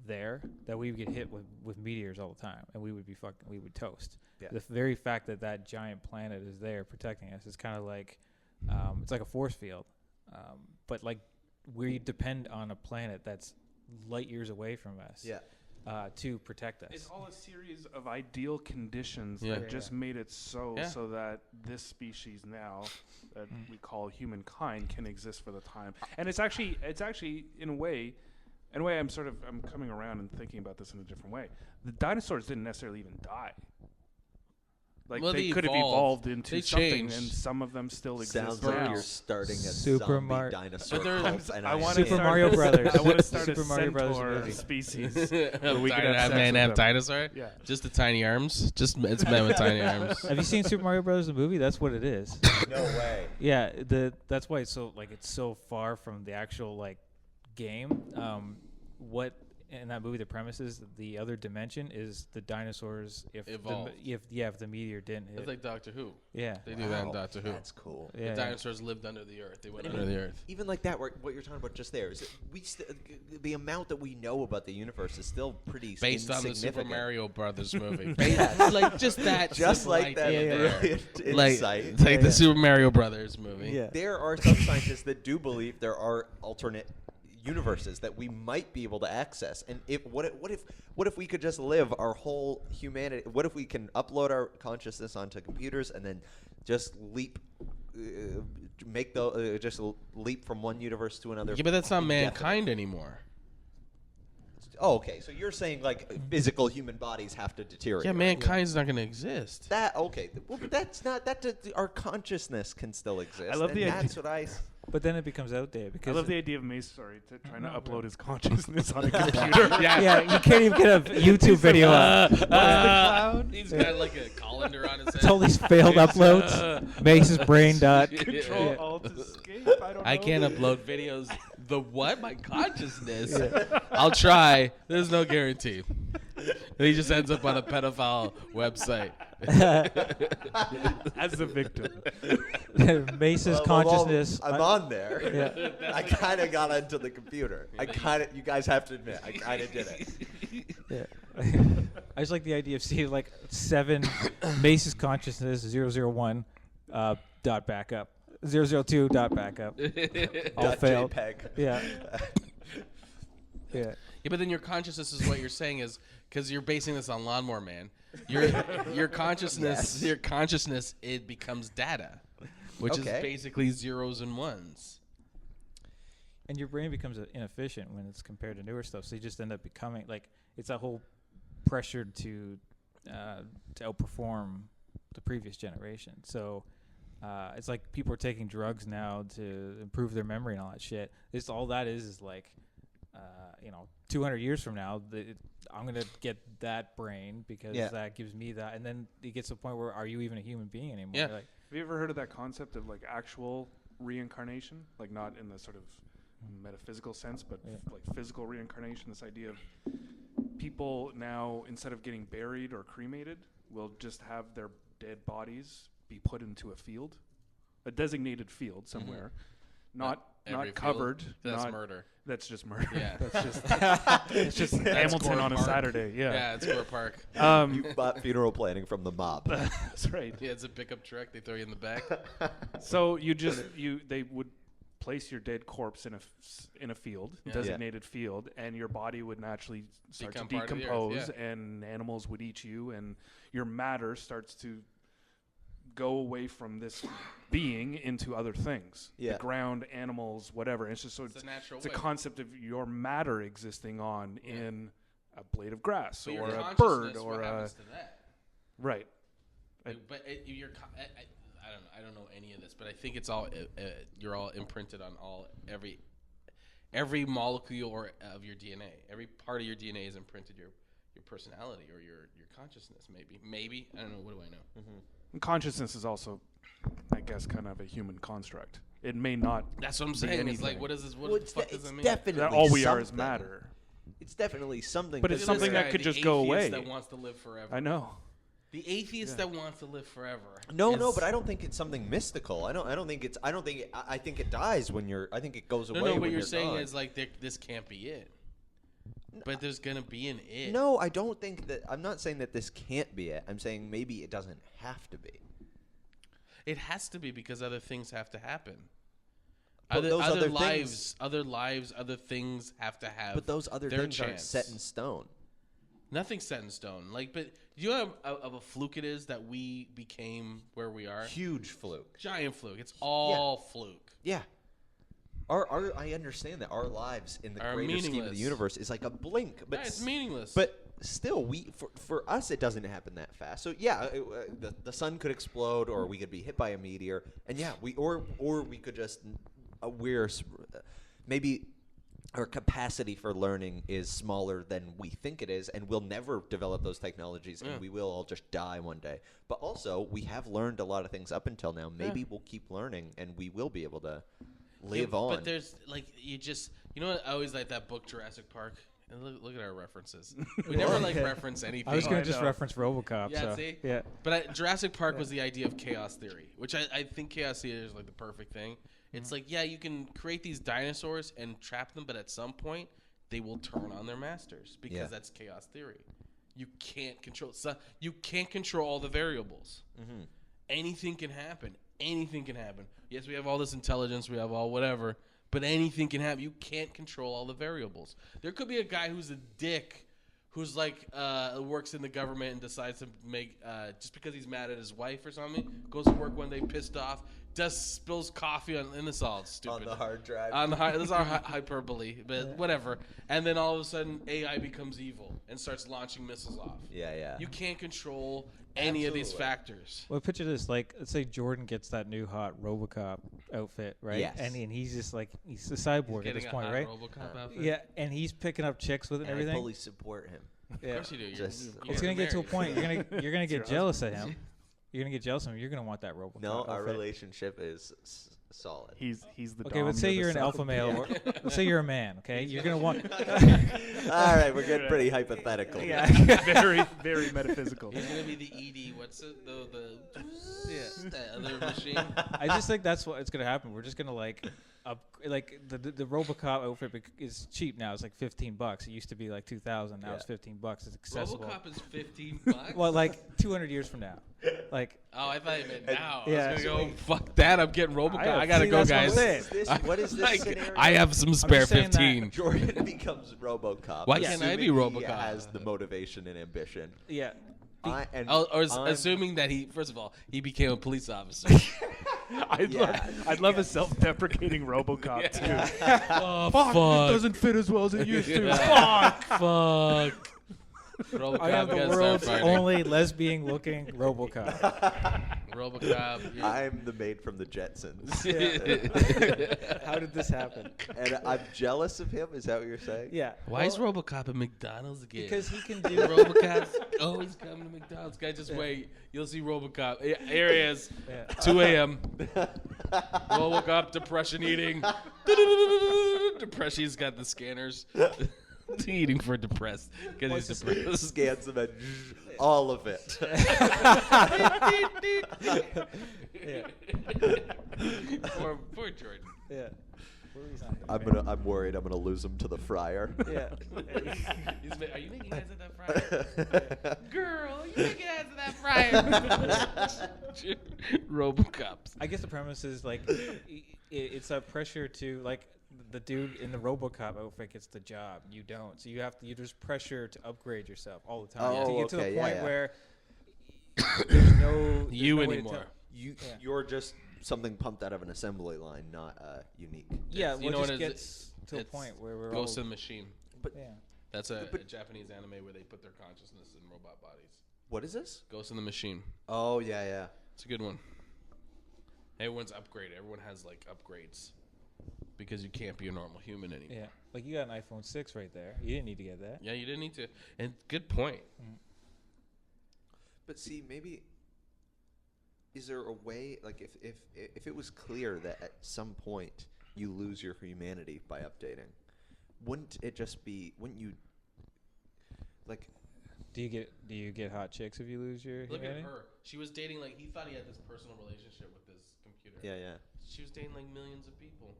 there, that we would get hit with meteors all the time, and we would toast. Yeah. The very fact that giant planet is there protecting us is kind of like it's like a force field, but like. We depend on a planet that's light years away from us to protect us. It's all a series of ideal conditions that just made it so that this species now that we call humankind can exist for the time. And it's actually in a way I'm coming around and thinking about this in a different way. The dinosaurs didn't necessarily even die. Like they could have evolved into something, and some of them still exist. Sounds like you're starting a Super zombie dinosaur cult, and I want Super Mario Brothers. I want to start Super a Mario centaur Brothers species. Where we could have have have dinosaur. Yeah, just the tiny arms. Just it's men with tiny arms. Have you seen Super Mario Brothers the movie? That's what it is. No way. Yeah, that's why it's so far from the actual like game. What in that movie the premise is the other dimension is the dinosaurs if the meteor didn't hit. It's like Doctor Who. Yeah, they do that in Doctor Who. That's cool. Yeah, the dinosaurs lived under the earth. They went under the earth. Even like that, what you're talking about just there is the amount that we know about the universe is still pretty based on the Super Mario Brothers movie. Like just that, just like that. Like the Super Mario Brothers movie. Yeah. There are some scientists that do believe there are alternate universes that we might be able to access, and what if we could just live our whole humanity? What if we can upload our consciousness onto computers and then just leap make just leap from one universe to another. Yeah, but that's not mankind anymore. Oh, okay. So you're saying like physical human bodies have to deteriorate? Yeah, mankind's not going to exist. Okay. Well, but that's not that. Our consciousness can still exist. I love the idea. That's what I. But then it becomes outdated because I love the idea of Mayce, trying to upload his consciousness on a computer. yeah, you can't even get a YouTube video up. What's the cloud? He's got like a colander on his head. It's all these failed uploads. Mace's brain dot. Control Alt Escape. I don't know. I can't upload videos. The what? My consciousness. I'll try. There's no guarantee. And he just ends up on a pedophile website. As the victim. Mace's consciousness. I'm on there. Yeah. I kind of got into the computer. You guys have to admit, I kind of did it. Yeah. I just like the idea of seeing like 7 Mace's consciousness 001 dot backup 002 dot backup all failed. JPEG. Yeah. Yeah. Yeah, but then your consciousness is what you're saying is because you're basing this on Lawnmower Man. Your consciousness, your consciousness, it becomes data, which is basically zeros and ones. And your brain becomes inefficient when it's compared to newer stuff. So you just end up becoming like it's a whole pressured to outperform the previous generation. So it's like people are taking drugs now to improve their memory and all that shit. It's all that is like 200 years from now, I'm gonna get that brain because that gives me that, and then it gets to the point where are you even a human being anymore? Yeah. Like, have you ever heard of that concept of like actual reincarnation? Like not in the sort of metaphysical sense, but like physical reincarnation. This idea of people now, instead of getting buried or cremated, will just have their dead bodies be put into a field, a designated field somewhere, not covered. That's not murder. That's just murder. Yeah. That's just it's just Hamilton Gore on a Park. Saturday. Yeah. Yeah, it's Gore Park. You bought funeral planning from the mob. That's right. Yeah, it's a pickup truck. They throw you in the back. So they would place your dead corpse in a field, designated field, and your body would naturally start to decompose, and animals would eat you, and your matter starts to go away from this being into other things. The ground, animals, whatever. And it's just it's a concept of your matter existing on in a blade of grass or a bird or a right. I don't know any of this, but I think it's all you're all imprinted on every molecule of your DNA. Every part of your DNA is imprinted your personality or your consciousness. Maybe I don't know. What do I know? Mm-hmm. And consciousness is also, I guess, kind of a human construct. It may not. That's what I'm saying. It's like, what is this? What the fuck does that mean? Definitely that all we are is matter. It's definitely something. But it's something that could just go away. That wants to live forever. I know. The atheist that wants to live forever. No, but I don't think it's something mystical. I think it dies when you're. I think it goes away. No, what you're saying is like this can't be it. But there's gonna be an it. No, I don't think that. I'm not saying that this can't be it. I'm saying maybe it doesn't have to be. It has to be because other things have to happen. But other lives, other things have to have. But those other things aren't set in stone. Nothing's set in stone. But do you know how of a fluke it is that we became where we are? Huge fluke. Giant fluke. It's all fluke. Yeah. I understand that our lives in the greater scheme of the universe is like a blink, but it's meaningless. But still, for us, it doesn't happen that fast. So yeah, the sun could explode, or we could be hit by a meteor, and we could just maybe our capacity for learning is smaller than we think it is, and we'll never develop those technologies, and we will all just die one day. But also, we have learned a lot of things up until now. Maybe we'll keep learning, and we will be able to live on. But there's you know what? I always like that book Jurassic Park. And look at our references. We never reference anything. I was going to just reference RoboCop. Yeah, so. see? Yeah. But Jurassic Park was the idea of chaos theory, which I think chaos theory is like the perfect thing. It's like, you can create these dinosaurs and trap them, but at some point they will turn on their masters because that's chaos theory. You can't control all the variables. Mm-hmm. Anything can happen. Anything can happen. Yes, we have all this intelligence. We have all whatever. But anything can happen. You can't control all the variables. There could be a guy who's a dick, who's works in the government and decides to make just because he's mad at his wife or something, goes to work one day pissed off, spills coffee in the salt. Stupid. On the hard drive. This is our hyperbole, but whatever. And then all of a sudden, AI becomes evil and starts launching missiles off. Yeah. You can't control any of these factors. Well, picture this: like, let's say Jordan gets that new hot RoboCop outfit, right? Yes. And he's just like he's a cyborg at this point, right? RoboCop outfit. Yeah, and he's picking up chicks with it and everything. I fully support him. Of course you do. It's gonna get to a point you're gonna get jealous of him. You're gonna get jealous of him. You're gonna want that RoboCop. No, our outfit. relationship is solid. He's the okay. Let's say you're an alpha male. Or, let's say you're a man. Okay, you're gonna want. All right, we're getting pretty hypothetical. Yeah, very metaphysical. He's gonna be the ED. What's it? The other machine. I just think that's what's gonna happen. We're just gonna like the RoboCop outfit is cheap now. It's like $15. It used to be like $2,000. Now it's $15. It's accessible. RoboCop is $15. Well, like 200 years from now. Like. Oh, I thought you meant now. Yeah. I was gonna go. Fuck that! I'm getting RoboCop. I gotta go, guys. What is this scenario? I have some spare 15. Jordan becomes RoboCop. Why can't I be RoboCop? He has the motivation and ambition. Yeah. Assuming that first of all, he became a police officer. I'd love a self-deprecating RoboCop too. Oh, fuck. It doesn't fit as well as it used to. Fuck. RoboCop I am the world's only lesbian-looking RoboCop. RoboCop. I'm the maid from the Jetsons. How did this happen? And I'm jealous of him. Is that what you're saying? Yeah. Why is RoboCop at McDonald's again? Because he can do. RoboCop's always coming to McDonald's. Guy, just wait. You'll see RoboCop. Here he is. 2 a.m. RoboCop depression eating. Depression. He's got the scanners. Eating for depressed because he's depressed. Scans them and all of it. Poor Jordan. Yeah. I'm worried I'm gonna lose him to the fryer. Yeah. Are you making eyes at that fryer? Girl, you making eyes at that fryer? RoboCops. I guess the premise is like it's a pressure to like. The dude in the RoboCop outfit gets the job. You don't. So there's pressure to upgrade yourself all the time. To get to the point where there's no you no anymore. You're just something pumped out of an assembly line, not unique. Yeah, well, it just gets to a point where we're Ghost all... in the Machine. But that's a Japanese anime where they put their consciousness in robot bodies. What is this? Ghost in the Machine. Oh, yeah. It's a good one. Everyone's upgraded. Everyone has like upgrades. Because you can't be a normal human anymore. Yeah, like you got an iPhone 6 right there. You didn't need to get that. Yeah, you didn't need to. And good point. But see, maybe is there a way, like if it was clear that at some point you lose your humanity by updating, wouldn't you like? Do you get hot chicks if you lose your humanity? Look at her. She was dating he thought he had this personal relationship with this computer. Yeah. She was dating millions of people.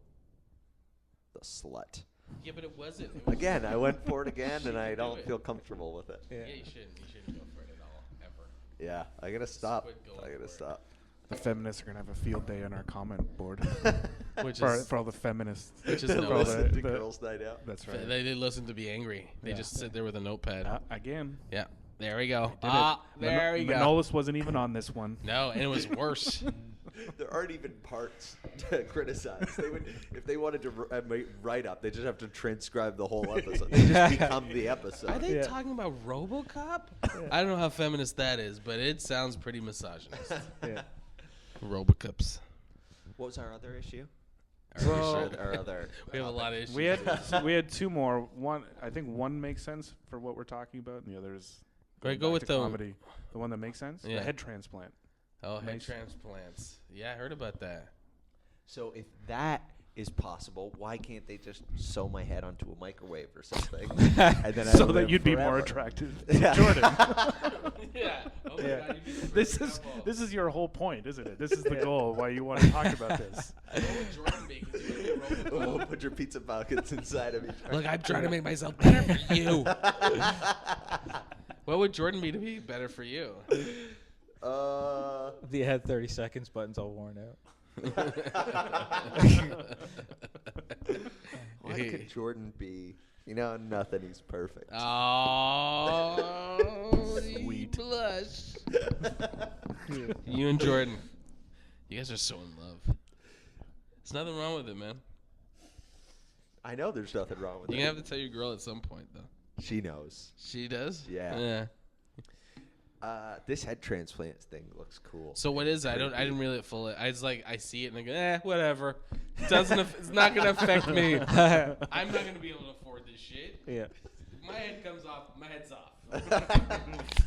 The slut. Yeah, but it wasn't. Again, I went for it again, and I don't feel comfortable with it. Yeah, you shouldn't. You shouldn't go for it at all, ever. Yeah, I gotta stop. Stop. The feminists are gonna have a field day on our comment board. For all the feminists. Which is listen to Girls Night Out. That's right. They listen to be angry. They just sit there with a notepad. Again. Yeah. There we go. There we go. Manolis wasn't even on this one. No, and it was worse. There aren't even parts to criticize. They would, if they wanted to write up, they just have to transcribe the whole episode. They just become the episode. Are they talking about RoboCop? I don't know how feminist that is, but it sounds pretty misogynist. RoboCops. What was our other issue? We have a lot of issues. We had two more. One, I think one makes sense for what we're talking about, and the other is go with the comedy. The one that makes sense. Yeah. The head transplant. Oh, head transplants. Yeah, I heard about that. So if that is possible, why can't they just sew my head onto a microwave or something? And then so that you'd be more attractive to Jordan. Yeah. Oh my God, this is your whole point, isn't it? This is the goal why you want to talk about this. Put your pizza pockets inside of each. Look, I'm trying to make myself better for you. What would Jordan be to be better for you? The had 30 seconds buttons all worn out. Why could Jordan be? Nothing. He's perfect. Oh, sweet blush. You and Jordan. You guys are so in love. There's nothing wrong with it, man. I know there's nothing wrong with it. You have to tell your girl at some point, though. She knows. She does? Yeah. This head transplant thing looks cool. So what is that? I didn't really follow it. I was like, I see it and I go, whatever. It's not gonna affect me. I'm not gonna be able to afford this shit. Yeah. My head comes off. My head's off.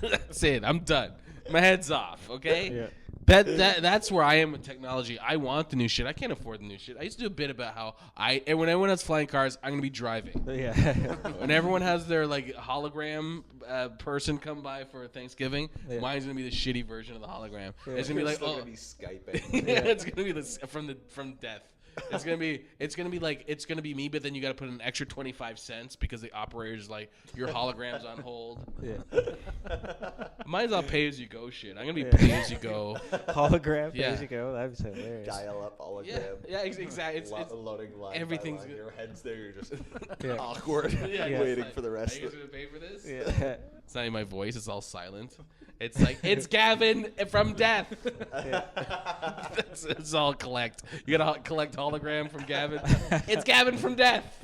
That's it. I'm done. My head's off. Okay. Yeah. That's where I am with technology. I want the new shit. I can't afford the new shit. I used to do a bit about how when everyone has flying cars, I'm gonna be driving. Yeah. When everyone has their like hologram person come by for Thanksgiving, mine's gonna be the shitty version of the hologram. Yeah. It's gonna be like, gonna be Skyping. It's gonna be from death. It's gonna be me, but then you got to put an extra 25 cents because the operator's like, your hologram's on hold. Yeah. Mine's all pay as you go shit. I'm gonna be pay as you go. Hologram, Yeah. as you go. That'd be hilarious. Dial up hologram. Yeah, exactly. It's loading line. everything's by line. good. Your head's there. You're just Yeah. awkward, Yeah, waiting like, for the rest Are you of guys it. gonna pay for this? Yeah. It's not even my voice. It's all silent. It's like, it's Gavin from death. It's all collect. You gotta collect hologram from Gavin. It's Gavin from death.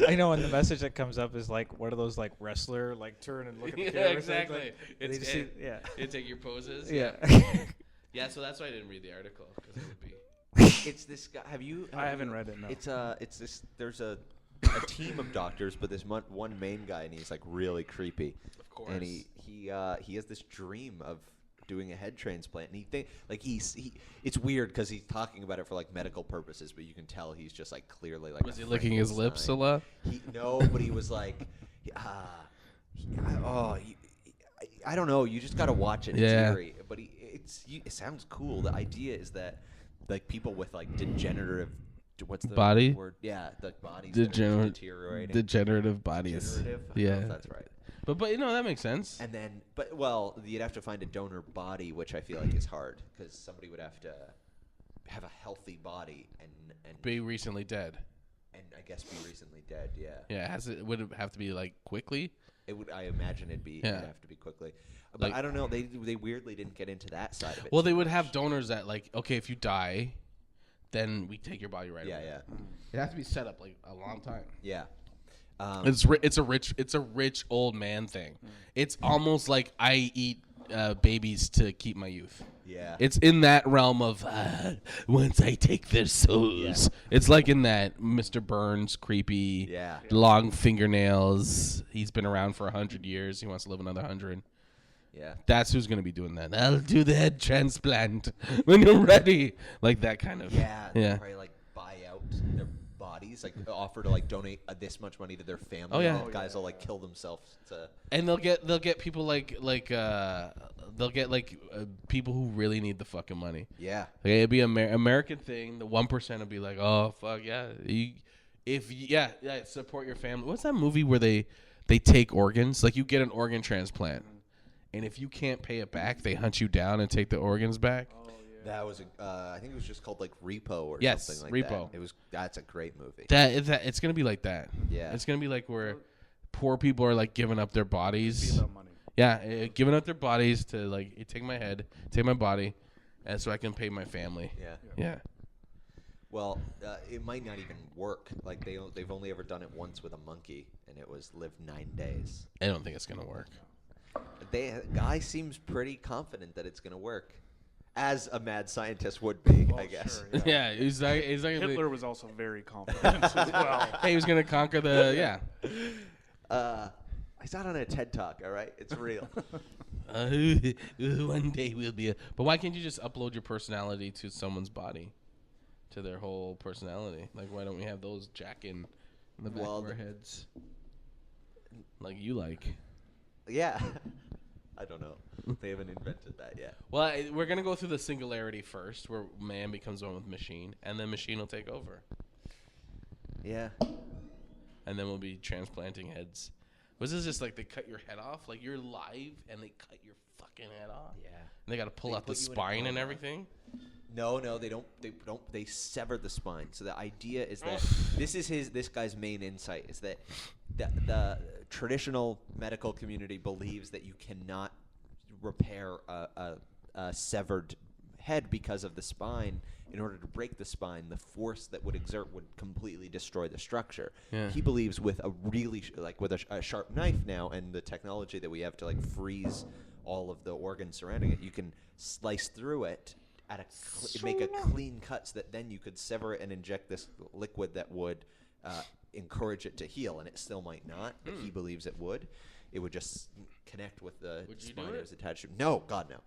I know, and the message that comes up is like, what are those like wrestler like turn and look at the Yeah, camera? exactly. Like, It's they just see- yeah. It take your poses. Yeah. Yeah, so that's why I didn't read the article because it would be. It's this guy. Have you? I haven't read it. No. It's this. There's a team of doctors, but this one main guy, and he's like really creepy. Of course. And he has this dream of doing a head transplant, and he think like it's weird because he's talking about it for like medical purposes, but you can tell he's just like clearly like. Was he licking his lips a lot? No, but he was like, I don't know. You just gotta watch it. It's eerie, but it sounds cool. The idea is that like people with like degenerative. What's the body word? Yeah, the bodies deteriorating. Degenerative bodies. Degenerative? I don't know if that's right. But you know that makes sense. And then, you'd have to find a donor body, which I feel like is hard because somebody would have to have a healthy body and be recently dead. And I guess be recently dead. Yeah. Yeah. Would it have to be like quickly? It would. I imagine it'd have to be quickly. But Like, I don't know. They weirdly didn't get into that side of it. Well, they would have donors that like, okay, if you die, then we take your body right away. Yeah. It has to be set up like a long time. Yeah. It's a rich old man thing. It's almost like I eat babies to keep my youth. Yeah. It's in that realm of once I take their souls. Yeah. It's like in that Mr. Burns creepy, long fingernails. He's been around for 100 years. He wants to live another 100. Yeah. That's who's going to be doing that. I'll do the head transplant when you're ready. Like that kind of. Yeah. Probably like buy out their bodies, like offer to like donate this much money to their family. Oh, yeah. And guys will like kill themselves to. And they'll get people people who really need the fucking money. Yeah. Like, it'd be an American thing. The 1% would be like, oh fuck yeah, support your family. What's that movie where they take organs? Like you get an organ transplant. And if you can't pay it back, they hunt you down and take the organs back. Oh, yeah. That was I think it was just called like Repo or something like Repo. that. That's a great movie. It's gonna be like that. Yeah. It's gonna be like where poor people are like giving up their bodies. Money. Yeah, giving up their bodies to like take my head, take my body, and so I can pay my family. Yeah. Well, it might not even work. Like they've only ever done it once with a monkey, and it was live 9 days. I don't think it's gonna work. Guy seems pretty confident that it's going to work, as a mad scientist would be, I guess. Sure, yeah, he's like Hitler was also very confident as well. Hey, he was going to conquer the I saw it on a TED Talk. All right, it's real. One day we'll be. But why can't you just upload your personality to someone's body, to their whole personality? Like, why don't we have those jack in the back of our heads, like you like? Yeah. I don't know. They haven't invented that yet. Well, we're going to go through the singularity first, where man becomes one with machine, and then machine will take over. Yeah. And then we'll be transplanting heads. Was this just like they cut your head off? Like you're live, and they cut your fucking head off? Yeah. And they got to pull out the spine and everything? No, they don't. They sever the spine. So the idea is that this guy's main insight is that the traditional medical community believes that you cannot repair a severed head because of the spine. In order to break the spine, the force that would exert would completely destroy the structure. Yeah. He believes with a really with a sharp knife now and the technology that we have to freeze all of the organs surrounding it, you can slice through it at make a clean cuts that then you could sever it and inject this liquid that would encourage it to heal, and it still might not, but he believes it would. It would just connect with the spine it was attached to. No, God, no.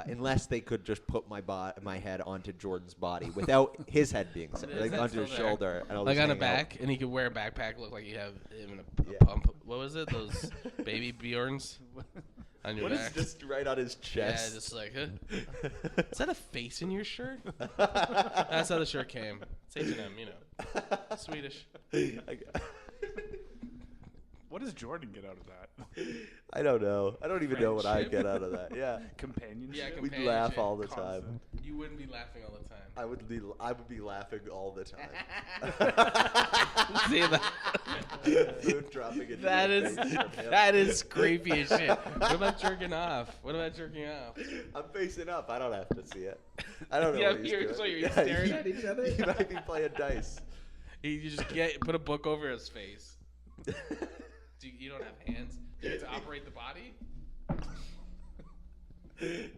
Unless they could just put my head onto Jordan's body without his head being onto his shoulder. And on a back, and he could wear a backpack, look like he have him in a pump. What was it? Those baby Bjorns on your back? Just right on his chest. Yeah, just is that a face in your shirt? That's how the shirt came. It's H&M, Swedish. What does Jordan get out of that? I don't know. I don't even know what I get out of that. Yeah. Companionship. Yeah, we'd laugh all the time. You wouldn't be laughing all the time. I would be laughing all the time. See that? Food dropping into that is creepy as shit. What about jerking off? I'm facing up. I don't have to see it. I don't know what he's doing. So you're staring at each other? He might be playing dice. You just put a book over his face. You don't have hands? Do you get to operate the body?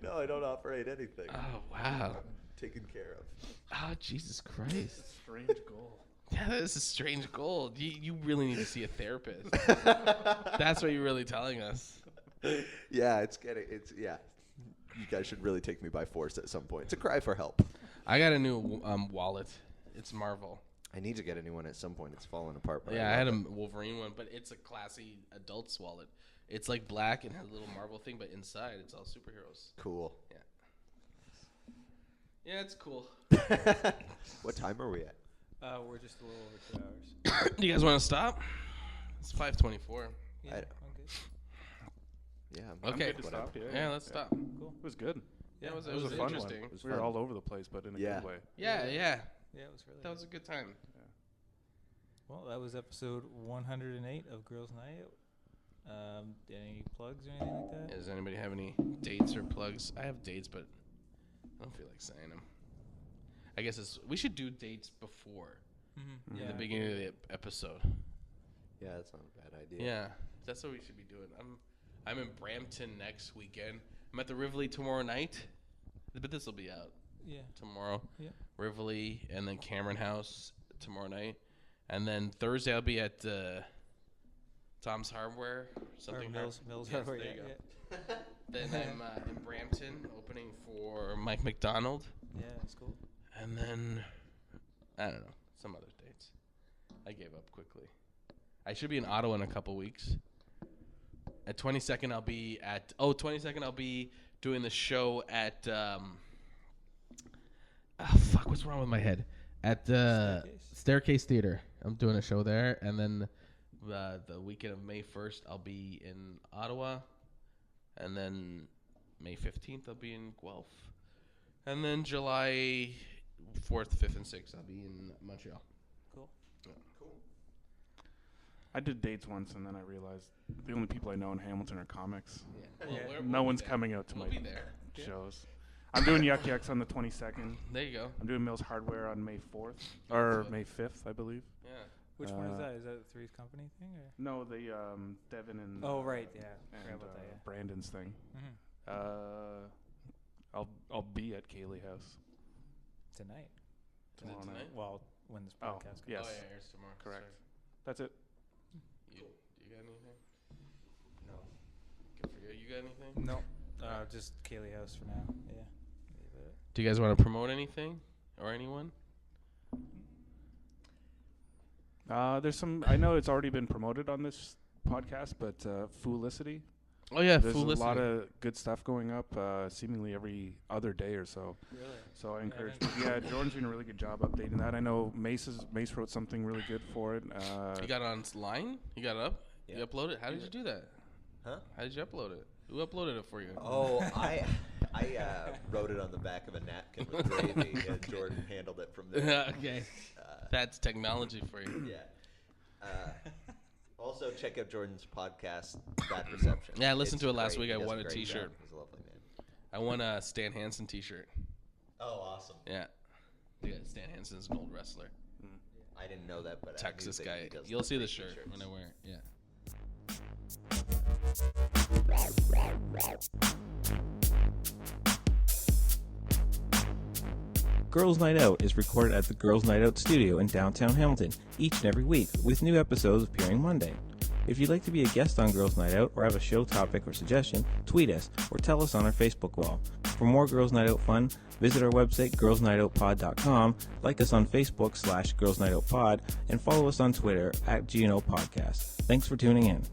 No, I don't operate anything. Oh, wow. Taken care of. Oh, Jesus Christ. That's a strange goal. Yeah, that is a strange goal. You really need to see a therapist. That's what you're really telling us. Yeah, yeah. You guys should really take me by force at some point. It's a cry for help. I got a new wallet. It's Marvel. I need to get a new one at some point. It's falling apart. Yeah, I had a Wolverine one, but it's a classy adult's wallet. It's black and has a little Marvel thing, but inside it's all superheroes. Cool. Yeah. Yeah, it's cool. What time are we at? We're just a little over 2 hours. Do you guys want to stop? It's 5:24. Yeah, I'm good. Yeah. I'm okay. good to stop. Yeah, let's stop. Cool. It was good. Yeah, it was a fun interesting. one. We were all over the place, but in a good way. Yeah. Yeah, it was really. That was a good time. Yeah. Well, that was episode 108 of Girls Night Out. Any plugs or anything like that? Does anybody have any dates or plugs? I have dates, but I don't feel like saying them. I guess we should do dates before in the beginning of the episode. Yeah, that's not a bad idea. Yeah, that's what we should be doing. I'm in Brampton next weekend. I'm at the Rivoli tomorrow night, but this will be out. Yeah. Tomorrow. Yeah. Rivoli and then Cameron House tomorrow night. And then Thursday I'll be at Tom's Hardware. Something Mills yes, Hardware. There you go. Then I'm in Brampton opening for Mike McDonald. Yeah, that's cool. And then, I don't know, some other dates. I gave up quickly. I should be in Ottawa in a couple weeks. At 22nd I'll be at, 22nd I'll be doing the show at, what's wrong with my head? At the Staircase Theater. I'm doing a show there. And then the weekend of May 1st, I'll be in Ottawa. And then May 15th, I'll be in Guelph. And then July 4th, 5th, and 6th, I'll be in Montreal. Cool. Yeah. Cool. I did dates once, and then I realized the only people I know in Hamilton are comics. Yeah. Well, No one's coming out to we'll my be there. shows. I'm doing Yuck Yucks on the 22nd. There you go. I'm doing Mills Hardware on May 4th. Or May 5th, I believe. Yeah. Which one is that? Is that a Three's Company thing? Or? No, the Devin and... Oh, right, yeah. And Forgot about that, yeah. Brandon's thing. Mm-hmm. I'll be at Kaylee House. Tonight. Tomorrow night. Well, when this podcast comes. Yes. Oh, yeah, here's tomorrow. Correct. Sorry. That's it. You got anything? No. Good for you. You got anything? No. Just Kaylee House for now. Yeah. Do you guys want to promote anything or anyone? There's some... I know it's already been promoted on this podcast, but Foolicity. Oh, yeah, There's Foolicity. a lot of good stuff going up seemingly every other day or so. Really? So I encourage... Yeah, Jordan's doing a really good job updating that. I know Mace wrote something really good for it. You got it online? You got it up? Yeah. You upload it? How did you do that? Huh? How did you upload it? Who uploaded it for you? Oh, I wrote it on the back of a napkin with gravy, and Jordan handled it from there. Okay. That's technology for you. Yeah. Also, check out Jordan's podcast, Bad Reception. Yeah, I listened It's to it last great. week. I He does won a great T-shirt. job. He's a lovely man. I won a Stan Hansen T-shirt. Oh, awesome. Yeah. Stan Hansen's an old wrestler. I didn't know that, but Texas guy. You'll see the shirt when I wear it. Yeah. Girls Night Out is recorded at the Girls Night Out studio in downtown Hamilton each and every week, with new episodes appearing Monday. If you'd like to be a guest on Girls Night Out or have a show topic or suggestion, tweet us or tell us on our Facebook wall. For more Girls Night Out fun, visit our website girlsnightoutpod.com, like us on Facebook /Girls Night Out Pod, and follow us on Twitter @GNO Podcast. Thanks for tuning in.